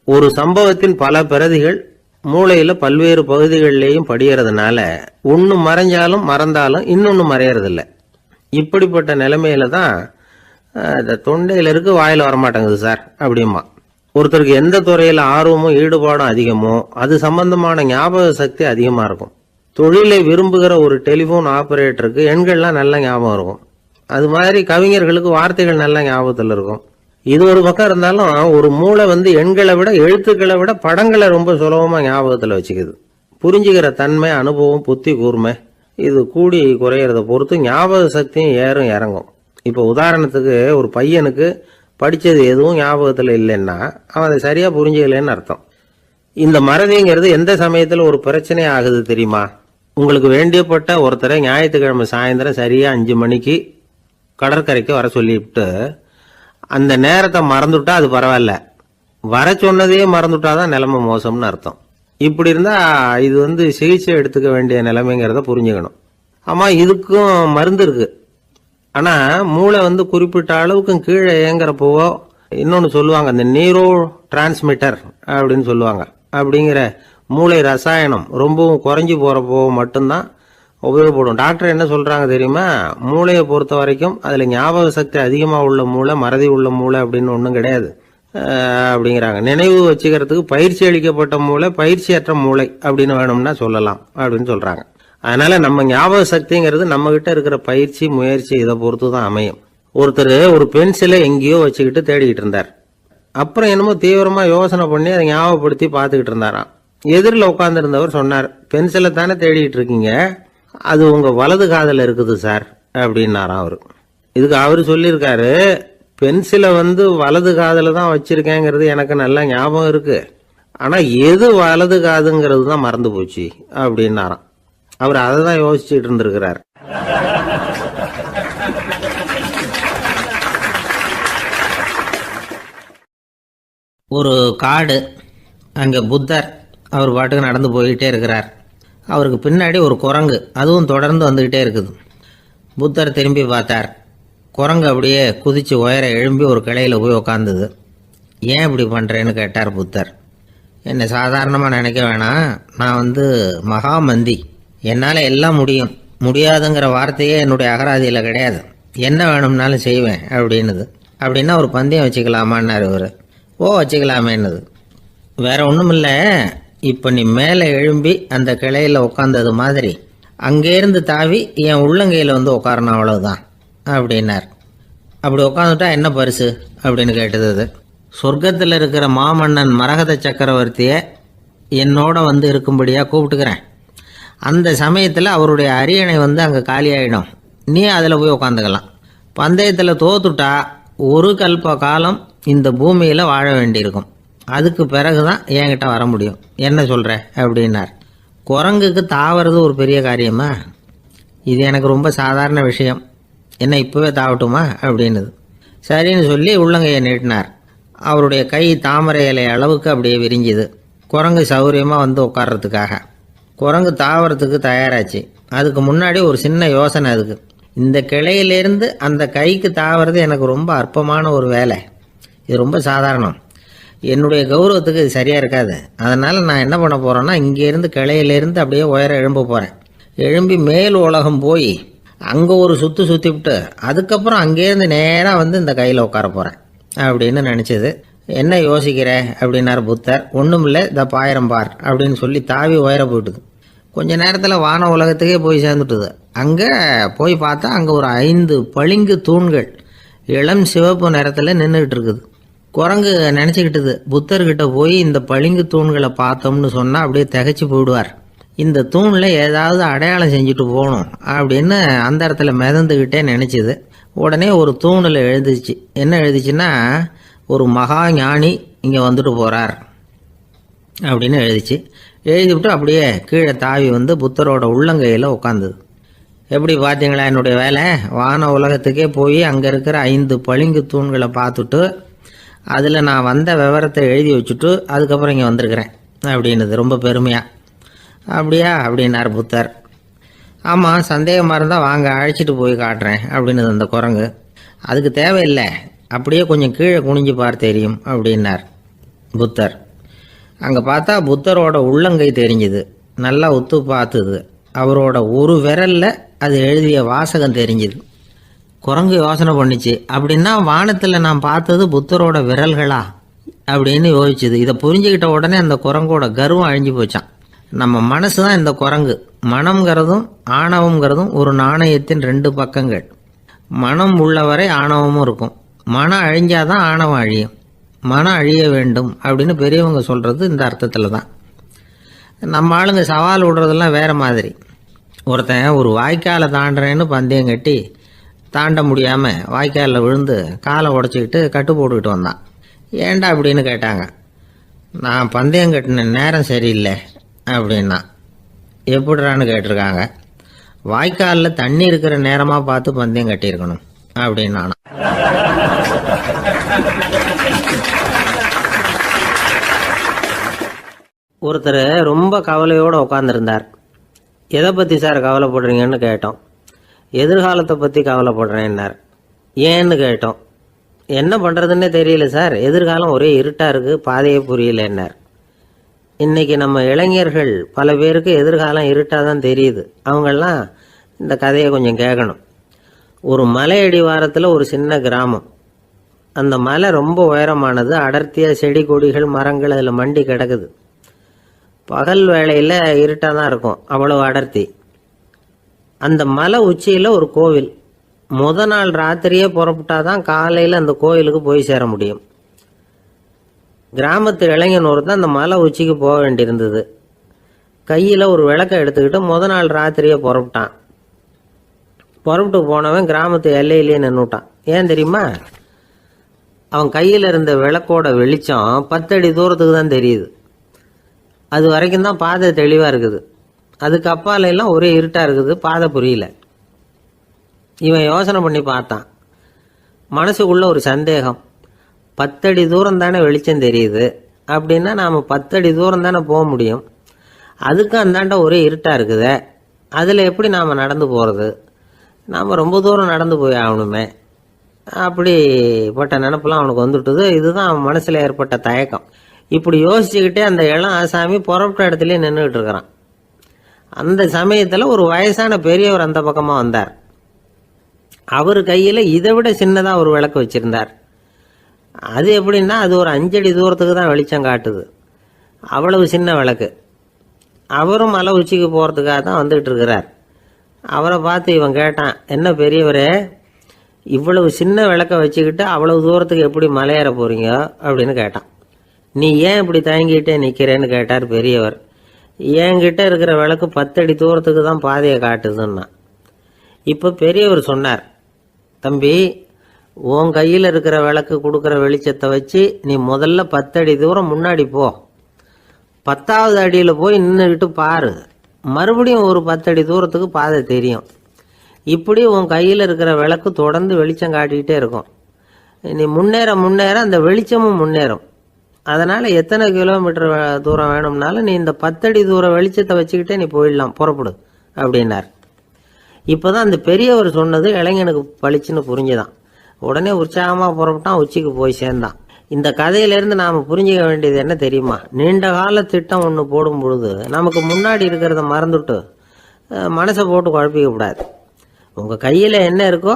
ஒரு சம்பவத்தின் பல பிரதிகள் மூளையில பல்வேறு பகுதிகளிலேயும் படியறதுனால ஒன்று மறைஞ்சாலும் மறந்தாலும் இன்னொன்று மறையறதில்லை. இப்படிப்பட்ட நிலைமையில தான் தொண்டையில் இருக்கு, வாயில் வரமாட்டேங்குது சார் அப்படிமா. ஒருத்தருக்கு எந்த துறையில் ஆர்வமும் ஈடுபாடும் அதிகமோ அது சம்பந்தமான ஞாபக சக்தி அதிகமாக இருக்கும். தொழிலை விரும்புகிற ஒரு டெலிஃபோன் ஆபரேட்டருக்கு எண்கள்லாம் நல்ல ஞாபகம் இருக்கும். அது மாதிரி கவிஞர்களுக்கு வார்த்தைகள் நல்ல ஞாபகத்தில் இருக்கும். இது ஒரு பக்கம் இருந்தாலும் ஒரு மூளை எண்களை விட எழுத்துக்களை விட படங்களை ரொம்ப சுலபமாக ஞாபகத்தில் வச்சுக்குது. புரிஞ்சுக்கிற தன்மை, அனுபவம், புத்தி கூர்மை இது கூடி குறையிறத பொறுத்து ஞாபக சக்தியும் ஏறும் இறங்கும். இப்போ உதாரணத்துக்கு ஒரு பையனுக்கு படித்தது எதுவும் ஞாபகத்தில் இல்லைன்னா அவன் அதை சரியாக புரிஞ்சுக்கலன்னு அர்த்தம். இந்த மறதிங்கிறது எந்த சமயத்தில் ஒரு பிரச்சனை ஆகுது தெரியுமா? உங்களுக்கு வேண்டியப்பட்ட ஒருத்தரை ஞாயிற்றுக்கிழமை சாயந்தரம் சரியாக 5 மணிக்கு கடற்கரைக்கு வர சொல்லிவிட்டு அந்த நேரத்தை மறந்துட்டா அது பரவாயில்ல, வர சொன்னதையே மறந்துட்டாதான் நிலைமை மோசம்னு அர்த்தம். இப்படி இருந்தால் இது சிகிச்சை எடுத்துக்க வேண்டிய நிலைமைங்கிறத புரிஞ்சுக்கணும். ஆமாம், இதுக்கும் மருந்து இருக்கு. ஆனால் மூளை குறிப்பிட்ட அளவுக்கும் கீழே இயங்குறப்போவோ இன்னொன்று சொல்லுவாங்க, இந்த நியூரோ டிரான்ஸ்மிட்டர் அப்படின்னு சொல்லுவாங்க. அப்படிங்கிற மூளை ரசாயனம் ரொம்பவும் குறைஞ்சி போகிறப்போ மட்டும்தான் உபயோகப்படும். டாக்டர் என்ன சொல்றாங்க தெரியுமா? மூளையை பொறுத்த வரைக்கும் அதுல ஞாபக சக்தி அதிகமா உள்ள மூளை, மறதி உள்ள மூளை அப்படின்னு ஒன்றும் கிடையாது அப்படிங்கிறாங்க. நினைவு வச்சுக்கிறதுக்கு பயிற்சி அளிக்கப்பட்ட மூளை, பயிற்சியற்ற மூளை அப்படின்னு வேணும்னா சொல்லலாம் அப்படின்னு சொல்றாங்க. அதனால நம்ம ஞாபக சக்திங்கிறது நம்ம கிட்ட இருக்கிற பயிற்சி, முயற்சி இதை பொறுத்து தான் அமையும். ஒருத்தர் ஒரு பென்சிலை எங்கேயோ வச்சுக்கிட்டு தேடிக்கிட்டு இருந்தார். அப்புறம் என்னமோ தீவிரமா யோசனை பண்ணி அதை ஞாபகப்படுத்தி பார்த்துக்கிட்டு இருந்தாராம். எதிரில் உட்கார்ந்துருந்தவர் சொன்னார், பென்சிலை தானே தேடிட்டு இருக்கீங்க, அது உங்க வலது காதில் இருக்குது சார் அப்படின்னாராம் அவரு. இதுக்கு அவரு சொல்லியிருக்காரு, பென்சிலை வலது காதில் தான் வச்சிருக்கேங்கிறது எனக்கு நல்லா ஞாபகம் இருக்கு, ஆனா எது வலது காதுங்கிறது தான் மறந்து போச்சு அப்படின்னாராம். அவர் அதை தான் யோசிச்சுட்டு இருந்திருக்கிறார். ஒரு காடு, அங்கே புத்தர் அவர் பாட்டுக்கு நடந்து போய்கிட்டே இருக்கிறார். அவருக்கு பின்னாடி ஒரு குரங்கு, அதுவும் தொடர்ந்து வந்துக்கிட்டே இருக்குது. புத்தர் திரும்பி பார்த்தார். குரங்கு அப்படியே குதித்து உயர எழும்பி ஒரு கிளையில் போய் உக்காந்துது. ஏன் இப்படி பண்ணுறேன்னு கேட்டார் புத்தர். என்னை சாதாரணமாக நினைக்க வேணாம், நான் மகாமந்தி, என்னால் எல்லாம் முடியும், முடியாதுங்கிற வார்த்தையே என்னுடைய அகராதியில் கிடையாது, என்ன வேணும்னாலும் செய்வேன் அப்படின்னுது. அப்படின்னா ஒரு பந்தயம் வச்சுக்கலாமான்னாரு இவர். ஓ வச்சுக்கலாமேன்னுது. வேற ஒன்றும் இல்லை, இப்போ நீ மேலே எழும்பி அந்த கிளையில் உட்காந்தது மாதிரி அங்கேருந்து தாவி என் உள்ளங்கையில் உட்காரணும், அவ்வளவுதான் அப்படின்னார். அப்படி உட்காந்துட்டா என்ன பரிசு அப்படின்னு கேட்டது அது. சொர்க்கத்தில் இருக்கிற மாமன்னன் மரகத சக்கரவர்த்தியை என்னோட இருக்கும்படியாக கூப்பிட்டுக்கிறேன். அந்த சமயத்தில் அவருடைய அரியணை அங்கே காலியாயிடும், நீ அதில் போய் உட்காந்துக்கலாம். பந்தயத்தில் தோத்துட்டா ஒரு கல்ப காலம் இந்த பூமியில் வாழ வேண்டியிருக்கும், அதுக்கு பிறகு தான் என்கிட்ட வர முடியும், என்ன சொல்கிற அப்படின்னார். குரங்குக்கு தாவறது ஒரு பெரிய காரியமா? இது எனக்கு ரொம்ப சாதாரண விஷயம், என்ன இப்போவே தாவட்டுமா அப்படின்னுது. சரின்னு சொல்லி உள்ளங்கையை நீட்டினார். அவருடைய கை தாமரை இலை அளவுக்கு அப்படியே விரிஞ்சுது. குரங்கு சௌகரியமாக உட்கார்றதுக்காக. குரங்கு தாவறதுக்கு தயாராச்சு. அதுக்கு முன்னாடி ஒரு சின்ன யோசனை அதுக்கு. இந்த கிளையிலேருந்து அந்த கைக்கு தாவறது எனக்கு ரொம்ப அற்பமான ஒரு வேலை, இது ரொம்ப சாதாரணம், என்னுடைய கௌரவத்துக்கு இது சரியாக இருக்காது. அதனால் நான் என்ன பண்ண போகிறேன்னா, இங்கேருந்து கிளையிலேருந்து அப்படியே உயர எழும்ப போகிறேன். எழும்பி மேல் உலகம் போய் அங்கே ஒரு சுற்றி விட்டு அதுக்கப்புறம் அங்கேருந்து நேராக இந்த கையில் உட்கார போகிறேன் அப்படின்னு நினச்சிது. என்ன யோசிக்கிற அப்படின்னார் புத்தர். ஒன்றும் இல்லை, இந்த பாயிரம் பார் அப்படின்னு சொல்லி தாவி உயர போயிட்டுது. கொஞ்ச நேரத்தில் வான உலகத்துக்கே போய் சேர்ந்துட்டுது. அங்கே போய் பார்த்தா அங்கே ஒரு 5 பளிங்கு தூண்கள் இளம் சிவப்பு நிறத்தில் நின்றுக்கிட்டு இருக்குது. குரங்கு நினச்சிக்கிட்டுது, புத்தர்கிட்ட போய் இந்த பளிங்கு தூண்களை பார்த்தோம்னு சொன்னால் அப்படியே திகைச்சு போயிடுவார், இந்த தூணில் ஏதாவது அடையாளம் செஞ்சுட்டு போகணும் அப்படின்னு அந்த இடத்துல மிதந்துக்கிட்டே நினச்சிது. உடனே ஒரு தூணில் எழுதிச்சு. என்ன எழுதிச்சுன்னா, ஒரு மகா ஞானி இங்கே வந்துட்டு போகிறார் அப்படின்னு எழுதிச்சு. எழுதிவிட்டு அப்படியே கீழே தாவி புத்தரோட உள்ளங்கையில் உட்காந்துது. எப்படி பார்த்தீங்களா என்னுடைய வேலை? வான உலகத்துக்கே போய் அங்கே இருக்கிற 5 பளிங்கு தூண்களை பார்த்துட்டு அதில் நான் வந்த விவரத்தை எழுதி வச்சுட்டு அதுக்கப்புறம் இங்கே வந்திருக்கிறேன் அப்படின்னுது ரொம்ப பெருமையாக. அப்படியா அப்படின்னார் புத்தர். ஆமாம், சந்தேகமாக இருந்தால் வாங்க அழைச்சிட்டு போய் காட்டுறேன் அப்படின்னுது அந்த குரங்கு. அதுக்கு தேவையில்லை, அப்படியே கொஞ்சம் கீழே குனிஞ்சு பார்த்து தெரியும் அப்படின்னார் புத்தர். அங்கே பார்த்தா புத்தரோட உள்ளங்கை தெரிஞ்சுது. நல்லா உத்து பார்த்துது. அவரோட ஒரு விரலில் அது எழுதிய வாசகம் தெரிஞ்சுது. குரங்கு யோசனை பண்ணிச்சு, அப்படின்னா வானத்தில் நான் பார்த்தது புத்தரோட விரல்களா அப்படின்னு யோசிச்சுது. இதை புரிஞ்சுக்கிட்ட உடனே அந்த குரங்கோட கர்வம் அழிஞ்சு போச்சான். நம்ம மனசு தான் இந்த குரங்கு. மனம்ங்கிறதும் ஆணவம்ங்கிறதும் ஒரு நாணயத்தின் 2 பக்கங்கள். மனம் உள்ளவரை ஆணவமும் இருக்கும். மனம் அழிஞ்சாதான் ஆணவம் அழியும். மனம் அழிய வேண்டும் அப்படின்னு பெரியவங்க சொல்கிறது இந்த அர்த்தத்தில் தான். நம்ம ஆளுங்க சவால் விடுறதெல்லாம் வேறு மாதிரி. ஒருத்தன் ஒரு வாய்க்காலை தாண்டுறேன்னு பந்தயம் கட்டி தாண்ட முடியாமல் வாய்க்காலில் விழுந்து காலை உடச்சிக்கிட்டு கட்டு போட்டுக்கிட்டு வந்தான். ஏன்டா அப்படின்னு கேட்டாங்க. நான் பந்தயம் கட்டின நேரம் சரியில்லை அப்படின்னா. எப்படிறான்னு கேட்டிருக்காங்க. வாய்க்காலில் தண்ணி இருக்கிற நேரமாக பார்த்து பந்தயம் கட்டியிருக்கணும் அப்படின்னு நானும். ஒருத்தர் ரொம்ப கவலையோடு உட்காந்துருந்தார். எதை பற்றி சார் கவலைப்படுறீங்கன்னு கேட்டோம். எதிர்காலத்தை பற்றி கவலைப்படுறேன்னார். ஏன்னு கேட்டோம். என்ன பண்ணுறதுன்னே தெரியல சார், எதிர்காலம் ஒரே இருட்டாக இருக்குது, பாதையே புரியலன்னார். இன்னைக்கு நம்ம இளைஞர்கள் பல பேருக்கு எதிர்காலம் இருட்டாக தான் தெரியுது. அவங்கெல்லாம் இந்த கதையை கொஞ்சம் கேட்கணும். ஒரு மலை அடிவாரத்தில் ஒரு சின்ன கிராமம். அந்த மலை ரொம்ப உயரமானது. அடர்த்தியாக செடி கொடிகள் மரங்கள் அதில் மண்டி கிடக்குது. பகல் வேளையில் இருட்டாக தான் இருக்கும், அவ்வளவு அடர்த்தி. அந்த மலை உச்சியில் ஒரு கோவில். நாள் ராத்திரியே புறப்பட்டாதான் காலையில் அந்த கோவிலுக்கு போய் சேர முடியும். கிராமத்து இளைஞன் ஒருத்தன் அந்த மலை உச்சிக்கு போக வேண்டியிருந்தது. கையில் ஒரு விளக்கை எடுத்துக்கிட்டு நாள் ராத்திரியே புறப்பட்டான். புறப்பட்டு போனவன் கிராமத்து எல்லையிலேயே நின்றுட்டான். ஏன் தெரியுமா? அவன் கையில் இருந்த விளக்கோட வெளிச்சம் 10 அடி தூரத்துக்கு தான் தெரியுது. அது வரைக்கும் தான் பாதை தெளிவாக இருக்குது. அதுக்கு அப்பால எல்லாம் ஒரே இருட்டாக இருக்குது, பாதை புரியல. இவன் யோசனை பண்ணி பார்த்தான். மனசுக்குள்ள ஒரு சந்தேகம். 10 அடி தூரம் தானே வெளிச்சம் தெரியுது, அப்படின்னா நாம் 10 அடி தூரம் தானே போக முடியும். அதுக்கு அந்தாண்ட ஒரே இருட்டாக இருக்குதே, அதில் எப்படி நாம் நடந்து போகிறது? நாம் ரொம்ப தூரம் நடந்து போய் ஆகணுமே. அப்படிப்பட்ட நினப்பெல்லாம் அவனுக்கு வந்துட்டுது. இதுதான் அவன் மனசில் ஏற்பட்ட தயக்கம். இப்படி யோசிச்சுக்கிட்டே அந்த இளம் ஆசாமி புறப்பட்ட இடத்துலயே நின்றுக்கிட்டு இருக்கிறான். அந்த சமயத்தில் ஒரு வயசான பெரியவர் அந்த பக்கமாக வந்தார். அவர் கையில் இதை விட சின்னதாக ஒரு விளக்கு வச்சுருந்தார். அது எப்படின்னா அது ஒரு 5 அடி தூரத்துக்கு தான் வெளிச்சம் காட்டுது. அவ்வளவு சின்ன விளக்கு. அவரும் மலை உச்சிக்கு போகிறதுக்காக தான் வந்துகிட்டு இருக்கிறார். அவரை பார்த்து இவன் கேட்டான், என்ன பெரியவரே, இவ்வளவு சின்ன விளக்கை வச்சுக்கிட்டு அவ்வளவு தூரத்துக்கு எப்படி மலையேற போகிறீங்க அப்படின்னு கேட்டான். நீ ஏன் இப்படி தயங்கிட்டே நிற்கிறேன்னு கேட்டார் பெரியவர். என்கிட்ட இருக்கிற விளக்கு 10 அடி தூரத்துக்கு தான் பாதையை காட்டுதுன்னா. இப்போ பெரியவர் சொன்னார், தம்பி, உன் கையில் இருக்கிற விளக்கு கொடுக்குற வெளிச்சத்தை வச்சு நீ முதல்ல 10 அடி தூரம் முன்னாடி போ. 10வது அடியில் போய் நின்றுக்கிட்டு பாரு. மறுபடியும் ஒரு 10 அடி தூரத்துக்கு பாதை தெரியும். இப்படி உன் கையில் இருக்கிற விளக்கு தொடர்ந்து வெளிச்சம் காட்டிக்கிட்டே இருக்கும். நீ முன்னேற முன்னேற அந்த வெளிச்சமும் முன்னேறும். அதனால் எத்தனை கிலோமீட்டர் தூரம் வேணும்னாலும் நீ இந்த 10 அடி தூரம் வெளிச்சத்தை வச்சுக்கிட்டே நீ போயிடலாம், புறப்படு அப்படின்னார். இப்போ தான் அந்த பெரியவர் சொன்னது இளைஞனுக்கு பளிச்சுன்னு புரிஞ்சுதான். உடனே உற்சாகமாக புறப்பட்டான், உச்சிக்கு போய் சேர்ந்தான். இந்த கதையிலேருந்து நாம் புரிஞ்சிக்க வேண்டியது என்ன தெரியுமா? நீண்ட கால திட்டம் ஒன்று போடும் பொழுது நமக்கு முன்னாடி இருக்கிறத மறந்துட்டு மனசை போட்டு குழப்பிக்க கூடாது. உங்கள் கையில் என்ன இருக்கோ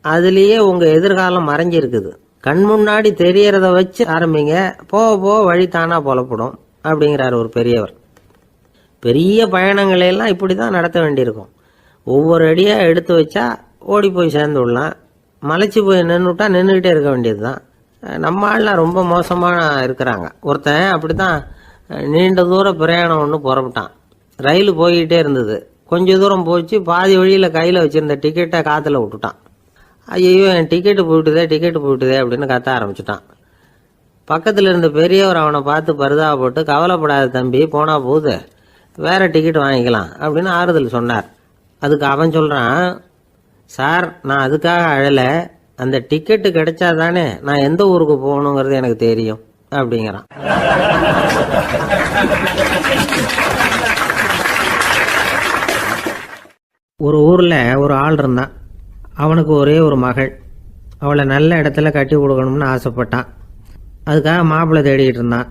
அதுலேயே உங்கள் எதிர்காலம் மறைஞ்சிருக்குது. கண் முன்னாடி தெரியறத வச்சு ஆரம்பிங்க, போக போக வழி தானா புலப்படும் அப்படிங்கிறார் ஒரு பெரியவர். பெரிய பயணங்களையெல்லாம் இப்படி தான் நடத்த வேண்டியிருக்கும். ஒவ்வொரு அடியாக எடுத்து வச்சா ஓடி போய் சேர்ந்து விடலாம். மலைச்சி போய் நின்றுட்டா நின்றுக்கிட்டே இருக்க வேண்டியது தான். நம்ம ஆள்லாம் ரொம்ப மோசமாக இருக்கிறாங்க. ஒருத்தன் அப்படி தான் நீண்ட தூர பிரயாணம் ஒன்று புறப்பட்டான். ரயில் போய்கிட்டே இருந்தது. கொஞ்சம் தூரம் போச்சு, பாதி வழியில் கையில் வச்சுருந்த டிக்கெட்டை காற்றுல விட்டுட்டான். ஐயோ, என் டிக்கெட்டு போயிட்டுதே அப்படின்னு கத்த ஆரம்பிச்சுட்டான். பக்கத்தில் இருந்த பெரியவர் அவனை பார்த்து பரிதாபப்பட்டு, கவலைப்படாத தம்பி, போனால் போகுது, வேற டிக்கெட் வாங்கிக்கலாம் அப்படின்னு ஆறுதல் சொன்னார். அதுக்கு அவன் சொல்கிறான், சார், நான் அதுக்காக அழலை, அந்த டிக்கெட்டு கிடைச்சா தானே நான் எந்த ஊருக்கு போகணுங்கிறது எனக்கு தெரியும் அப்படிங்கிறான். ஒரு ஊரில் ஒரு ஆள் இருந்தான். அவனுக்கு ஒரே ஒரு மகள். அவளை நல்ல இடத்துல கட்டி கொடுக்கணும்னு ஆசைப்பட்டான். அதுக்காக மாப்பிள்ளை தேடிக்கிட்டு இருந்தான்.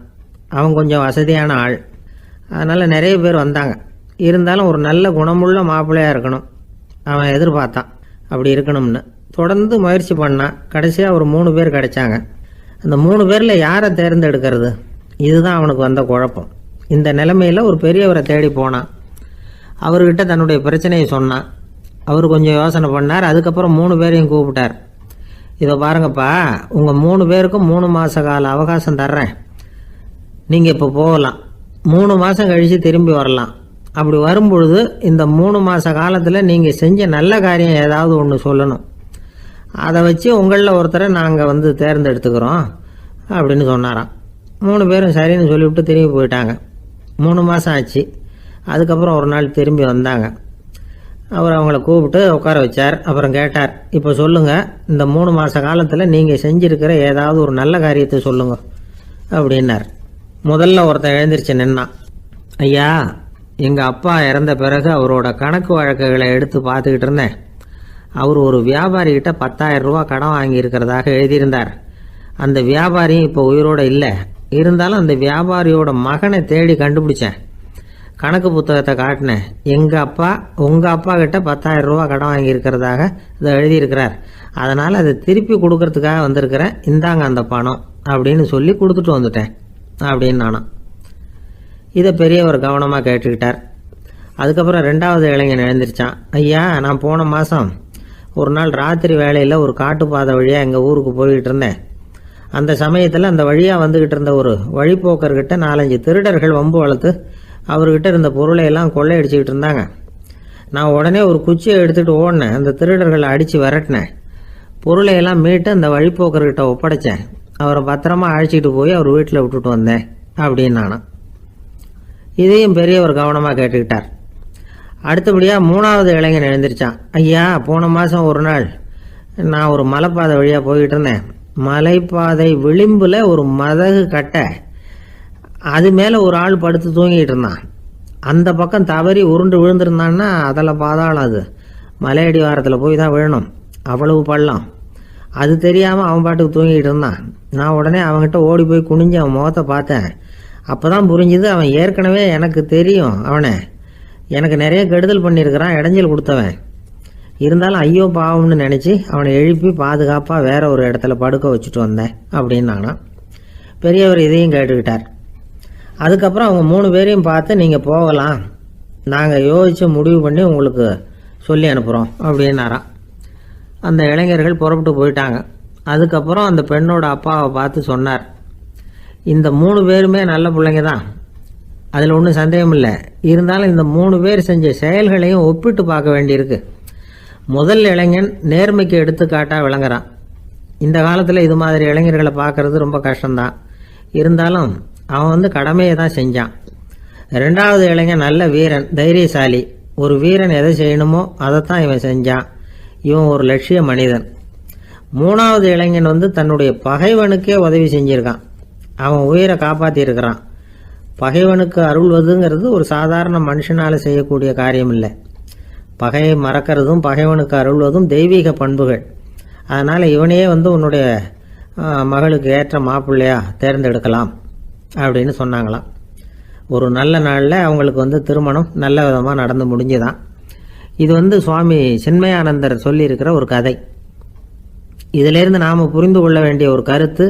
அவன் கொஞ்சம் வசதியான ஆள். அதனால் நிறைய பேர் வந்தாங்க. இருந்தாலும் ஒரு நல்ல குணமுள்ள மாப்பிள்ளையாக இருக்கணும் அவன் எதிர்பார்த்தான். அப்படி இருக்கணும்னு தொடர்ந்து முயற்சி பண்ணான். கடைசியாக ஒரு 3 பேர் கிடைச்சாங்க. அந்த 3 பேரில் யாரை தேர்ந்தெடுக்கிறது? இதுதான் அவனுக்கு வந்த குழப்பம். இந்த நிலைமையில் ஒரு பெரியவரை தேடி போனான். அவர்கிட்ட தன்னுடைய பிரச்சனையை சொன்னான். அவர் கொஞ்சம் யோசனை பண்ணார். அதுக்கப்புறம் 3 பேரையும் கூப்பிட்டார். இதை பாருங்கப்பா, உங்கள் 3 பேருக்கும் 3 மாத கால அவகாசம் தர்றேன். நீங்கள் இப்போ போகலாம். 3 மாதம் கழித்து திரும்பி வரலாம். அப்படி வரும்பொழுது இந்த 3 மாத காலத்தில் நீங்கள் செஞ்ச நல்ல காரியம் ஏதாவது ஒன்று சொல்லணும். அதை வச்சு உங்களில் ஒருத்தரை நாங்கள் தேர்ந்தெடுத்துக்கிறோம் அப்படின்னு சொன்னாராம். 3 பேரும் சரின்னு சொல்லிவிட்டு திரும்பி போயிட்டாங்க. 3 மாதம் ஆச்சு. அதுக்கப்புறம் ஒரு நாள் திரும்பி வந்தாங்க. அவர் அவங்கள கூப்பிட்டு உட்கார வச்சார். அப்புறம் கேட்டார், இப்போ சொல்லுங்கள், இந்த 3 மாத காலத்தில் நீங்கள் செஞ்சுருக்கிற ஏதாவது ஒரு நல்ல காரியத்தை சொல்லுங்க அப்படின்னார். முதல்ல ஒருத்தன் எழுந்திரிச்சு நின்னான். ஐயா, எங்கள் அப்பா இறந்த பிறகு அவரோட கணக்கு வழக்குகளை எடுத்து பார்த்துக்கிட்டு இருந்தேன். அவர் ஒரு வியாபாரிகிட்ட 10,000 ரூபா கடன் வாங்கியிருக்கிறதாக எழுதியிருந்தார். அந்த வியாபாரியும் இப்போ உயிரோடு இல்லை. இருந்தாலும் அந்த வியாபாரியோட மகனை தேடி கண்டுபிடிச்சேன். கணக்கு புத்தகத்தை காட்டினேன். உங்கள் அப்பா கிட்ட 10,000 ரூபா கடன் வாங்கியிருக்கிறதாக இதை எழுதியிருக்கிறார். அதனால் அதை திருப்பி கொடுக்கறதுக்காக வந்திருக்கிறேன், இந்தாங்க அந்த பணம் அப்படின்னு சொல்லி கொடுத்துட்டு வந்துட்டேன் அப்படின்னு நானும். இதை பெரியவர் கவனமாக கேட்டுக்கிட்டார். அதுக்கப்புறம் 2வது இளைஞன் எழுந்திருச்சான். ஐயா, நான் போன மாதம் ஒரு நாள் ராத்திரி வேளையில் ஒரு காட்டுப்பாதை வழியாக எங்கள் ஊருக்கு போய்கிட்டு இருந்தேன். அந்த சமயத்தில் அந்த வழியாக வந்துக்கிட்டு இருந்த ஒரு வழிப்போக்கர்கிட்ட 4-5 திருடர்கள் வம்பு வளர்த்து அவர்கிட்ட இருந்த பொருளை எல்லாம் கொள்ளையடிச்சிக்கிட்டு இருந்தாங்க. நான் உடனே ஒரு குச்சியை எடுத்துகிட்டு ஓடினேன். அந்த திருடர்களை அடித்து விரட்டினேன். பொருளை எல்லாம் மீட்டு அந்த வழிப்போக்கர்கிட்ட ஒப்படைச்சேன். அவரை பத்திரமா அழைச்சிட்டு போய் அவர் வீட்டில் விட்டுட்டு வந்தேன் அப்படின்னு நானும். இதையும் பெரியவர் கவனமாக கேட்டுக்கிட்டார். அடுத்தபடியாக 3வது இளைஞன் எழுந்திருச்சான். ஐயா, போன மாதம் ஒரு நாள் நான் ஒரு மலைப்பாதை வழியாக போய்கிட்டு இருந்தேன். மலைப்பாதை விளிம்பில் ஒரு மதகு கட்டை, அது மேலே ஒரு ஆள் படுத்து தூங்கிட்டு இருந்தான். அந்த பக்கம் தவறி உருண்டு விழுந்திருந்தான்னா அதில் பாதாளம், அது மலையடி வாரத்தில் போய் தான் விழணும், அவ்வளவு பள்ளம். அது தெரியாமல் அவன் பாட்டுக்கு தூங்கிட்டு இருந்தான். நான் உடனே அவன்கிட்ட ஓடி போய் குனிஞ்சு அவன் முகத்தை பார்த்தேன். அப்போ தான் புரிஞ்சுது, அவன் ஏற்கனவே எனக்கு தெரியும். அவனை எனக்கு நிறைய கெடுதல் பண்ணியிருக்கிறான், இடைஞ்சல் கொடுத்தவன். இருந்தாலும் ஐயோ பாவம்னு நினச்சி அவனை எழுப்பி பாதுகாப்பாக வேற ஒரு இடத்துல படுக்க வச்சுட்டு வந்தேன் அப்படின்னு நானும். பெரியவர் இதையும் கேட்டுக்கிட்டார். அதுக்கப்புறம் அவங்க 3 பேரையும் பார்த்து, நீங்கள் போகலாம், நாங்கள் யோசித்து முடிவு பண்ணி உங்களுக்கு சொல்லி அனுப்புகிறோம் அப்படின்னாராம். அந்த இளைஞர்கள் புறப்பட்டு போயிட்டாங்க. அதுக்கப்புறம் அந்த பெண்ணோட அப்பாவை பார்த்து சொன்னார், இந்த 3 பேருமே நல்ல பிள்ளைங்க தான், அதில் ஒன்றும் சந்தேகம் இல்லை. இருந்தாலும் இந்த 3 பேர் செஞ்ச செயல்களையும் ஒப்பிட்டு பார்க்க வேண்டியிருக்கு. முதல் இளைஞன் நேர்மைக்கு எடுத்துக்காட்டாக விளங்குறான். இந்த காலத்தில் இது மாதிரி இளைஞர்களை பார்க்கறது ரொம்ப கஷ்டம்தான். இருந்தாலும் அவன் கடமையை தான் செஞ்சான். 2வது இளைஞன் நல்ல வீரன், தைரியசாலி. ஒரு வீரன் எதை செய்யணுமோ அதைத்தான் இவன் செஞ்சான். இவன் ஒரு லட்சிய மனிதன். 3வது இளைஞன் தன்னுடைய பகைவனுக்கே உதவி செஞ்சிருக்கான். அவன் உயிரை காப்பாற்றியிருக்கிறான். பகைவனுக்கு அருள்வதுங்கிறது ஒரு சாதாரண மனுஷனால் செய்யக்கூடிய காரியம் இல்லை. பகையை மறக்கிறதும் பகைவனுக்கு அருள்வதும் தெய்வீக பண்புகள். அதனால் இவனையே உன்னுடைய மகளுக்கு ஏற்ற மாப்பிள்ளையா தேர்ந்தெடுக்கலாம் அப்படின்னு சொன்னாங்களாம். ஒரு நல்ல நாளில் அவங்களுக்கு திருமணம் நல்ல விதமாக நடந்து முடிஞ்சுதான். இது சுவாமி சின்மயானந்தர் சொல்லியிருக்கிற ஒரு கதை. இதிலேருந்து நாம் புரிந்து கொள்ள வேண்டிய ஒரு கருத்து,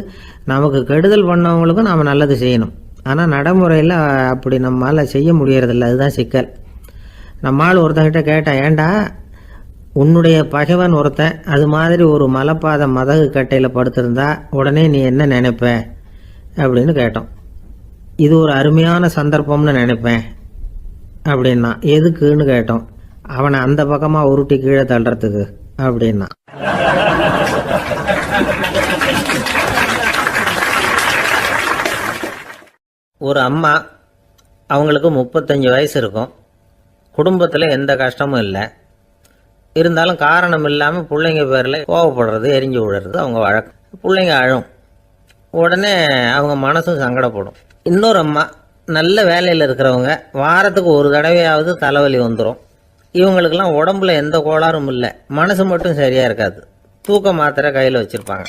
நமக்கு கெடுதல் பண்ணவங்களுக்கும் நாம் நல்லது செய்யணும். ஆனால் நடைமுறையில் அப்படி நம்மளால் செய்ய முடியறதில்ல. அதுதான் சிக்கல். நம்மால் ஒருத்தங்கிட்ட கேட்டேன், ஏண்டா உன்னுடைய பகைவன் ஒருத்தன் அது மாதிரி ஒரு மலைப்பாதை மதகு கட்டையில் படுத்திருந்தா உடனே நீ என்ன நினைப்ப அப்படின்னு கேட்டோம். இது ஒரு அருமையான சந்தர்ப்பம்னு நினைப்பேன் அப்படின்னா. எதுக்குன்னு கேட்டோம். அவனை அந்த பக்கமாக உருட்டி கீழே தள்ளுறதுக்கு அப்படின்னா. ஒரு அம்மா, அவங்களுக்கு 35 வயசு இருக்கும். குடும்பத்தில் எந்த கஷ்டமும் இல்லை. இருந்தாலும் காரணம் இல்லாமல் பிள்ளைங்க பேரில் கோவப்படுறது, எரிஞ்சு விடுறது அவங்க வழக்கம். பிள்ளைங்க அழும். உடனே அவங்க மனசும் சங்கடப்படும். இன்னொரு அம்மா, நல்ல வேலையில் இருக்கிறவங்க, வாரத்துக்கு ஒரு தடவையாவது தலைவலி வந்துடும். இவங்களுக்கெல்லாம் உடம்புல எந்த கோளாறும் இல்லை, மனசு மட்டும் சரியாக இருக்காது. தூக்க மாத்திரை கையில் வச்சுருப்பாங்க.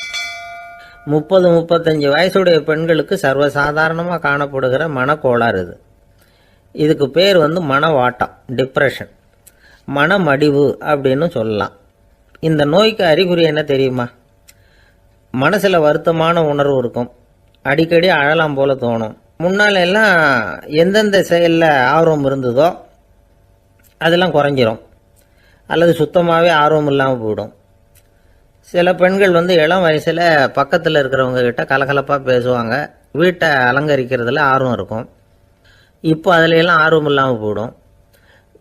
30-35 வயசுடைய பெண்களுக்கு சர்வசாதாரணமாக காணப்படுகிற மனக்கோளாறு இது. இதுக்கு பேர் மனவாட்டம், டிப்ரெஷன், மனமடிவு அப்படின்னு சொல்லலாம். இந்த நோய்க்கு அறிகுறி என்ன தெரியுமா? மனசில் வருத்தமான உணர்வு இருக்கும். அடிக்கடி அழலாம் போல தோணும். முன்னால் எல்லாம் எந்தெந்த செயலில் ஆர்வம் இருந்ததோ அதெல்லாம் குறைஞ்சிரும், அல்லது சுத்தமாகவே ஆர்வம் இல்லாமல் போயிடும். சில பெண்கள் இளம் வயசில் பக்கத்தில் இருக்கிறவங்க கிட்ட கலகலப்பாக பேசுவாங்க, வீட்டை அலங்கரிக்கிறதுல ஆர்வம் இருக்கும். இப்போ அதில் எல்லாம் ஆர்வம் இல்லாமல் போயிடும்.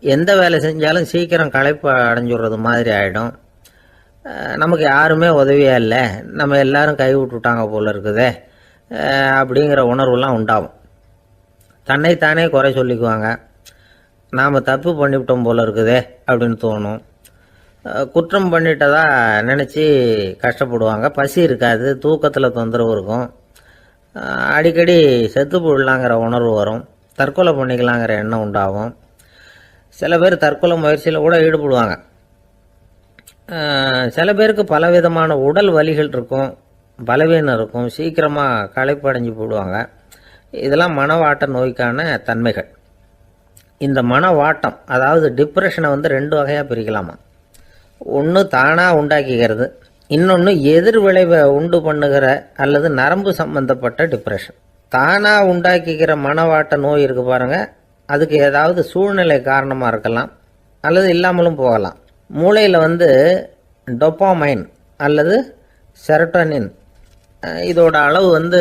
எந்த வேலை செஞ்சாலும் சீக்கிரம் களைப்பு அடைஞ்சுடுறது மாதிரி ஆகிடும். நமக்கு யாருமே உதவியாக இல்லை, நம்ம எல்லாரும் கை விட்டுட்டாங்க போல இருக்குதே அப்படிங்கிற உணர்வுலாம் உண்டாகும். தன்னைத்தானே குறை சொல்லிக்குவாங்க. நாம் தப்பு பண்ணிவிட்டோம் போல இருக்குதே அப்படின்னு தோணும். குற்றம் பண்ணிட்டதா நினச்சி கஷ்டப்படுவாங்க. பசி இருக்காது, தூக்கத்தில் தொந்தரவு இருக்கும். அடிக்கடி செத்து போடலாங்கிற உணர்வு வரும். தற்கொலை பண்ணிக்கலாங்கிற எண்ணம் உண்டாகும். சில பேர் தற்கொலை முயற்சியில் கூட ஈடுபடுவாங்க. சில பேருக்கு பலவிதமான உடல் வலிகள் இருக்கும், பலவீனம் இருக்கும், சீக்கிரமாக களைப்படைஞ்சு போடுவாங்க. இதெல்லாம் மனவாட்ட நோய்க்கான தன்மைகள். இந்த மனவாட்டம் அதாவது டிப்ரெஷனை வந்து 2 வகையாக பிரிக்கலாமா. ஒன்று தானாக உண்டாக்கிக்கிறது, இன்னொன்று எதிர் விளைவை உண்டு பண்ணுகிற அல்லது நரம்பு சம்பந்தப்பட்ட டிப்ரெஷன். தானாக உண்டாக்கிக்கிற மனவாட்ட நோய் இருக்கு பாருங்க, அதுக்கு ஏதாவது சூழ்நிலை காரணமாக இருக்கலாம் அல்லது இல்லாமலும் போகலாம். மூளையில் வந்து டொப்பாமைன் அல்லது செரட்டோனின் இதோட அளவு வந்து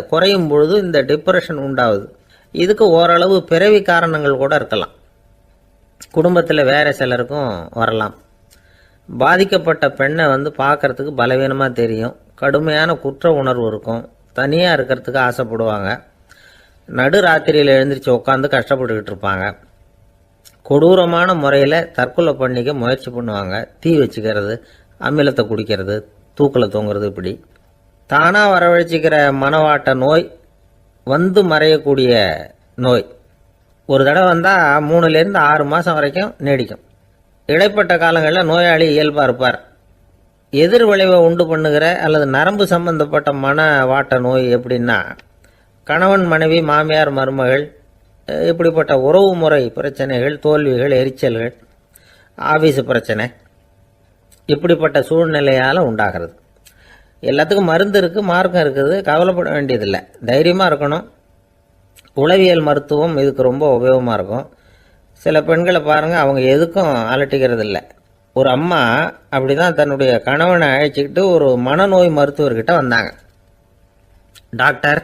குறையும் பொழுது இந்த டிப்ரெஷன் உண்டாகுது. இதுக்கு ஓரளவு பிறவி காரணங்கள் கூட இருக்கலாம். குடும்பத்தில் வேற சிலருக்கும் வரலாம். பாதிக்கப்பட்ட பெண்ணை வந்து பார்க்கறதுக்கு பலவீனமாக தெரியும், கடுமையான குற்ற உணர்வு இருக்கும், தனியாக இருக்கிறதுக்கு ஆசைப்படுவாங்க, நடு ராத்திரியில் எழுந்திரிச்சு உட்காந்து கஷ்டப்பட்டுக்கிட்டு இருப்பாங்க, கொடூரமான முறையில் தற்கொலை பண்ணிக்க முயற்சி பண்ணுவாங்க, தீ வச்சுக்கிறது, அமிலத்தை குடிக்கிறது, தூக்கில் தொங்குறது. இப்படி தானாக வரவழைச்சிக்கிற மனவாட்ட நோய் வந்து மறையக்கூடிய நோய். ஒரு தடவை வந்தால் 3லேருந்து 6 மாதம் வரைக்கும் நீடிக்கும். இடைப்பட்ட காலங்களில் நோயாளி இயல்பாக இருப்பார். எதிர் விளைவை உண்டு பண்ணுகிற அல்லது நரம்பு சம்பந்தப்பட்ட மனவாட்ட நோய் எப்படின்னா, கணவன் மனைவி மாமியார் மருமகள் இப்படிப்பட்ட உறவு முறை பிரச்சனைகள், தோல்விகள், எரிச்சல்கள், ஆபீஸ் பிரச்சனை இப்படிப்பட்ட சூழ்நிலையால் உண்டாகிறது. எல்லாத்துக்கும் மருந்து இருக்குது, மார்க்கம் இருக்குது, கவலைப்பட வேண்டியதில்லை, தைரியமாக இருக்கணும். உளவியல் மருத்துவம் இதுக்கு ரொம்ப உபயோகமாக இருக்கும். சில பெண்களை பாருங்கள், அவங்க எதுக்கும் அலட்டிக்கிறது இல்லை. ஒரு அம்மா அப்படி தான் தன்னுடைய கணவனை அழைச்சிக்கிட்டு ஒரு மனநோய் மருத்துவர்கிட்ட வந்தாங்க. டாக்டர்,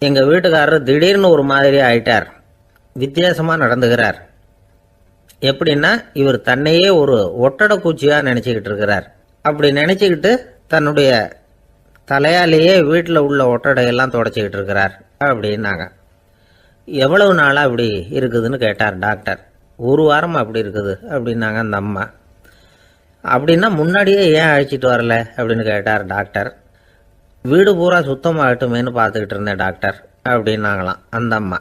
எங்கள் வீட்டுக்காரர் திடீர்னு ஒரு மாதிரி ஆயிட்டார், வித்தியாசமாக நடந்துகிறார். எப்படின்னா, இவர் தன்னையே ஒரு ஒட்டடை பூச்சியாக நினச்சிக்கிட்டு இருக்கிறார். அப்படி நினச்சிக்கிட்டு தன்னுடைய தலையாலேயே வீட்டில் உள்ள ஒட்டடையெல்லாம் தொடச்சிக்கிட்டு இருக்கிறார் அப்படின்னாங்க. எவ்வளவு நாளாக அப்படி இருக்குதுன்னு கேட்டார் டாக்டர். 1 வாரமாக அப்படி இருக்குது அப்படின்னாங்க அந்த அம்மா. அப்படின்னா முன்னாடியே ஏன் அழைச்சிட்டு வரல அப்படின்னு கேட்டார் டாக்டர். வீடு பூரா சுத்தமாகட்டுமேனு பார்த்துக்கிட்டு இருந்தேன் டாக்டர் அப்படின்னாங்களாம் அந்த அம்மா.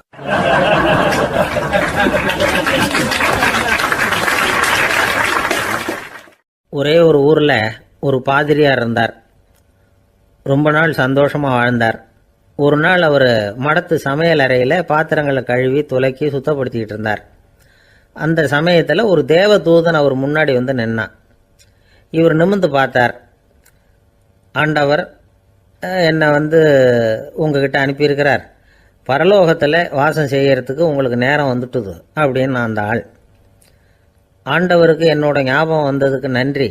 ஒரே ஒரு ஊரில் ஒரு பாதிரியார் இருந்தார். ரொம்ப நாள் சந்தோஷமாக வாழ்ந்தார். ஒரு நாள் அவர் மடத்து சமையல் அறையில் பாத்திரங்களை கழுவி துலக்கி சுத்தப்படுத்திக்கிட்டு இருந்தார். அந்த சமயத்தில் ஒரு தேவ தூதன் அவர் முன்னாடி வந்து நின்னான். இவர் நிமிர்ந்து பார்த்தார். ஆண்டவர் என்னை வந்து உங்ககிட்ட அனுப்பியிருக்கிறார், பரலோகத்தில் வாசம் செய்யறதுக்கு உங்களுக்கு நேரம் வந்துட்டுது அப்படின்னு அந்த ஆள். ஆண்டவருக்கு என்னோட ஞாபகம் வந்ததுக்கு நன்றி.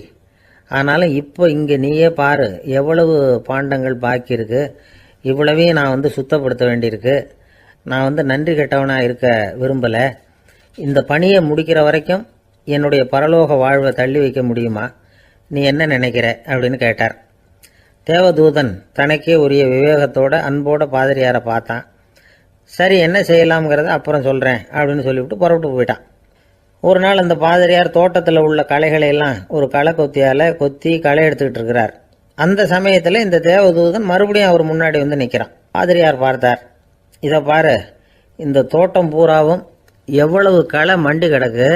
ஆனாலும் இப்போ இங்கே நீயே பாரு, எவ்வளவு பாண்டங்கள் பாக்கி இருக்கு, இவ்வளவையும் நான் வந்து சுத்தப்படுத்த வேண்டியிருக்கு. நான் வந்து நன்றி கெட்டவனாக இருக்க விரும்பலை. இந்த பணியை முடிக்கிற வரைக்கும் என்னுடைய பரலோக வாழ்வை தள்ளி வைக்க முடியுமா? நீ என்ன நினைக்கிற அப்படின்னு கேட்டார். தேவதூதன் தனக்கே உரிய விவேகத்தோட அன்போட பாதிரியாரை பார்த்தான். சரி, என்ன செய்யலாம்ங்கிறத அப்புறம் சொல்கிறேன் அப்படின்னு சொல்லிவிட்டு புறப்பட்டு போயிட்டான். ஒரு நாள் அந்த பாதிரியார் தோட்டத்தில் உள்ள களைகளை எல்லாம் ஒரு களை கொத்தியால் கொத்தி களை எடுத்துக்கிட்டு இருக்கிறார். அந்த சமயத்தில் இந்த தேவதூதன் மறுபடியும் அவர் முன்னாடி வந்து நிற்கிறான். பாதிரியார் பார்த்தார். இதை பாரு, இந்த தோட்டம் பூராவும் எவ்வளவு களை மண்டி கிடக்கு,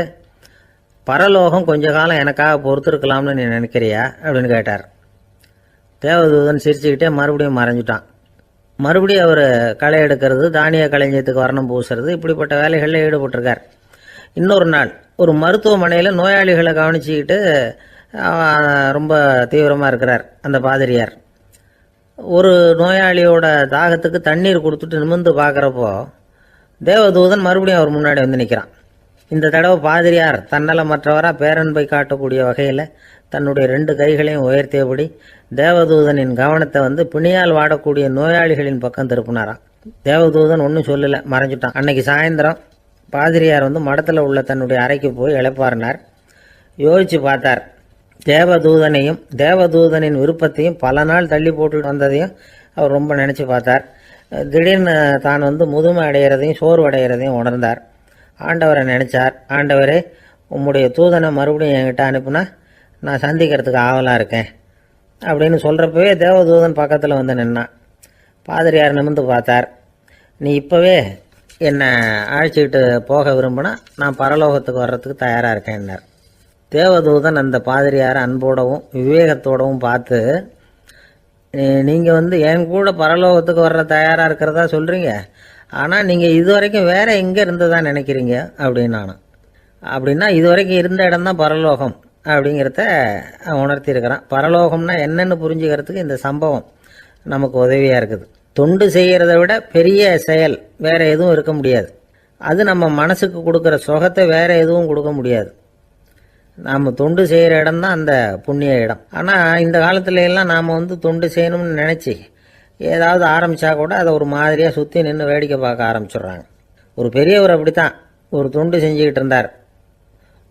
பரலோகம் கொஞ்ச காலம் எனக்காக பொறுத்திருக்கலாம்னு நீ நினைக்கிறியா அப்படின்னு கேட்டார். தேவதூதன் சிரிச்சுக்கிட்டே மறுபடியும் மறைஞ்சிட்டான். மறுபடியும் அவர் களை எடுக்கிறது, தானிய களஞ்சியத்துக்கு வர்ணம் பூசுறது, இப்படிப்பட்ட வேலைகளில் ஈடுபட்டிருக்கார். இன்னொரு நாள் ஒரு மருத்துவமனையில் நோயாளிகளை கவனிச்சுக்கிட்டு ரொம்ப தீவிரமாக இருக்கிறார் அந்த பாதிரியார். ஒரு நோயாளியோட தாகத்துக்கு தண்ணீர் கொடுத்துட்டு நிமிர்ந்து பார்க்குறப்போ தேவதூதன் மறுபடியும் அவர் முன்னாடி வந்து நிற்கிறான். இந்த தடவை பாதிரியார் தன்னலமற்றவராக பேரன்பை காட்டக்கூடிய வகையில் தன்னுடைய 2 கைகளையும் உயர்த்தியபடி தேவதூதனின் கவனத்தை வந்து பிணியால் வாடக்கூடிய நோயாளிகளின் பக்கம் திருப்பினாராம். தேவதூதன் ஒன்றும் சொல்லலை, மறைஞ்சிட்டான். அன்னைக்கு சாயந்தரம் பாதிரியார் வந்து மடத்தில் உள்ள தன்னுடைய அறைக்கு போய் இளைப்பாறினார். யோசித்து பார்த்தார். தேவதூதனையும் தேவதூதனின் விருப்பத்தையும் பல நாள் தள்ளி போட்டு வந்ததையும் அவர் ரொம்ப நினச்சி பார்த்தார். திடீர்னு தான் வந்து முதுமை அடைகிறதையும் சோர்வு அடைகிறதையும் உணர்ந்தார். ஆண்டவரை நினைச்சார். ஆண்டவரே, உம்முடைய தூதனை மறுபடியும் என்கிட்ட அனுப்புனா நான் சந்திக்கிறதுக்கு ஆவலாக இருக்கேன் அப்படின்னு சொல்கிறப்பவே தேவதூதன் பக்கத்தில் வந்து நின்னான். பாதிரியார் நிமிர்ந்து பார்த்தார். நீ இப்போவே என்னை அழைச்சிக்கிட்டு போக விரும்பினா நான் பரலோகத்துக்கு வர்றதுக்கு தயாராக இருக்கேன்னார். தேவதூதன் அந்த பாதிரியாரை அன்போடவும் விவேகத்தோடவும் பார்த்து, நீங்கள் வந்து என் கூட பரலோகத்துக்கு வர்ற தயாராக இருக்கிறதா சொல்கிறீங்க, ஆனால் நீங்கள் இது வரைக்கும் வேற எங்கே இருந்ததான் நினைக்கிறீங்க அப்படின்னு நானும். அப்படின்னா இது வரைக்கும் இருந்த இடம் தான் பரலோகம் அப்படிங்கிறத உணர்த்தியிருக்கிறான். பரலோகம்னா என்னன்னு புரிஞ்சுக்கிறதுக்கு இந்த சம்பவம் நமக்கு உதவியாக இருக்குது. தொண்டு செய்கிறத விட பெரிய செயல் வேற எதுவும் இருக்க முடியாது. அது நம்ம மனசுக்கு கொடுக்குற சுகத்தை வேற எதுவும் கொடுக்க முடியாது. நாம் தொண்டு செய்கிற இடம் தான் அந்த புண்ணிய இடம். ஆனால் இந்த காலத்துல எல்லாம் நாம் தொண்டு செய்யணும்னு நினச்சி ஏதாவது ஆரம்பித்தா கூட அதை ஒரு மாதிரியாக சுற்றி நின்று வேடிக்கை பார்க்க ஆரம்பிச்சிடுறாங்க. ஒரு பெரியவர் அப்படித்தான் ஒரு தொண்டு செஞ்சுக்கிட்டு இருந்தார்.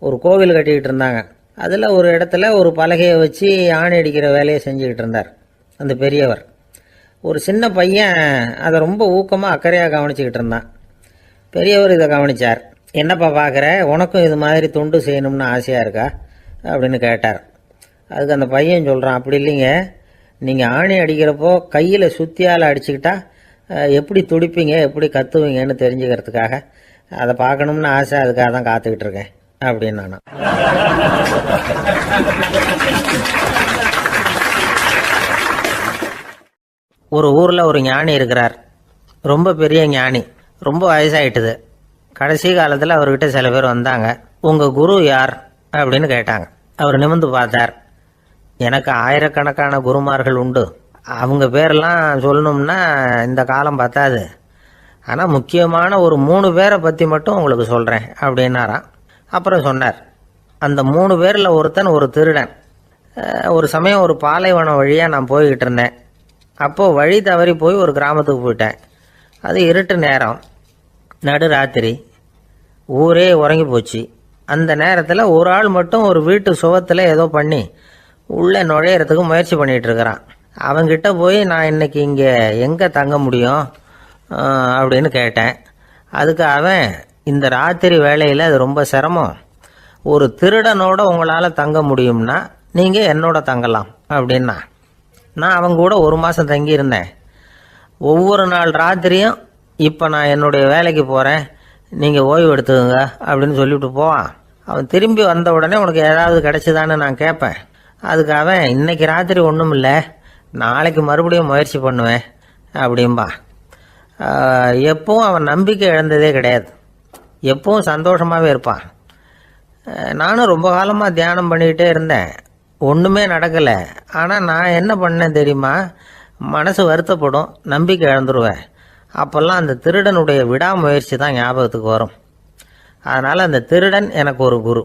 ஒரு கோவில் கட்டிக்கிட்டு இருந்தாங்க. அதில் ஒரு இடத்துல ஒரு பலகையை வச்சு ஆணி அடிக்கிற வேலையை செஞ்சுக்கிட்டு இருந்தார் அந்த பெரியவர். ஒரு சின்ன பையன் அதை ரொம்ப ஊக்கமாக அக்கறையாக கவனிச்சுக்கிட்டு இருந்தான். பெரியவர் இதை கவனித்தார். என்னப்பா பார்க்குற, உனக்கும் இது மாதிரி தொண்டு செய்யணும்னு ஆசையாக இருக்கா அப்படின்னு கேட்டார். அதுக்கு அந்த பையன் சொல்கிறான், அப்படி இல்லைங்க, நீங்கள் ஆணி அடிக்கிறப்போ கையில் சுத்தியால் அடிச்சுக்கிட்டா எப்படி துடிப்பீங்க எப்படி கத்துவீங்கன்னு தெரிஞ்சுக்கிறதுக்காக அதை பார்க்கணும்னு ஆசை, அதுக்காக தான் காத்துக்கிட்டு இருக்கேன் அப்படின்னு நான். ஒரு ஊரில் ஒரு ஞானி இருக்கிறார். ரொம்ப பெரிய ஞானி. ரொம்ப வயசாயிட்டுது. கடைசி காலத்தில் அவர்கிட்ட சில பேர் வந்தாங்க. உங்கள் குரு யார் அப்படின்னு கேட்டாங்க. அவர் நிமிர்ந்து பார்த்தார். எனக்கு ஆயிரக்கணக்கான குருமார்கள் உண்டு. அவங்க பேரெல்லாம் சொல்லணும்னா இந்த காலம் பத்தாது. ஆனால் முக்கியமான ஒரு 3 பேரை பற்றி மட்டும் உங்களுக்கு சொல்கிறேன் அப்படின்னாராம். அப்புறம் சொன்னார், அந்த 3 பேரில் ஒருத்தன் ஒரு திருடன். ஒரு சமயம் ஒரு பாலைவனம் வழியாக நான் போய்கிட்டு இருந்தேன். அப்போது வழி தவறி போய் ஒரு கிராமத்துக்கு போயிட்டேன். அது இருட்டு நேரம், நடு ராத்திரி, ஊரே உறங்கி போச்சு. அந்த நேரத்தில் ஒரு ஆள் மட்டும் ஒரு வீட்டு சுவத்தில் ஏதோ பண்ணி உள்ளே நுழையிறதுக்கு முயற்சி பண்ணிகிட்டு இருக்கிறான். அவங்கிட்ட போய் நான் இன்னைக்கு இங்கே எங்கே தங்க முடியும் அப்படின்னு கேட்டேன். அதுக்கு அவன், இந்த ராத்திரி வேளையில் அது ரொம்ப சிரமம், ஒரு திருடனோட உங்களால் தங்க முடியும்னா நீங்கள் என்னோட தங்கலாம் அப்படின்னா. நான் அவங்க கூட 1 மாதம் தங்கியிருந்தேன். ஒவ்வொரு நாள் ராத்திரியும் இப்போ நான் என்னுடைய வேலைக்கு போகிறேன், நீங்கள் ஓய்வு எடுத்துக்கோங்க அப்படின்னு சொல்லிவிட்டு போவான். அவன் திரும்பி வந்த உடனே உனக்கு ஏதாவது கிடைச்சிதான்னு நான் கேட்பேன். அதுக்கு அவன், இன்னைக்கு ராத்திரி ஒன்றும் இல்லை, நாளைக்கு மறுபடியும் முயற்சி பண்ணுவேன் அப்படின்பா. எப்பவும் அவன் நம்பிக்கை இழந்ததே கிடையாது. எப்பவும் சந்தோஷமாகவே இருப்பான். நானும் ரொம்ப காலமாக தியானம் பண்ணிக்கிட்டே இருந்தேன். ஒன்றுமே நடக்கலை. ஆனால் நான் என்ன பண்ணேன் தெரியுமா, மனசு வருத்தப்படும், நம்பிக்கை இழந்துருவேன். அப்போல்லாம் அந்த திருடனுடைய விடாமுயற்சி தான் ஞாபகத்துக்கு வரும். அதனால் அந்த திருடன் எனக்கு ஒரு குரு.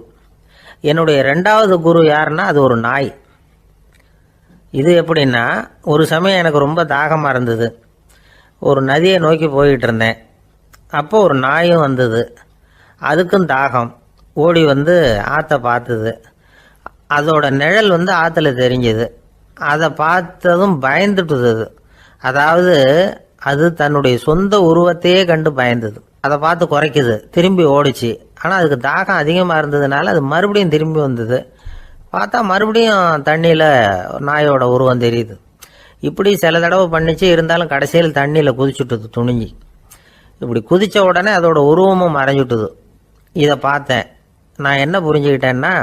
என்னுடைய 2வது குரு யாருன்னா அது ஒரு நாய். இது எப்படின்னா, ஒரு சமயம் எனக்கு ரொம்ப தாகமாக இருந்தது. ஒரு நதியை நோக்கி போய்கிட்டு இருந்தேன். அப்போ ஒரு நாயும் வந்தது. அதுக்கும் தாகம். ஓடி வந்து ஆற்றை பார்த்தது. அதோட நிழல் ஆற்றுல தெரிஞ்சது. அதை பார்த்ததும் பயந்துட்டுது. அதாவது அது தன்னுடைய சொந்த உருவத்தையே கண்டு பயந்தது. அதை பார்த்து குறைக்குது, திரும்பி ஓடிச்சு. ஆனால் அதுக்கு தாகம் அதிகமாக இருந்ததுனால அது மறுபடியும் திரும்பி வந்தது. பார்த்தா மறுபடியும் தண்ணியில் நாயோட உருவம் தெரியுது. இப்படி சில தடவை பண்ணிச்சு. இருந்தாலும் கடைசியில் தண்ணியில் குதிச்சுட்டுது துணிஞ்சி. இப்படி குதித்த உடனே அதோட உருவமும் மறைஞ்சுட்டுது. இதை பார்த்தேன். நான் என்ன புரிஞ்சுக்கிட்டேன்னா,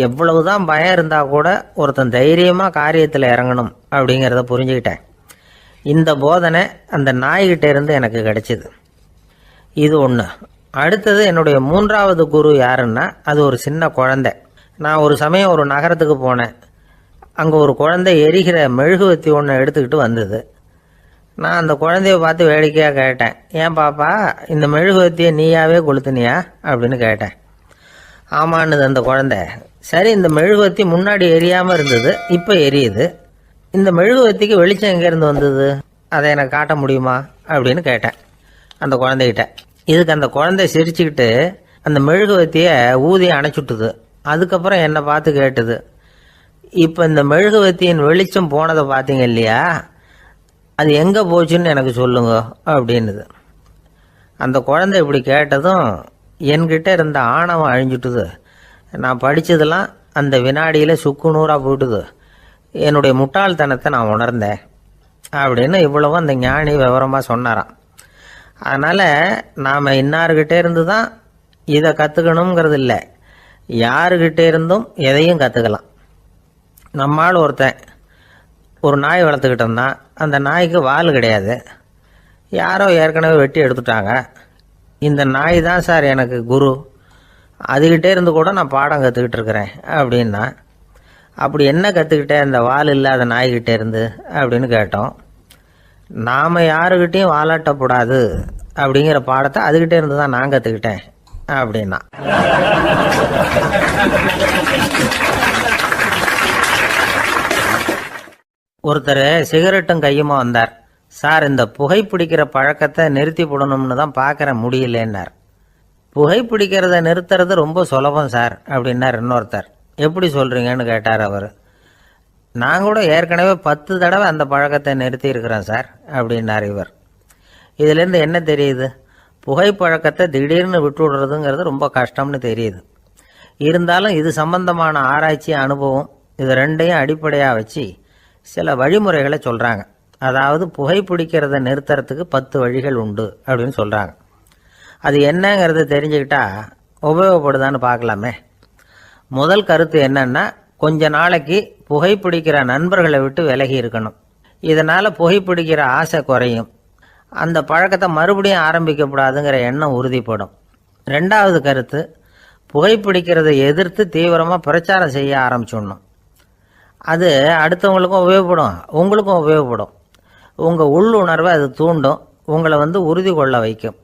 எவ்வளவுதான் பயம் இருந்தால் கூட ஒருத்தன் தைரியமாக காரியத்தில் இறங்கணும் அப்படிங்கிறத புரிஞ்சுக்கிட்டேன். இந்த போதனை அந்த நாய்கிட்ட இருந்து எனக்கு கிடைச்சிது. இது ஒன்று. அடுத்தது என்னுடைய 3வது குரு யாருன்னா அது ஒரு சின்ன குழந்தை. நான் ஒரு சமயம் ஒரு நகரத்துக்கு போனேன். அங்கே ஒரு குழந்தை எரிகிற மெழுகுவத்தி ஒன்று எடுத்துக்கிட்டு வந்தது. நான் அந்த குழந்தைய பார்த்து வேடிக்கையாக கேட்டேன், ஏன் பாப்பா இந்த மெழுகுவத்தியை நீயாவே கொளுத்துனியா அப்படின்னு கேட்டேன். ஆமான்னுது அந்த குழந்தை. சரி, இந்த மெழுகுவத்தி முன்னாடி எரியாமல் இருந்தது, இப்போ எரியுது. இந்த மெழுகுவத்திக்கு வெளிச்சம் எங்கேருந்து வந்தது, அதை எனக்கு காட்ட முடியுமா அப்படின்னு கேட்டேன் அந்த குழந்தைகிட்ட. இதுக்கு அந்த குழந்தை சிரிச்சுக்கிட்டு அந்த மெழுகுவத்தியை ஊதி அணைச்சுட்டுது. அதுக்கப்புறம் என்னை பார்த்து கேட்டுது, இப்போ இந்த மெழுகுவத்தியின் வெளிச்சம் போனதை பார்த்தீங்க இல்லையா, அது எங்கே போச்சுன்னு எனக்கு சொல்லுங்க அப்படின்னுது. அந்த குழந்தை இப்படி கேட்டதும் என்கிட்ட இருந்த ஆணவம் அழிஞ்சுட்டுது. நான் படித்ததெல்லாம் அந்த வினாடியில் சுக்கு நூறாக போயிட்டுது. என்னுடைய முட்டாள்தனத்தை நான் உணர்ந்தேன் அப்படின்னு இவ்வளவும் அந்த ஞானி விவரமாக சொன்னாராம். அதனால் நாம் இன்னார்கிட்ட இருந்து தான் இதை கற்றுக்கணுங்கிறது இல்லை, யாருக்கிட்ட இருந்தும் எதையும் கற்றுக்கலாம். நம்மால் ஒருத்தன் ஒரு நாய் வளர்த்துக்கிட்டு இருந்தான். அந்த நாய்க்கு வால் கிடையாது. யாரோ ஏற்கனவே வெட்டி எடுத்துட்டாங்க. இந்த நாய் தான் சார் எனக்கு குரு, அதுகிட்டே இருந்து கூட நான் பாடம் கற்றுக்கிட்டு இருக்கிறேன் அப்படின்னா. அப்படி என்ன கற்றுக்கிட்டேன் இந்த வால் இல்லாத நாய்கிட்டே இருந்து அப்படின்னு கேட்டோம். நாம் யாருக்கிட்டையும் வாலாட்டக்கூடாது அப்படிங்கிற பாடத்தை அதுகிட்டே இருந்து தான் நான் கற்றுக்கிட்டேன் அப்படின்னா. ஒருத்தர் சிகரெட்டும் கையுமா வந்தார். சார், இந்த புகைப்பிடிக்கிற பழக்கத்தை நிறுத்தி போடணும்னு தான் பார்க்குறேன், முடியலன்னார். புகைப்பிடிக்கிறத நிறுத்துறது ரொம்ப சுலபம் சார் அப்படின்னார் இன்னொருத்தர். எப்படி சொல்கிறீங்கன்னு கேட்டார் அவர். நான் கூட ஏற்கனவே 10 தடவை அந்த பழக்கத்தை நிறுத்தி இருக்கிறேன் சார் அப்படின்னார் இவர். இதுலேருந்து என்ன தெரியுது? புகைப்பழக்கத்தை திடீர்னு விட்டு விடுறதுங்கிறது ரொம்ப கஷ்டம்னு தெரியுது. இருந்தாலும் இது சம்பந்தமான ஆராய்ச்சி, அனுபவம், இது ரெண்டையும் அடிப்படையாக வச்சு சில வழிமுறைகளை சொல்கிறாங்க. அதாவது புகைப்பிடிக்கிறத நிறுத்துறதுக்கு 10 வழிகள் உண்டு அப்படின்னு சொல்கிறாங்க. அது என்னங்கிறத தெரிஞ்சுக்கிட்டா உபயோகப்படுதான்னு பார்க்கலாமே. முதல் கருத்து என்னன்னா, கொஞ்ச நாளைக்கு புகைப்பிடிக்கிற நண்பர்களை விட்டு விலகி இருக்கணும். இதனால் புகைப்பிடிக்கிற ஆசை குறையும். அந்த பழக்கத்தை மறுபடியும் ஆரம்பிக்கப்படாதுங்கிற எண்ணம் உறுதிப்படும். ரெண்டாவது கருத்து, புகைப்பிடிக்கிறதை எதிர்த்து தீவிரமாக பிரச்சாரம் செய்ய ஆரம்பிச்சிடணும். அது அடுத்தவங்களுக்கும் உபயோகப்படும், உங்களுக்கும் உபயோகப்படும். உங்கள் உள்ளுணர்வை அது தூண்டும், உங்களை உறுதி கொள்ள வைக்கும்.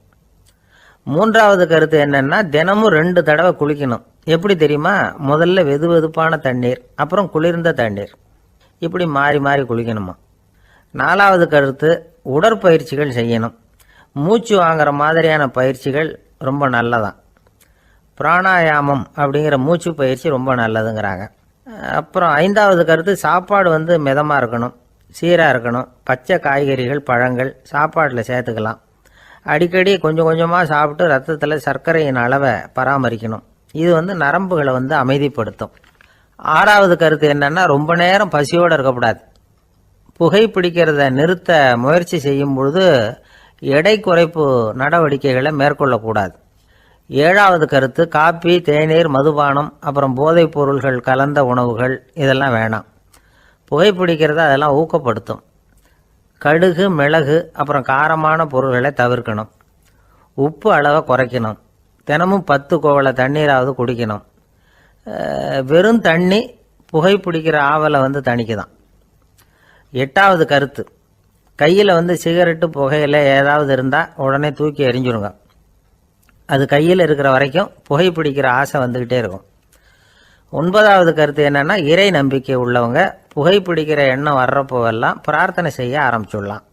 மூன்றாவது கருத்து என்னன்னா, தினமும் 2 தடவை குளிக்கணும். எப்படி தெரியுமா? முதல்ல வெது வெதுப்பான தண்ணீர், அப்புறம் குளிர்ந்த தண்ணீர், இப்படி மாறி மாறி குளிக்கணுமா. நாலாவது கருத்து, உடற்பயிற்சிகள் செய்யணும். மூச்சு வாங்குற மாதிரியான பயிற்சிகள் ரொம்ப நல்லதான். பிராணாயாமம் அப்படிங்கிற மூச்சு பயிற்சி ரொம்ப நல்லதுங்கிறாங்க. அப்புறம் 5வது கருத்து, சாப்பாடு மிதமாக இருக்கணும், சீராக இருக்கணும். பச்சை காய்கறிகள், பழங்கள் சாப்பாட்டில் சேர்த்துக்கலாம். அடிக்கடி கொஞ்சம் கொஞ்சமாக சாப்பிட்டு ரத்தத்தில் சர்க்கரையின் அளவை பராமரிக்கணும். இது நரம்புகளை அமைதிப்படுத்தும். 6வது கருத்து என்னன்னா, ரொம்ப நேரம் பசியோடு இருக்கக்கூடாது. புகைப்பிடிக்கிறத நிறுத்த முயற்சி செய்யும் பொழுது எடை குறைப்பு நடவடிக்கைகளை மேற்கொள்ளக்கூடாது. 7வது கருத்து, காப்பி, தேநீர், மதுபானம், அப்புறம் போதைப் பொருள்கள் கலந்த உணவுகள் இதெல்லாம் வேணாம். புகைப்பிடிக்கிறத அதெல்லாம் ஊக்கப்படுத்தும். கடுகு, மிளகு, அப்புறம் காரமான பொருள்களை தவிர்க்கணும். உப்பு அளவை குறைக்கணும். தினமும் 10 குவளை தண்ணீராவது குடிக்கணும். வெறும் தண்ணி புகைப்பிடிக்கிற ஆவலை தணிக்குதான். 8வது கருத்து, கையில் சிகரெட்டு, புகையில ஏதாவது இருந்தால் உடனே தூக்கி எறிஞ்சிருங்க. அது கையில் இருக்கிற வரைக்கும் புகைப்பிடிக்கிற ஆசை வந்துக்கிட்டே இருக்கும். 9வது கருத்து என்னன்னா, இறை நம்பிக்கை உள்ளவங்க புகைப்பிடிக்கிற எண்ணம் வர்றப்போவெல்லாம் பிரார்த்தனை செய்ய ஆரம்பிச்சுடலாம்.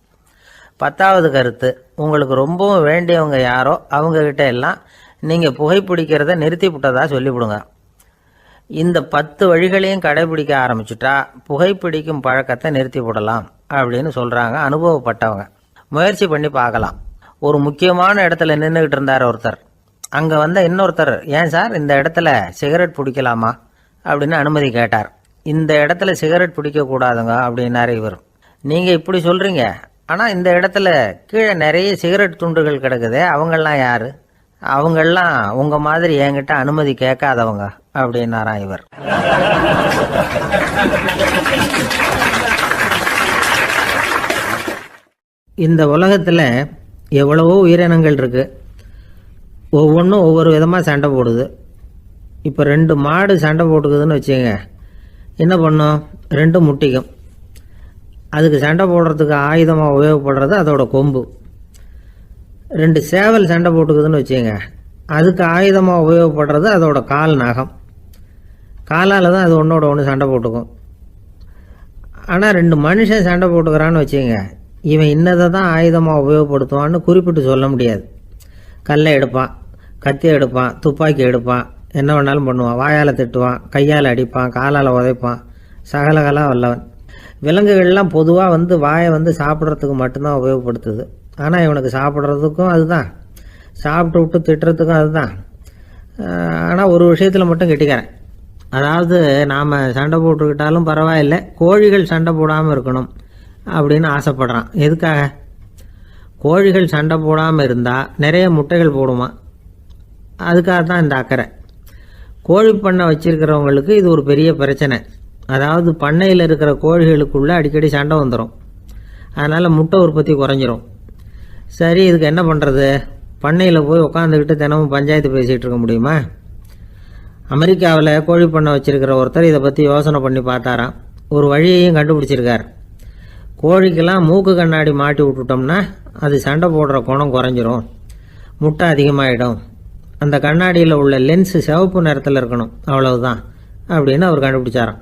10வது கருத்து, உங்களுக்கு ரொம்பவும் வேண்டியவங்க யாரோ அவங்கக்கிட்ட எல்லாம் நீங்கள் புகைப்பிடிக்கிறத நிறுத்தி விட்டதா சொல்லிவிடுங்க. இந்த 10 வழிகளையும் கடைபிடிக்க ஆரம்பிச்சுட்டா புகைப்பிடிக்கும் பழக்கத்தை நிறுத்தி விடலாம் அப்படின்னு சொல்கிறாங்க அனுபவப்பட்டவங்க. முயற்சி பண்ணி பார்க்கலாம். ஒரு முக்கியமான இடத்துல நின்றுக்கிட்டு இருந்தார் ஒருத்தர். அங்கே இன்னொருத்தர், ஏன் சார் இந்த இடத்துல சிகரெட் பிடிக்கலாமா அப்படின்னு அனுமதி கேட்டார். இந்த இடத்துல சிகரெட் பிடிக்கக்கூடாதுங்க அப்படின்னாரு இவர். நீங்கள் இப்படி சொல்கிறீங்க, ஆனால் இந்த இடத்துல கீழே நிறைய சிகரெட் துண்டுகள் கிடக்குதே, அவங்கெல்லாம் யார்? அவங்கெல்லாம் உங்கள் மாதிரி என்கிட்ட அனுமதி கேட்காதவங்க அப்படின்னாராம் இவர். இந்த உலகத்தில் எவ்வளவோ உயிரினங்கள் இருக்குது. ஒவ்வொன்றும் ஒவ்வொரு விதமாக சண்டை போடுது. இப்போ 2 மாடு சண்டை போட்டுக்குதுன்னு வச்சுங்க, என்ன பண்ணும்? 2 முட்டிக்கும். அதுக்கு சண்டை போடுறதுக்கு ஆயுதமாக உபயோகப்படுறது அதோட கொம்பு. 2 சேவல் சண்டை போட்டுக்குதுன்னு வச்சுங்க, அதுக்கு ஆயுதமாக உபயோகப்படுறது அதோட கால் நகம். காலால் தான் அது ஒன்றோட ஒன்று சண்டை போட்டுக்கும். ஆனால் 2 மனுஷன் சண்டை போட்டுக்கிறான்னு வச்சுங்க, இவன் இன்னதை தான் ஆயுதமாக உபயோகப்படுத்துவான்னு குறிப்பிட்டு சொல்ல முடியாது. கல்லை எடுப்பான், கத்தி எடுப்பான், துப்பாக்கி எடுப்பான், என்ன வேணாலும் பண்ணுவான். வாயால் திட்டுவான், கையால் அடிப்பான், காலால் உதைப்பான், சகலகலாக வல்லவன். விலங்குகள்லாம் பொதுவாக வாயை சாப்பிட்றதுக்கு மட்டும்தான் உபயோகப்படுத்துது. ஆனால் இவனுக்கு சாப்பிட்றதுக்கும் அதுதான், சாப்பிட்டு விட்டு திட்டுறதுக்கும் அதுதான். ஆனால் ஒரு விஷயத்தில் மட்டும் கெட்டிக்கிறேன். அதாவது நாம் சண்டை போட்டுக்கிட்டாலும் பரவாயில்லை, கோழிகள் சண்டை போடாமல் இருக்கணும் அப்படின்னு ஆசைப்படுறான். எதுக்காக? கோழிகள் சண்டை போடாமல் இருந்தால் நிறைய முட்டைகள் போடுமா, அதுக்காக தான் இந்த அக்கறை. கோழி பண்ணை வச்சுருக்கிறவங்களுக்கு இது ஒரு பெரிய பிரச்சனை. அதாவது பண்ணையில் இருக்கிற கோழிகளுக்குள்ளே அடிக்கடி சண்டை வந்துடும். அதனால் முட்டை உற்பத்தி குறைஞ்சிரும். சரி, இதுக்கு என்ன பண்ணுறது? பண்ணையில் போய் உட்காந்துக்கிட்டு தினமும் பஞ்சாயத்து பேசிகிட்டு இருக்க முடியுமா? அமெரிக்காவில் கோழி பண்ணை வச்சுருக்கிற ஒருத்தர் இதை பற்றி யோசனை பண்ணி பார்த்தாராம். ஒரு வழியையும் கண்டுபிடிச்சிருக்கார். கோழிக்கெல்லாம் மூக்கு கண்ணாடி மாட்டி விட்டுட்டோம்னா அது சண்டை போடுற குணம் குறைஞ்சிரும், முட்டை அதிகமாகிடும். அந்த கண்ணாடியில் உள்ள லென்ஸ் சிவப்பு நிறத்தில் இருக்கணும், அவ்வளவுதான் அப்படின்னு அவர் கண்டுபிடிச்சாராம்.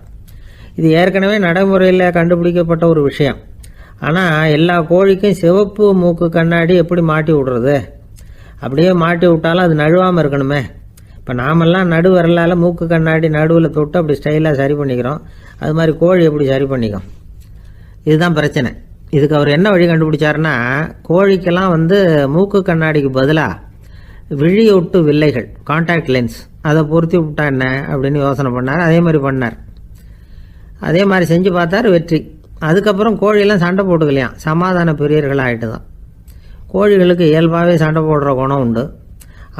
இது ஏற்கனவே நடைமுறையில் கண்டுபிடிக்கப்பட்ட ஒரு விஷயம். ஆனால் எல்லா கோழிக்கும் சிவப்பு மூக்கு கண்ணாடி எப்படி மாட்டி விடுறது? அப்படியே மாட்டி விட்டாலும் அது நழுவாமல் இருக்கணுமே. இப்போ நாமெல்லாம் நடு வரலால் மூக்கு கண்ணாடி நடுவில் தொட்டு அப்படி ஸ்டைலாக சரி பண்ணிக்கிறோம். அது மாதிரி கோழி எப்படி சரி பண்ணிக்கும்? இதுதான் பிரச்சனை. இதுக்கு அவர் என்ன வழி கண்டுபிடிச்சாருன்னா, கோழிக்கெல்லாம் மூக்கு கண்ணாடிக்கு பதிலாக விழியொட்டு வில்லைகள், கான்டாக்ட் லென்ஸ், அதை பொருத்தி விட்டா என்ன அப்படின்னு யோசனை பண்ணார். அதே மாதிரி பண்ணார். அதே மாதிரி செஞ்சு பார்த்தார், வெற்றி. அதுக்கப்புறம் கோழியெல்லாம் சண்டை போட்டுக்கலையாம், சமாதான பிரியர்கள் ஆகிட்டு தான். கோழிகளுக்கு இயல்பாகவே சண்டை போடுற குணம் உண்டு.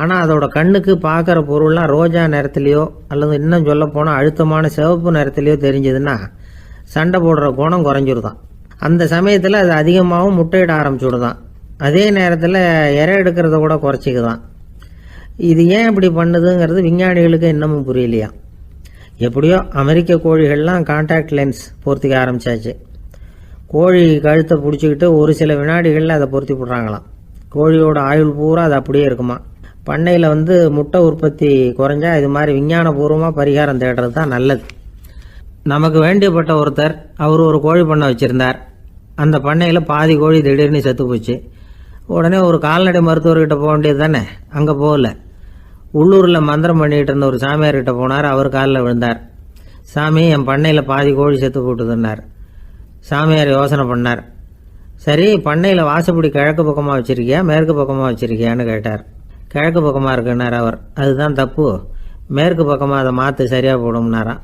ஆனால் அதோட கண்ணுக்கு பார்க்குற பொருள்லாம் ரோஜா நிறத்துலையோ அல்லது இன்னும் சொல்ல போனால் அழுத்தமான சிவப்பு நிறத்துலையோ தெரிஞ்சதுன்னா சண்டை போடுற குணம் குறைஞ்சிருதான். அந்த சமயத்தில் அது அதிகமாகவும் முட்டையிட ஆரம்பிச்சுடுதான். அதே நேரத்தில் இறை எடுக்கிறத கூட குறைச்சிக்குதான். இது ஏன் இப்படி பண்ணுதுங்கிறது விஞ்ஞானிகளுக்கு இன்னமும் புரியலையா. எப்படியோ அமெரிக்க கோழிகள்லாம் கான்டாக்ட் லென்ஸ் பொருத்திக்க ஆரம்பித்தாச்சு. கோழி கழுத்தை பிடிச்சிக்கிட்டு ஒரு சில வினாடிகளில் அதை பொருத்தி விட்றாங்களாம். கோழியோட ஆயுள் பூரா அது அப்படியே இருக்குமா. பண்ணையில் முட்டை உற்பத்தி குறைஞ்சா இது மாதிரி விஞ்ஞானபூர்வமாக பரிகாரம் தேடுறது தான் நல்லது. நமக்கு வேண்டியப்பட்ட ஒருத்தர், அவர் ஒரு கோழி பண்ணை வச்சுருந்தார். அந்த பண்ணையில் பாதி கோழி திடீர்னு செத்து போச்சு. உடனே ஒரு கால்நடை மருத்துவர்கிட்ட போக வேண்டியது தானே. அங்கே போகல. உள்ளூரில் மந்திரம் பண்ணிகிட்டு இருந்த ஒரு சாமியார்கிட்ட போனார். அவர் காலில் விழுந்தார். சாமி, என் பண்ணையில் பாதி கோழி செத்து போட்டுதுன்னார். சாமியார் யோசனை பண்ணார். சரி, பண்ணையில் வாசப்படி கிழக்கு பக்கமாக வச்சுருக்கியா மேற்கு பக்கமாக வச்சுருக்கியான்னு கேட்டார். கிழக்கு பக்கமாக இருக்குன்னார் அவர். அதுதான் தப்பு, மேற்கு பக்கமாக அதை மாற்று, சரியாக போடும்னாராம்.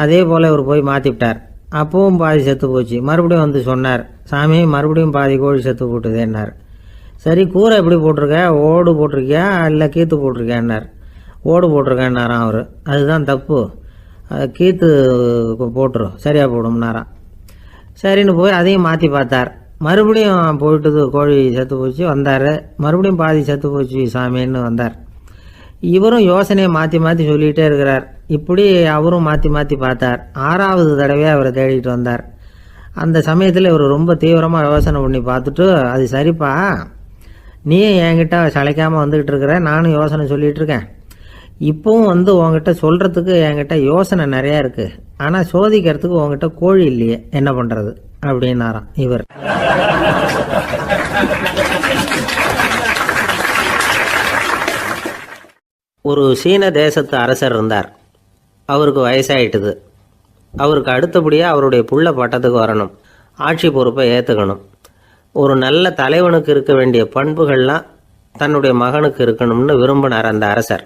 அதே போல் இவர் போய் மாற்றிவிட்டார். அப்பவும் பாதி செத்து போச்சு. மறுபடியும் சொன்னார், சாமி மறுபடியும் பாதி கோழி செத்து போட்டுதேன்னார். சரி, கூரை எப்படி போட்டிருக்க, ஓடு போட்டிருக்கியா இல்லை கீத்து போட்டிருக்கியான்னார். ஓடு போட்டிருக்கேன்னாராம் அவர். அதுதான் தப்பு, கீத்து போட்டுரும், சரியாக போடும்னாராம். சரின்னு போய் அதையும் மாற்றி பார்த்தார். மறுபடியும் போயிட்டுது, கோழி செத்து போச்சு. வந்தார். மறுபடியும் பாதி செத்து போச்சு சாமின்னு வந்தார். இவரும் யோசனையை மாற்றி மாற்றி சொல்லிகிட்டே இருக்கிறார். இப்படி அவரும் மாற்றி மாற்றி பார்த்தார். 6வது தடவையாக அவரை தேடிட்டு வந்தார். அந்த சமயத்தில் இவர் ரொம்ப தீவிரமாக யோசனை பண்ணி பார்த்துட்டு, அது சரிப்பா, நீயும் என்கிட்ட சளைக்காமல் வந்துக்கிட்டு இருக்கிற, நானும் யோசனை சொல்லிகிட்டு இருக்கேன். இப்போவும் உங்ககிட்ட சொல்கிறதுக்கு என்கிட்ட யோசனை நிறையா இருக்குது. ஆனால் சோதிக்கிறதுக்கு உங்ககிட்ட கோழி இல்லையே, என்ன பண்ணுறது அப்படின்னாராம் இவர். ஒரு சீன தேசத்து அரசர் இருந்தார். அவருக்கு வயசாயிட்டுது. அவருக்கு அடுத்தபடியாக அவருடைய புள்ள பட்டத்துக்கு வரணும், ஆட்சி பொறுப்பை ஏற்றுக்கணும். ஒரு நல்ல தலைவனுக்கு இருக்க வேண்டிய பண்புகள்லாம் தன்னுடைய மகனுக்கு இருக்கணும்னு விரும்பினார் அந்த அரசர்.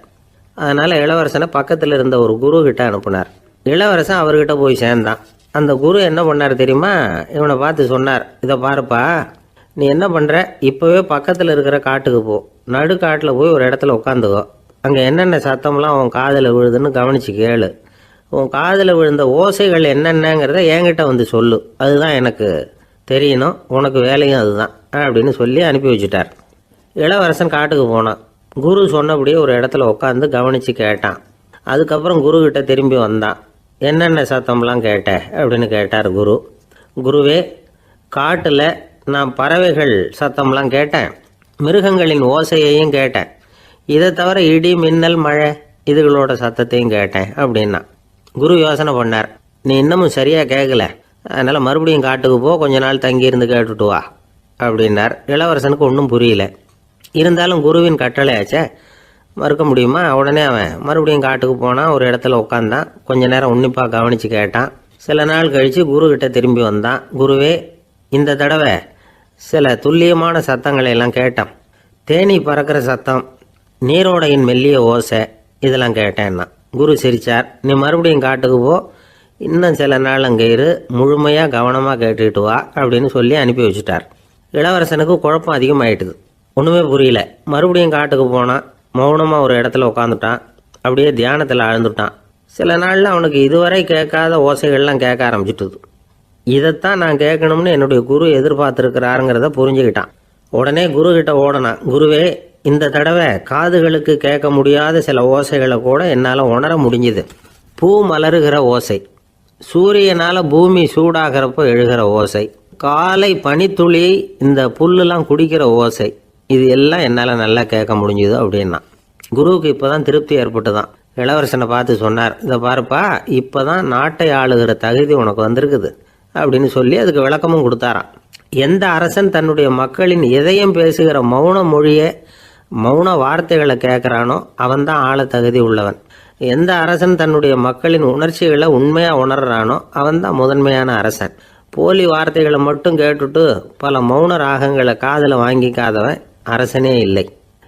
அதனால் இளவரசனை பக்கத்தில் இருந்த ஒரு குரு கிட்ட அனுப்புனார். இளவரசன் அவர்கிட்ட போய் சேர்ந்தான். அந்த குரு என்ன பண்ணார் தெரியுமா? இவனை பார்த்து சொன்னார், இதை பாருப்பா, நீ என்ன பண்ணுற, இப்போவே பக்கத்தில் இருக்கிற காட்டுக்கு போ, நடு காட்டில் போய் ஒரு இடத்துல உட்காந்துக்கோ. அங்கே என்னென்ன சத்தம்லாம் உன் காதில் விழுதுன்னு கவனித்து கேளு. உன் காதில் விழுந்த ஓசைகள் என்னென்னங்கிறத என்கிட்ட சொல்லு, அதுதான் எனக்கு தெரியணும், உனக்கு வேலையும் அதுதான் அப்படின்னு சொல்லி அனுப்பி வச்சுட்டார். இளவரசன் காட்டுக்கு போனான். குரு சொன்னபடியே ஒரு இடத்துல உட்காந்து கவனித்து கேட்டான். அதுக்கப்புறம் குருக்கிட்ட திரும்பி வந்தான். என்னென்ன சத்தம்லாம் கேட்ட அப்படின்னு கேட்டார் குரு. குருவே, காட்டில் நான் பறவைகள் சத்தம்லாம் கேட்டேன், மிருகங்களின் ஓசையையும் கேட்டேன், இதை தவிர இடி மின்னல் மழை இதுகளோட சத்தத்தையும் கேட்டேன் அப்படின்னா. குரு யோசனை பண்ணார், நீ இன்னமும் சரியாக கேட்கல, அதனால் மறுபடியும் காட்டுக்கு போ, கொஞ்ச நாள் தங்கியிருந்து கேட்டுட்டு வா அப்படின்னார். இளவரசனுக்கு ஒன்றும் புரியல. இருந்தாலும் குருவின் கட்டளையாச்சே, மறுக்க முடியுமா? உடனே அவன் மறுபடியும் காட்டுக்கு போனான். ஒரு இடத்துல உட்காந்தான். கொஞ்ச நேரம் உன்னிப்பாக கவனித்து கேட்டான். சில நாள் கழித்து குருக்கிட்ட திரும்பி வந்தான். குருவே, இந்த தடவை சில துல்லியமான சத்தங்களை எல்லாம் கேட்டான். தேனி பறக்கிற சத்தம், நீரோடையின் மெல்லிய ஓசை, இதெல்லாம் கேட்டேன்னா. குரு சிரித்தார். நீ மறுபடியும் காட்டுக்கு போ, இன்னும் சில நாள் அங்கே இரு, முழுமையாக கவனமாக கேட்டுக்கிட்டு வா அப்படின்னு சொல்லி அனுப்பி வச்சுட்டார். இளவரசனுக்கு குழப்பம் அதிகமாயிட்டுது. ஒன்றுமே புரியல. மறுபடியும் காட்டுக்கு போனான். மௌனமாக ஒரு இடத்துல உட்காந்துட்டான். அப்படியே தியானத்தில் ஆழ்ந்துட்டான். சில நாளில் அவனுக்கு இதுவரை கேட்காத ஓசைகள்லாம் கேட்க ஆரம்பிச்சிட்டுது. இதைத்தான் நான் கேட்கணும்னு என்னுடைய குரு எதிர்பார்த்துருக்கிறாருங்கிறத புரிஞ்சுக்கிட்டான். உடனே குரு கிட்ட ஓடனான். குருவே, இந்த தடவை காதுகளுக்கு கேட்க முடியாத சில ஓசைகளை கூட என்னால் உணர முடிஞ்சுது. பூ மலருகிற ஓசை, சூரியனால் பூமி சூடாகிறப்போ எழுகிற ஓசை, காலை பனித்துளி இந்த புல்லுலாம் குடிக்கிற ஓசை, இது எல்லாம் என்னால் நல்லா கேட்க முடிஞ்சுது அப்படின்னா. குருவுக்கு இப்போ தான் திருப்தி ஏற்பட்டு தான் இளவரசனை பார்த்து சொன்னார், இதை பாருப்பா, இப்போ தான் நாட்டை ஆளுகிற தகுதி உனக்கு வந்திருக்குது அப்படின்னு சொல்லி அதுக்கு விளக்கமும் கொடுத்தாராம். எந்த அரசன் தன்னுடைய மக்களின் இதயம் பேசுகிற மௌன மொழியை, மௌன வார்த்தைகளை கேட்குறானோ அவன்தான் ஆள தகுதி உள்ளவன். எந்த அரசன் தன்னுடைய மக்களின் உணர்ச்சிகளை உண்மையாக உணர்றானோ அவன்தான் முதன்மையான அரசன். போலி வார்த்தைகளை மட்டும் கேட்டுட்டு பல மௌன ராகங்களை காதில் வாங்கிக்காதவன் அரசனே இல்லை.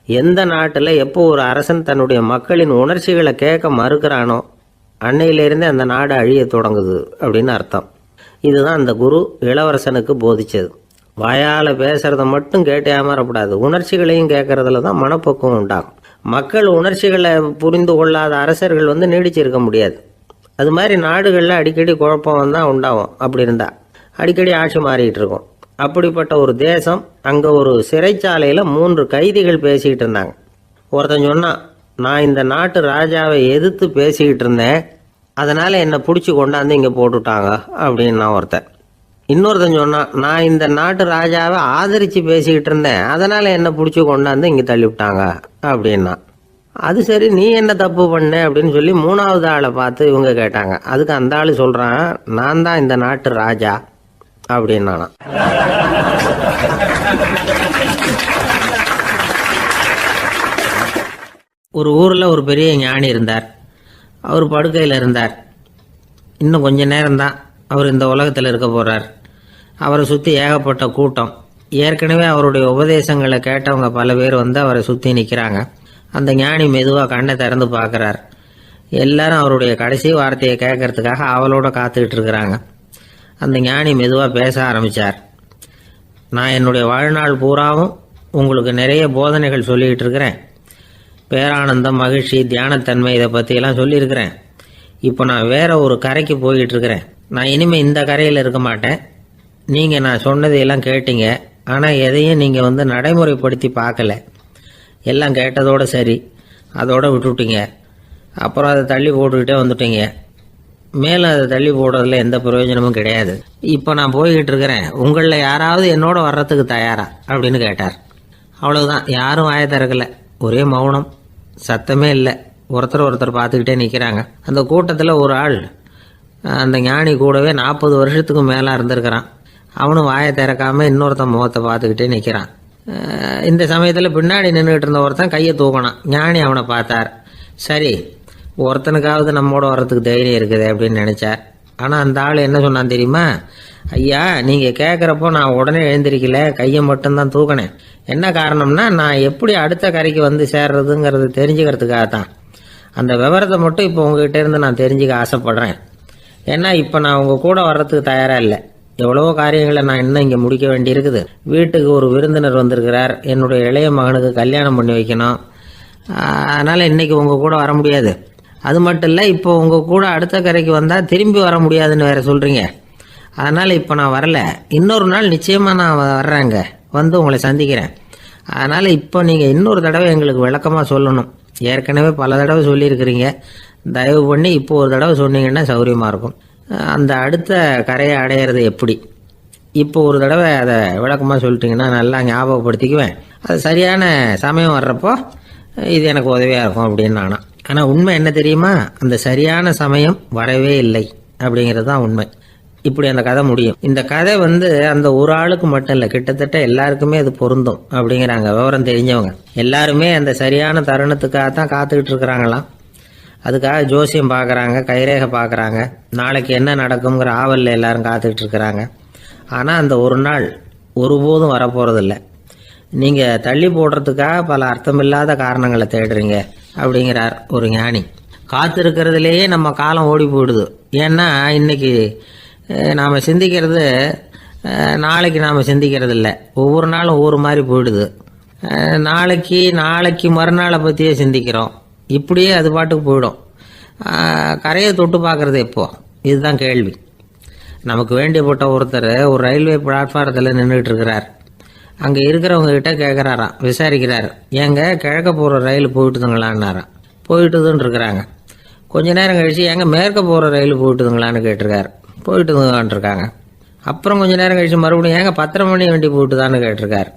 எந்த நாட்டில் எப்போ ஒரு அரசன் தன்னுடைய மக்களின் உணர்ச்சிகளை கேட்க மறுக்கிறானோ அன்னையிலேருந்தே அந்த நாடு அழிய தொடங்குது அப்படின்னு அர்த்தம். இதுதான் அந்த குரு இளவரசனுக்கு போதிச்சது. வாயால் பேசுறத மட்டும் கேட்டு ஏமாறக்கூடாது, உணர்ச்சிகளையும் கேட்கறதுல தான் மனப்பக்குவம் உண்டாகும். மக்கள் உணர்ச்சிகளை புரிந்து கொள்ளாத அரசர்கள் நீடிச்சிருக்க முடியாது. அது மாதிரி நாடுகளில் அடிக்கடி குழப்பம் தான் உண்டாகும். அப்படி இருந்தால் அடிக்கடி ஆட்சி மாறிக்கிட்டு இருக்கும். அப்படிப்பட்ட ஒரு தேசம், அங்கே ஒரு சிறைச்சாலையில் 3 கைதிகள் பேசிக்கிட்டு இருந்தாங்க. ஒருத்தன் சொன்னான், நான் இந்த நாட்டு ராஜாவை எதிர்த்து பேசிக்கிட்டு இருந்தேன், அதனால் என்னை பிடிச்சி கொண்டாந்து இங்கே போட்டுட்டாங்க அப்படின்னா ஒருத்தன். இன்னொருத்தன் சொன்னான், நான் இந்த நாட்டு ராஜாவை ஆதரித்து பேசிக்கிட்டு இருந்தேன், அதனால் என்னை பிடிச்சி கொண்டாந்து இங்கே தள்ளிவிட்டாங்க அப்படின்னா. அது சரி, நீ என்ன தப்பு பண்ண அப்படின்னு சொல்லி 3வது ஆளை பார்த்து இவங்க கேட்டாங்க. அதுக்கு அந்த ஆள் சொல்கிறான், நான் தான் இந்த நாட்டு ராஜா அப்படின்னானா. ஒரு ஊரில் ஒரு பெரிய ஞானி இருந்தார். அவர் படுக்கையில் இருந்தார். இன்னும் கொஞ்ச நேரம்தான் அவர் இந்த உலகத்தில் இருக்க போகிறார். அவரை சுற்றி ஏகப்பட்ட கூட்டம். ஏற்கனவே அவருடைய உபதேசங்களை கேட்டவங்க பல பேர் அவரை சுற்றி நிற்கிறாங்க. அந்த ஞானி மெதுவாக கண்ணை திறந்து பார்க்குறார். எல்லாரும் அவருடைய கடைசி வார்த்தையை கேட்கறதுக்காக அவளோட காத்துக்கிட்டு இருக்கிறாங்க. அந்த ஞானி மெதுவாக பேச ஆரம்பித்தார். நான் என்னுடைய வாழ்நாள் பூராவும் உங்களுக்கு நிறைய போதனைகள் சொல்லிக்கிட்டு இருக்கிறேன். பேரானந்தம், மகிழ்ச்சி, தியானத்தன்மை, இதை பற்றியெல்லாம் சொல்லியிருக்கிறேன். இப்போ நான் வேற ஒரு கரைக்கு போய்கிட்டு இருக்கிறேன். நான் இனிமேல் இந்த கரையில் இருக்க மாட்டேன். நீங்கள் நான் சொன்னதையெல்லாம் கேட்டீங்க, ஆனால் எதையும் நீங்கள் நடைமுறைப்படுத்தி பார்க்கல. எல்லாம் கேட்டதோடு சரி, அதோடு விட்டுவிட்டீங்க. அப்புறம் அதை தள்ளி போட்டுக்கிட்டே வந்துட்டீங்க. மேலும் அதை தள்ளி போடுறதுல எந்த பிரயோஜனமும் கிடையாது. இப்போ நான் போய்கிட்டு இருக்கிறேன், உங்களில் யாராவது என்னோட வர்றதுக்கு தயாரா அப்படின்னு கேட்டார். அவ்வளவுதான், யாரும் வாயை திறக்கலை. ஒரே மௌனம், சத்தமே இல்லை. ஒருத்தர் பார்த்துக்கிட்டே நிற்கிறாங்க. அந்த கூட்டத்தில் ஒரு ஆள் அந்த ஞானி கூடவே 40 வருஷத்துக்கு மேலே இருந்திருக்கிறான். அவனும் வாயை திறக்காமல் இன்னொருத்தன் முகத்தை பார்த்துக்கிட்டே நிற்கிறான். இந்த சமயத்தில் பின்னாடி நின்றுக்கிட்டு இருந்த ஒருத்தன் கையை தூக்கினான். ஞானி அவனை பார்த்தார். சரி, ஒருத்தனுக்காவது நம்மோட வர்றதுக்கு தைரியம் இருக்குது அப்படின்னு நினச்சார். ஆனால் அந்த ஆள் என்ன சொன்னான் தெரியுமா? ஐயா, நீங்கள் கேட்குறப்போ நான் உடனே எழுந்திருக்கல, கையை மட்டும்தான் தூக்கினேன். என்ன காரணம்னா, நான் எப்படி அடுத்த கரைக்கு சேர்றதுங்கிறது தெரிஞ்சுக்கிறதுக்காக தான். அந்த விவரத்தை மட்டும் இப்போ உங்ககிட்ட இருந்து நான் தெரிஞ்சுக்க ஆசைப்படுறேன். ஏன்னா இப்போ நான் உங்கள் கூட வர்றதுக்கு தயாராக இல்லை. எவ்வளவோ காரியங்களை நான் இன்னும் இங்கே முடிக்க வேண்டியிருக்குது. வீட்டுக்கு ஒரு விருந்தினர் வந்திருக்கிறார். என்னுடைய இளைய மகனுக்கு கல்யாணம் பண்ணி வைக்கணும். அதனால் இன்றைக்கி உங்கள் கூட வர முடியாது. அது மட்டும் இல்லை, இப்போ உங்கள் கூட அடுத்த கரைக்கு வந்தால் திரும்பி வர முடியாதுன்னு வேறு சொல்கிறீங்க. அதனால் இப்போ நான் வரல. இன்னொரு நாள் நிச்சயமாக நான் வர்றேங்க, உங்களை சந்திக்கிறேன். அதனால் இப்போ நீங்கள் இன்னொரு தடவை எங்களுக்கு விளக்கமாக சொல்லணும். ஏற்கனவே பல தடவை சொல்லியிருக்கிறீங்க. தயவு பண்ணி இப்போ ஒரு தடவை சொன்னீங்கன்னா சௌகரியமாக இருக்கும். அந்த அடுத்த கரையை அடையிறது எப்படி, இப்போ ஒரு தடவை அதை விளக்கமாக சொல்லிட்டிங்கன்னா நல்லா ஞாபகப்படுத்திக்குவேன். அது சரியான சமயம் வர்றப்போ இது எனக்கு உதவியாக இருக்கும் அப்படின்னு நானா. ஆனால் உண்மை என்ன தெரியுமா? அந்த சரியான சமயம் வரவே இல்லை அப்படிங்கிறது தான் உண்மை. இப்படி அந்த கதை முடியும். இந்த கதை அந்த ஒரு ஆளுக்கு மட்டும் இல்லை, கிட்டத்தட்ட எல்லாருக்குமே அது பொருந்தும் அப்படிங்கிறாங்க விவரம் தெரிஞ்சவங்க. எல்லாருமே அந்த சரியான தருணத்துக்காக தான் காத்துக்கிட்டு இருக்கிறாங்களாம். அதுக்காக ஜோசியம் பார்க்குறாங்க, கைரேகை பார்க்குறாங்க, நாளைக்கு என்ன நடக்குங்கிற ஆவலில் எல்லாரும் காத்துக்கிட்டு இருக்கிறாங்க. ஆனால் அந்த ஒரு நாள் ஒருபோதும் வரப்போகிறதில்ல. நீங்கள் தள்ளி போடுறதுக்காக பல அர்த்தமில்லாத காரணங்களை தேடுறீங்க அப்படிங்கிறார் ஒரு ஞானி. காத்திருக்கிறதுலேயே நம்ம காலம் ஓடி போயிடுது. ஏன்னா இன்னைக்கு நாம் சிந்திக்கிறது நாளைக்கு நாம் சிந்திக்கிறது இல்லை. ஒவ்வொரு நாளும் ஒவ்வொரு மாதிரி போயிடுது. நாளைக்கு மறுநாளை பற்றியே சிந்திக்கிறோம். இப்படியே அது பாட்டுக்கு போயிடும். கரையை தொட்டு பார்க்குறது எப்போ, இதுதான் கேள்வி. நமக்கு வேண்டியப்பட்ட ஒருத்தர் ஒரு ரயில்வே பிளாட்ஃபாரத்தில் நின்றுட்டு இருக்கிறார். அங்கே இருக்கிறவங்க கிட்ட கேட்குறாராம், விசாரிக்கிறாரு. ஏங்க கிழக்க போகிற ரயில் போயிட்டுதுங்களான்னாராம். போயிட்டுதுன்னு இருக்கிறாங்க. கொஞ்ச நேரம் கழிச்சு ஏங்க மேற்க போகிற ரயில் போயிட்டுதுங்களான்னு கேட்டிருக்காரு. போயிட்டுதுங்களான் இருக்காங்க. அப்புறம் கொஞ்ச நேரம் கழிச்சு மறுபடியும் ஏங்க 10:30 மணி வண்டி போயிட்டுதான்னு கேட்டிருக்காரு.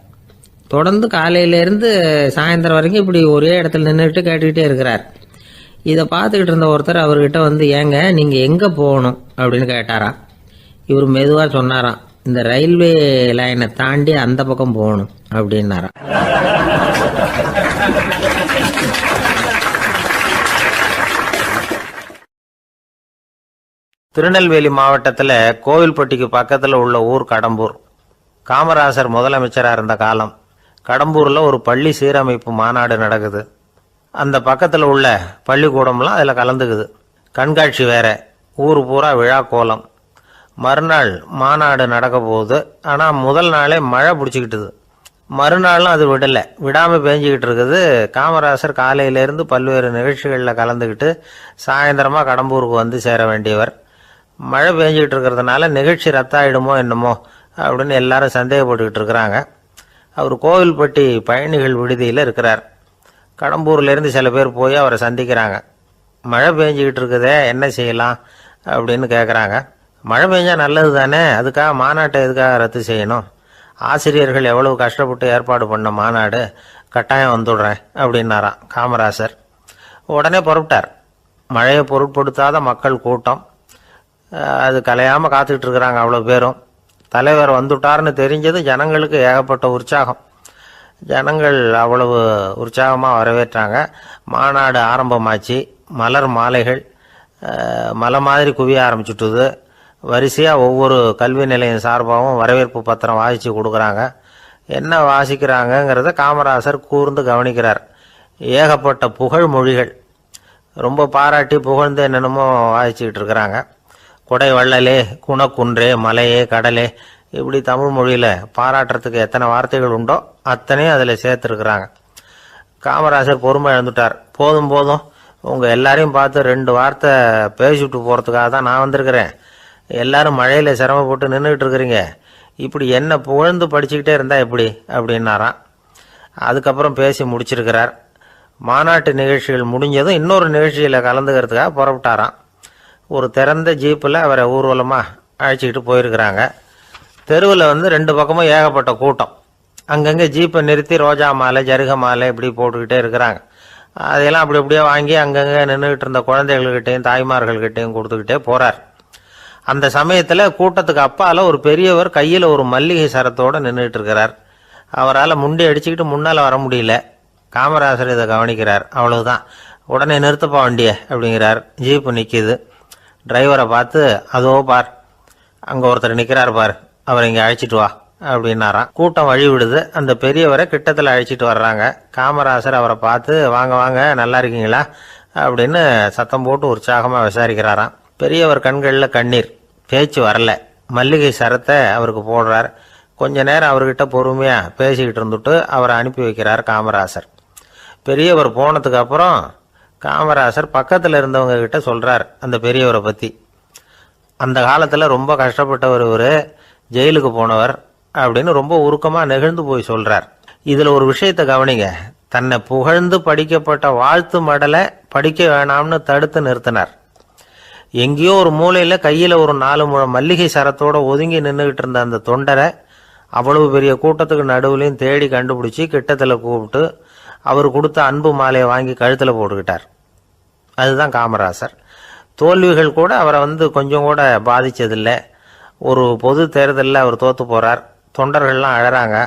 தொடர்ந்து காலையிலேருந்து சாயந்தரம் வரைக்கும் இப்படி ஒரே இடத்துல நின்றுட்டு கேட்டுக்கிட்டே இருக்கிறார். இதை பார்த்துக்கிட்டு இருந்த ஒருத்தர் அவர்கிட்ட வந்து, ஏங்க நீங்கள் எங்கே போகணும் அப்படின்னு கேட்டாராம். இவர் மெதுவாக சொன்னாராம், இந்த ரயில்வே லைனை தாண்டி அந்த பக்கம் போகணும் அப்படின்னாராம். திருநெல்வேலி மாவட்டத்தில் கோவில்பட்டிக்கு பக்கத்தில் உள்ள ஊர் கடம்பூர். காமராசர் முதலமைச்சராக இருந்த காலம். கடம்பூரில் ஒரு பள்ளி சீரமைப்பு மாநாடு நடக்குது. அந்த பக்கத்தில் உள்ள பள்ளிக்கூடம்லாம் அதில் கலந்துக்குது. கண்காட்சி வேற, ஊர் பூரா விழா கோலம். மறுநாள் மாநாடு நடக்க போகுது. ஆனால் முதல் நாளே மழை பிடிச்சிக்கிட்டுது. மறுநாளும் அது விடாமல் பேஞ்சிக்கிட்டு இருக்குது. காமராசர் காலையிலேருந்து பல்வேறு நிகழ்ச்சிகளில் கலந்துக்கிட்டு சாயந்தரமாக கடம்பூருக்கு வந்து சேர வேண்டியவர். மழை பேஞ்சிக்கிட்டு இருக்கிறதுனால நிகழ்ச்சி ரத்தாயிடுமோ என்னமோ அப்படின்னு எல்லாரும் சந்தேகப்பட்டுக்கிட்டு இருக்கிறாங்க. அவர் கோவில்பட்டி பயணிகள் விடுதியில் இருக்கிறார். கடம்பூர்லேருந்து சில பேர் போய் அவரை சந்திக்கிறாங்க. மழை பெஞ்சிக்கிட்டு இருக்குதே, என்ன செய்யலாம் அப்படின்னு கேட்குறாங்க. மழை பெஞ்சா நல்லது தானே, அதுக்காக மாநாட்டை எதுக்காக ரத்து செய்யணும்? ஆசிரியர்கள் எவ்வளவு கஷ்டப்பட்டு ஏற்பாடு பண்ண மாநாடு, கட்டாயம் வந்துடுறேன் அப்படின்னாராம் காமராசர். உடனே புறப்பட்டார். மழையை பொருட்படுத்தாத மக்கள் கூட்டம். அது கலையாமல் காத்துக்கிட்டு இருக்கிறாங்க அவ்வளோ பேரும். தலைவர் வந்துட்டார்னு தெரிஞ்சது ஜனங்களுக்கு ஏகப்பட்ட உற்சாகம். ஜனங்கள் அவ்வளவு உற்சாகமாக வரவேற்றாங்க. மாநாடு ஆரம்பமாச்சு. மலர் மாலைகள் மலை மாதிரி குவிய ஆரம்பிச்சுட்டுது. வரிசையாக ஒவ்வொரு கல்வி நிலையம் சார்பாகவும் வரவேற்பு பத்திரம் வாசித்து கொடுக்குறாங்க. என்ன வாசிக்கிறாங்கங்கிறத காமராசர் கூர்ந்து கவனிக்கிறார். ஏகப்பட்ட புகழ் மொழிகள், ரொம்ப பாராட்டி புகழ்ந்து என்னென்னமோ வாசிச்சுக்கிட்டு இருக்கிறாங்க. கொடை வள்ளலே, குணக்குன்றே, மலையே, கடலே, இப்படி தமிழ் மொழியில் பாராட்டுறதுக்கு எத்தனை வார்த்தைகள் உண்டோ அத்தனையும் அதில் சேர்த்துருக்குறாங்க. காமராசர் பொறுமை இழந்துட்டார். போதும் போதும், உங்கள் எல்லாரையும் பார்த்து 2 வார்த்தை பேசிவிட்டு போகிறதுக்காக தான் நான் வந்திருக்கிறேன். எல்லாரும் மழையில் சிரமப்பட்டு நின்றுக்கிட்டு இருக்கிறீங்க. இப்படி என்ன புகழ்ந்து படிச்சுக்கிட்டே இருந்தால் எப்படி அப்படின்னாராம். அதுக்கப்புறம் பேசி முடிச்சிருக்கிறார். மாநாட்டு நிகழ்ச்சிகள் முடிஞ்சதும் இன்னொரு நிகழ்ச்சியில் கலந்துக்கிறதுக்காக புறப்பட்டாராம். ஒரு திறந்த ஜீப்பில் அவரை ஊர்வலமாக அழைச்சிக்கிட்டு போயிருக்கிறாங்க. தெருவில் 2 பக்கமும் ஏகப்பட்ட கூட்டம். அங்கங்கே ஜீப்பை நிறுத்தி ரோஜா மாலை, ஜருக மாலை இப்படி போட்டுக்கிட்டே இருக்கிறாங்க. அதையெல்லாம் அப்படி அப்படியே வாங்கி அங்கங்கே நின்றுக்கிட்டு இருந்த குழந்தைகள்கிட்டையும் தாய்மார்கள்கிட்டையும் கொடுத்துக்கிட்டே போகிறார். அந்த சமயத்தில் கூட்டத்துக்கு அப்பால் ஒரு பெரியவர் கையில் ஒரு மல்லிகை சரத்தோடு நின்றுட்டு இருக்கிறார். அவரால் முண்டி அடிச்சுக்கிட்டு முன்னால் வர முடியல. காமராசர் இதை கவனிக்கிறார். அவ்வளவுதான், உடனே நிறுத்தப்பா வண்டியை அப்படிங்கிறார். ஜீப்பு நிற்கிது. டிரைவரை பார்த்து, அதோ பார், அங்கே ஒருத்தர் நிற்கிறார் பார், அவரை இங்கே அழைச்சிட்டு வா அப்படின்னாராம். கூட்டம் வழி விடுது. அந்த பெரியவரை கிட்டத்தில் அழைச்சிட்டு வர்றாங்க. காமராசர் அவரை பார்த்து, வாங்க வாங்க, நல்லா இருக்கீங்களா அப்படின்னு சத்தம் போட்டு உற்சாகமாக விசாரிக்கிறாராம். பெரியவர் கண்களில் கண்ணீர், பேச்சு வரல. மல்லிகை சரத்தை அவருக்கு போடுறார். கொஞ்ச நேரம் அவர்கிட்ட பொறுமையாக பேசிக்கிட்டு இருந்துட்டு அவரை அனுப்பி வைக்கிறார் காமராசர். பெரியவர் போனதுக்கு அப்புறம் காமராசர் பக்கத்தில் இருந்தவங்க கிட்ட சொல்கிறார் அந்த பெரியவரை பற்றி. அந்த காலத்தில் ரொம்ப கஷ்டப்பட்டவர் இவர், ஜெயிலுக்கு போனவர் அப்படின்னு ரொம்ப உருக்கமாக நெகிழ்ந்து போய் சொல்கிறார். இதில் ஒரு விஷயத்தை கவனிங்க. தன்னை புகழ்ந்து படிக்கப்பட்ட வாழ்த்து மடலை படிக்க வேணாம்னு தடுத்து நிறுத்தினார். எங்கேயோ ஒரு மூலையில் கையில் ஒரு 4 முழம் மல்லிகை சரத்தோடு ஒதுங்கி நின்றுக்கிட்டு இருந்த அந்த தொண்டரை அவ்வளவு பெரிய கூட்டத்துக்கு நடுவுலையும் தேடி கண்டுபிடிச்சி கிட்டத்தில் கூப்பிட்டு அவர் கொடுத்த அன்பு மாலையை வாங்கி கழுத்தில் போட்டுக்கிட்டார். அதுதான் காமராசர். தோல்விகள் கூட அவரை கொஞ்சம் கூட பாதித்ததில்லை. ஒரு பொது தேர்தலில் அவர் தோற்று போகிறார். தொண்டர்கள்லாம் அழறாங்க.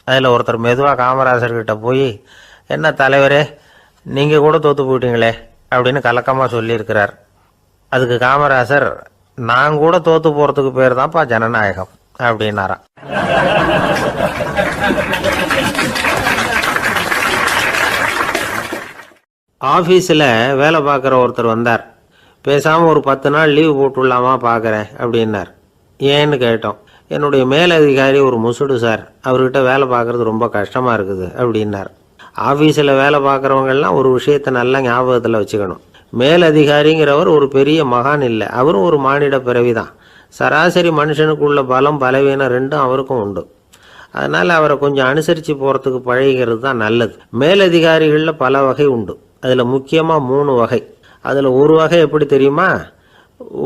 அதில் ஒருத்தர் மெதுவாக காமராசர்கிட்ட போய், என்ன தலைவரே, நீங்கள் கூட தோற்று போயிட்டீங்களே அப்படின்னு கலக்கமாக சொல்லியிருக்கிறார். அதுக்கு காமராசர், நான் கூட தோற்று போகிறதுக்கு பேர் தான்ப்பா ஜனநாயகம் அப்படின்னாராம். ஆஃபீஸில் வேலை பார்க்குற ஒருத்தர் வந்தார். பேசாமல் ஒரு 10 நாள் லீவு போட்டுடலாமா பார்க்குறேன் அப்படின்னார். ஏன்னு கேட்டோம். என்னுடைய மேலதிகாரி ஒரு முசுடு சார், அவர்கிட்ட வேலை பார்க்குறது ரொம்ப கஷ்டமாக இருக்குது அப்படின்னார். ஆஃபீஸில் வேலை பார்க்குறவங்கெல்லாம் ஒரு விஷயத்தை நல்லா ஞாபகத்தில் வச்சுக்கணும். மேலதிகாரிங்கிறவர் ஒரு பெரிய மகான் இல்லை, அவரும் ஒரு மானிட பிறவி தான். சராசரி மனுஷனுக்குள்ள பலம் பலவீனம் 2ம் அவருக்கும் உண்டு. அதனால் அவரை கொஞ்சம் அனுசரித்து போகிறதுக்கு பழகிறது தான் நல்லது. மேலதிகாரிகளில் பல வகை உண்டு. அதில் முக்கியமாக 3 வகை. அதில் ஒரு வகை எப்படி தெரியுமா?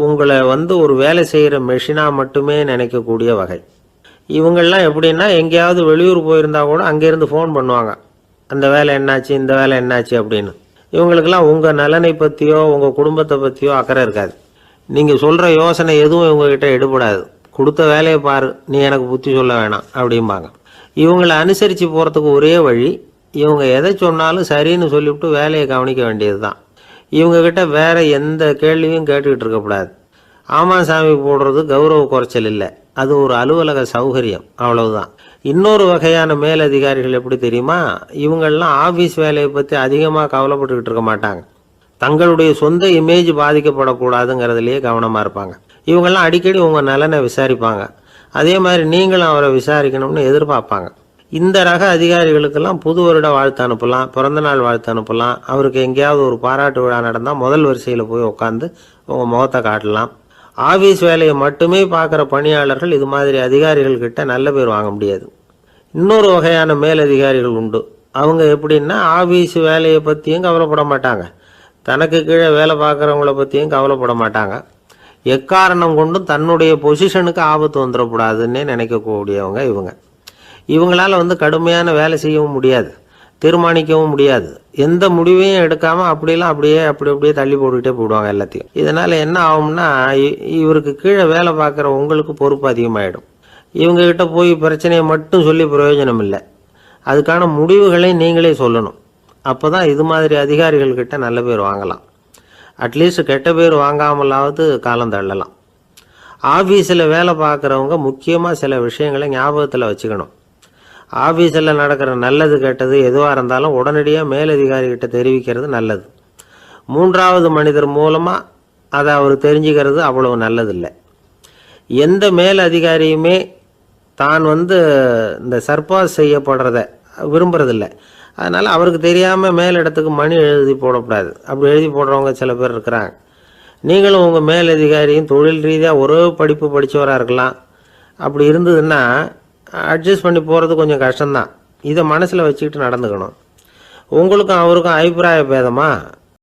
உங்களை ஒரு வேலை செய்கிற மெஷினாக மட்டுமே நினைக்கக்கூடிய வகை. இவங்கள்லாம் எப்படின்னா, எங்கேயாவது வெளியூர் போயிருந்தா கூட அங்கேருந்து ஃபோன் பண்ணுவாங்க, அந்த வேலை என்னாச்சு, இந்த வேலை என்னாச்சு அப்படின்னு. இவங்களுக்கெல்லாம் உங்கள் நலனை பற்றியோ உங்கள் குடும்பத்தை பற்றியோ அக்கறை இருக்காது. நீங்கள் சொல்கிற யோசனை எதுவும் இவங்ககிட்ட எடுபடாது. கொடுத்த வேலையை பாரு, நீ எனக்கு புத்தி சொல்ல வேணாம் அப்படிம்பாங்க. இவங்களை அனுசரித்து போகிறதுக்கு ஒரே வழி, இவங்க எதை சொன்னாலும் சரின்னு சொல்லிவிட்டு வேலையை கவனிக்க வேண்டியது தான். இவங்ககிட்ட வேற எந்த கேள்வியும் கேட்டுக்கிட்டு இருக்கக்கூடாது. ஆமாம் சாமி போடுறது கௌரவ குறைச்சல் இல்லை, அது ஒரு அலுவலக சௌகரியம், அவ்வளவுதான். இன்னொரு வகையான மேலதிகாரிகள் எப்படி தெரியுமா? இவங்கெல்லாம் ஆஃபீஸ் வேலையை பற்றி அதிகமாக கவலைப்பட்டுக்கிட்டு இருக்க மாட்டாங்க. தங்களுடைய சொந்த இமேஜ் பாதிக்கப்படக்கூடாதுங்கிறதுலையே கவனமாக இருப்பாங்க. இவங்கெல்லாம் அடிக்கடி உங்கள் நலனை விசாரிப்பாங்க. அதே மாதிரி நீங்களும் அவரை விசாரிக்கணும்னு எதிர்பார்ப்பாங்க. இந்த ரக அதிகாரிகளுக்கெல்லாம் புது வருட வாழ்த்து அனுப்பலாம், பிறந்தநாள் வாழ்த்து அனுப்பலாம். அவருக்கு எங்கேயாவது ஒரு பாராட்டு விழா நடந்தால் முதல் வரிசையில் போய் உட்காந்து உங்கள் முகத்தை காட்டலாம். ஆஃபீஸ் வேலையை மட்டுமே பார்க்குற பணியாளர்கள் இது மாதிரி அதிகாரிகள்கிட்ட நல்ல பேர் வாங்க முடியாது. இன்னொரு வகையான மேலதிகாரிகள் உண்டு. அவங்க எப்படின்னா, ஆஃபீஸ் வேலையை பற்றியும் கவலைப்பட மாட்டாங்க, தனக்கு கீழே வேலை பார்க்குறவங்கள பற்றியும் கவலைப்பட மாட்டாங்க. எக்காரணம் கொண்டும் தன்னுடைய பொசிஷனுக்கு ஆபத்து வந்துடக்கூடாதுன்னே நினைக்கக்கூடியவங்க இவங்க. இவங்களால கடுமையான வேலை செய்யவும் முடியாது, தீர்மானிக்கவும் முடியாது. எந்த முடிவையும் எடுக்காமல் அப்படியே தள்ளி போட்டுக்கிட்டே போடுவாங்க எல்லாத்தையும். இதனால் என்ன ஆகும்னா, இவருக்கு கீழே வேலை பார்க்குற உங்களுக்கு பொறுப்பு அதிகமாகிடும். இவங்ககிட்ட போய் பிரச்சனையை மட்டும் சொல்லி பிரயோஜனம் இல்லை, அதுக்கான முடிவுகளை நீங்களே சொல்லணும். அப்போ தான் இது மாதிரி அதிகாரிகள்கிட்ட நல்ல பேர் வாங்கலாம். அட்லீஸ்ட் கெட்ட பேர் வாங்காமலாவது காலம் தள்ளலாம். ஆஃபீஸில் வேலை பார்க்குறவங்க முக்கியமாக சில விஷயங்களை ஞாபகத்தில் வச்சுக்கணும். ஆஃபீஸில் நடக்கிற நல்லது கெட்டது எதுவாக இருந்தாலும் உடனடியாக மேலதிகாரிகிட்ட தெரிவிக்கிறது நல்லது. 3வது மனிதர் மூலமாக அதை அவர் தெரிஞ்சுக்கிறது அவ்வளவு நல்லதில்லை. எந்த மேல் அதிகாரியுமே தான் இந்த சர்பாஸ் செய்யப்படுறத விரும்புறதில்லை. அதனால் அவருக்கு தெரியாமல் மேலிடத்துக்கு மணி எழுதி போடக்கூடாது. அப்படி எழுதி போடுறவங்க சில பேர் இருக்கிறாங்க. நீங்களும் உங்கள் மேலதிகாரியும் தொழில் ரீதியாக ஒரே படிப்பு படித்தவராக இருக்கலாம். அப்படி இருந்ததுன்னா அட்ஜஸ்ட் பண்ணி போகிறது கொஞ்சம் கஷ்டம்தான். இதை மனசில் வச்சுக்கிட்டு நடந்துக்கணும். உங்களுக்கும் அவருக்கும் அபிப்பிராய பேதமாக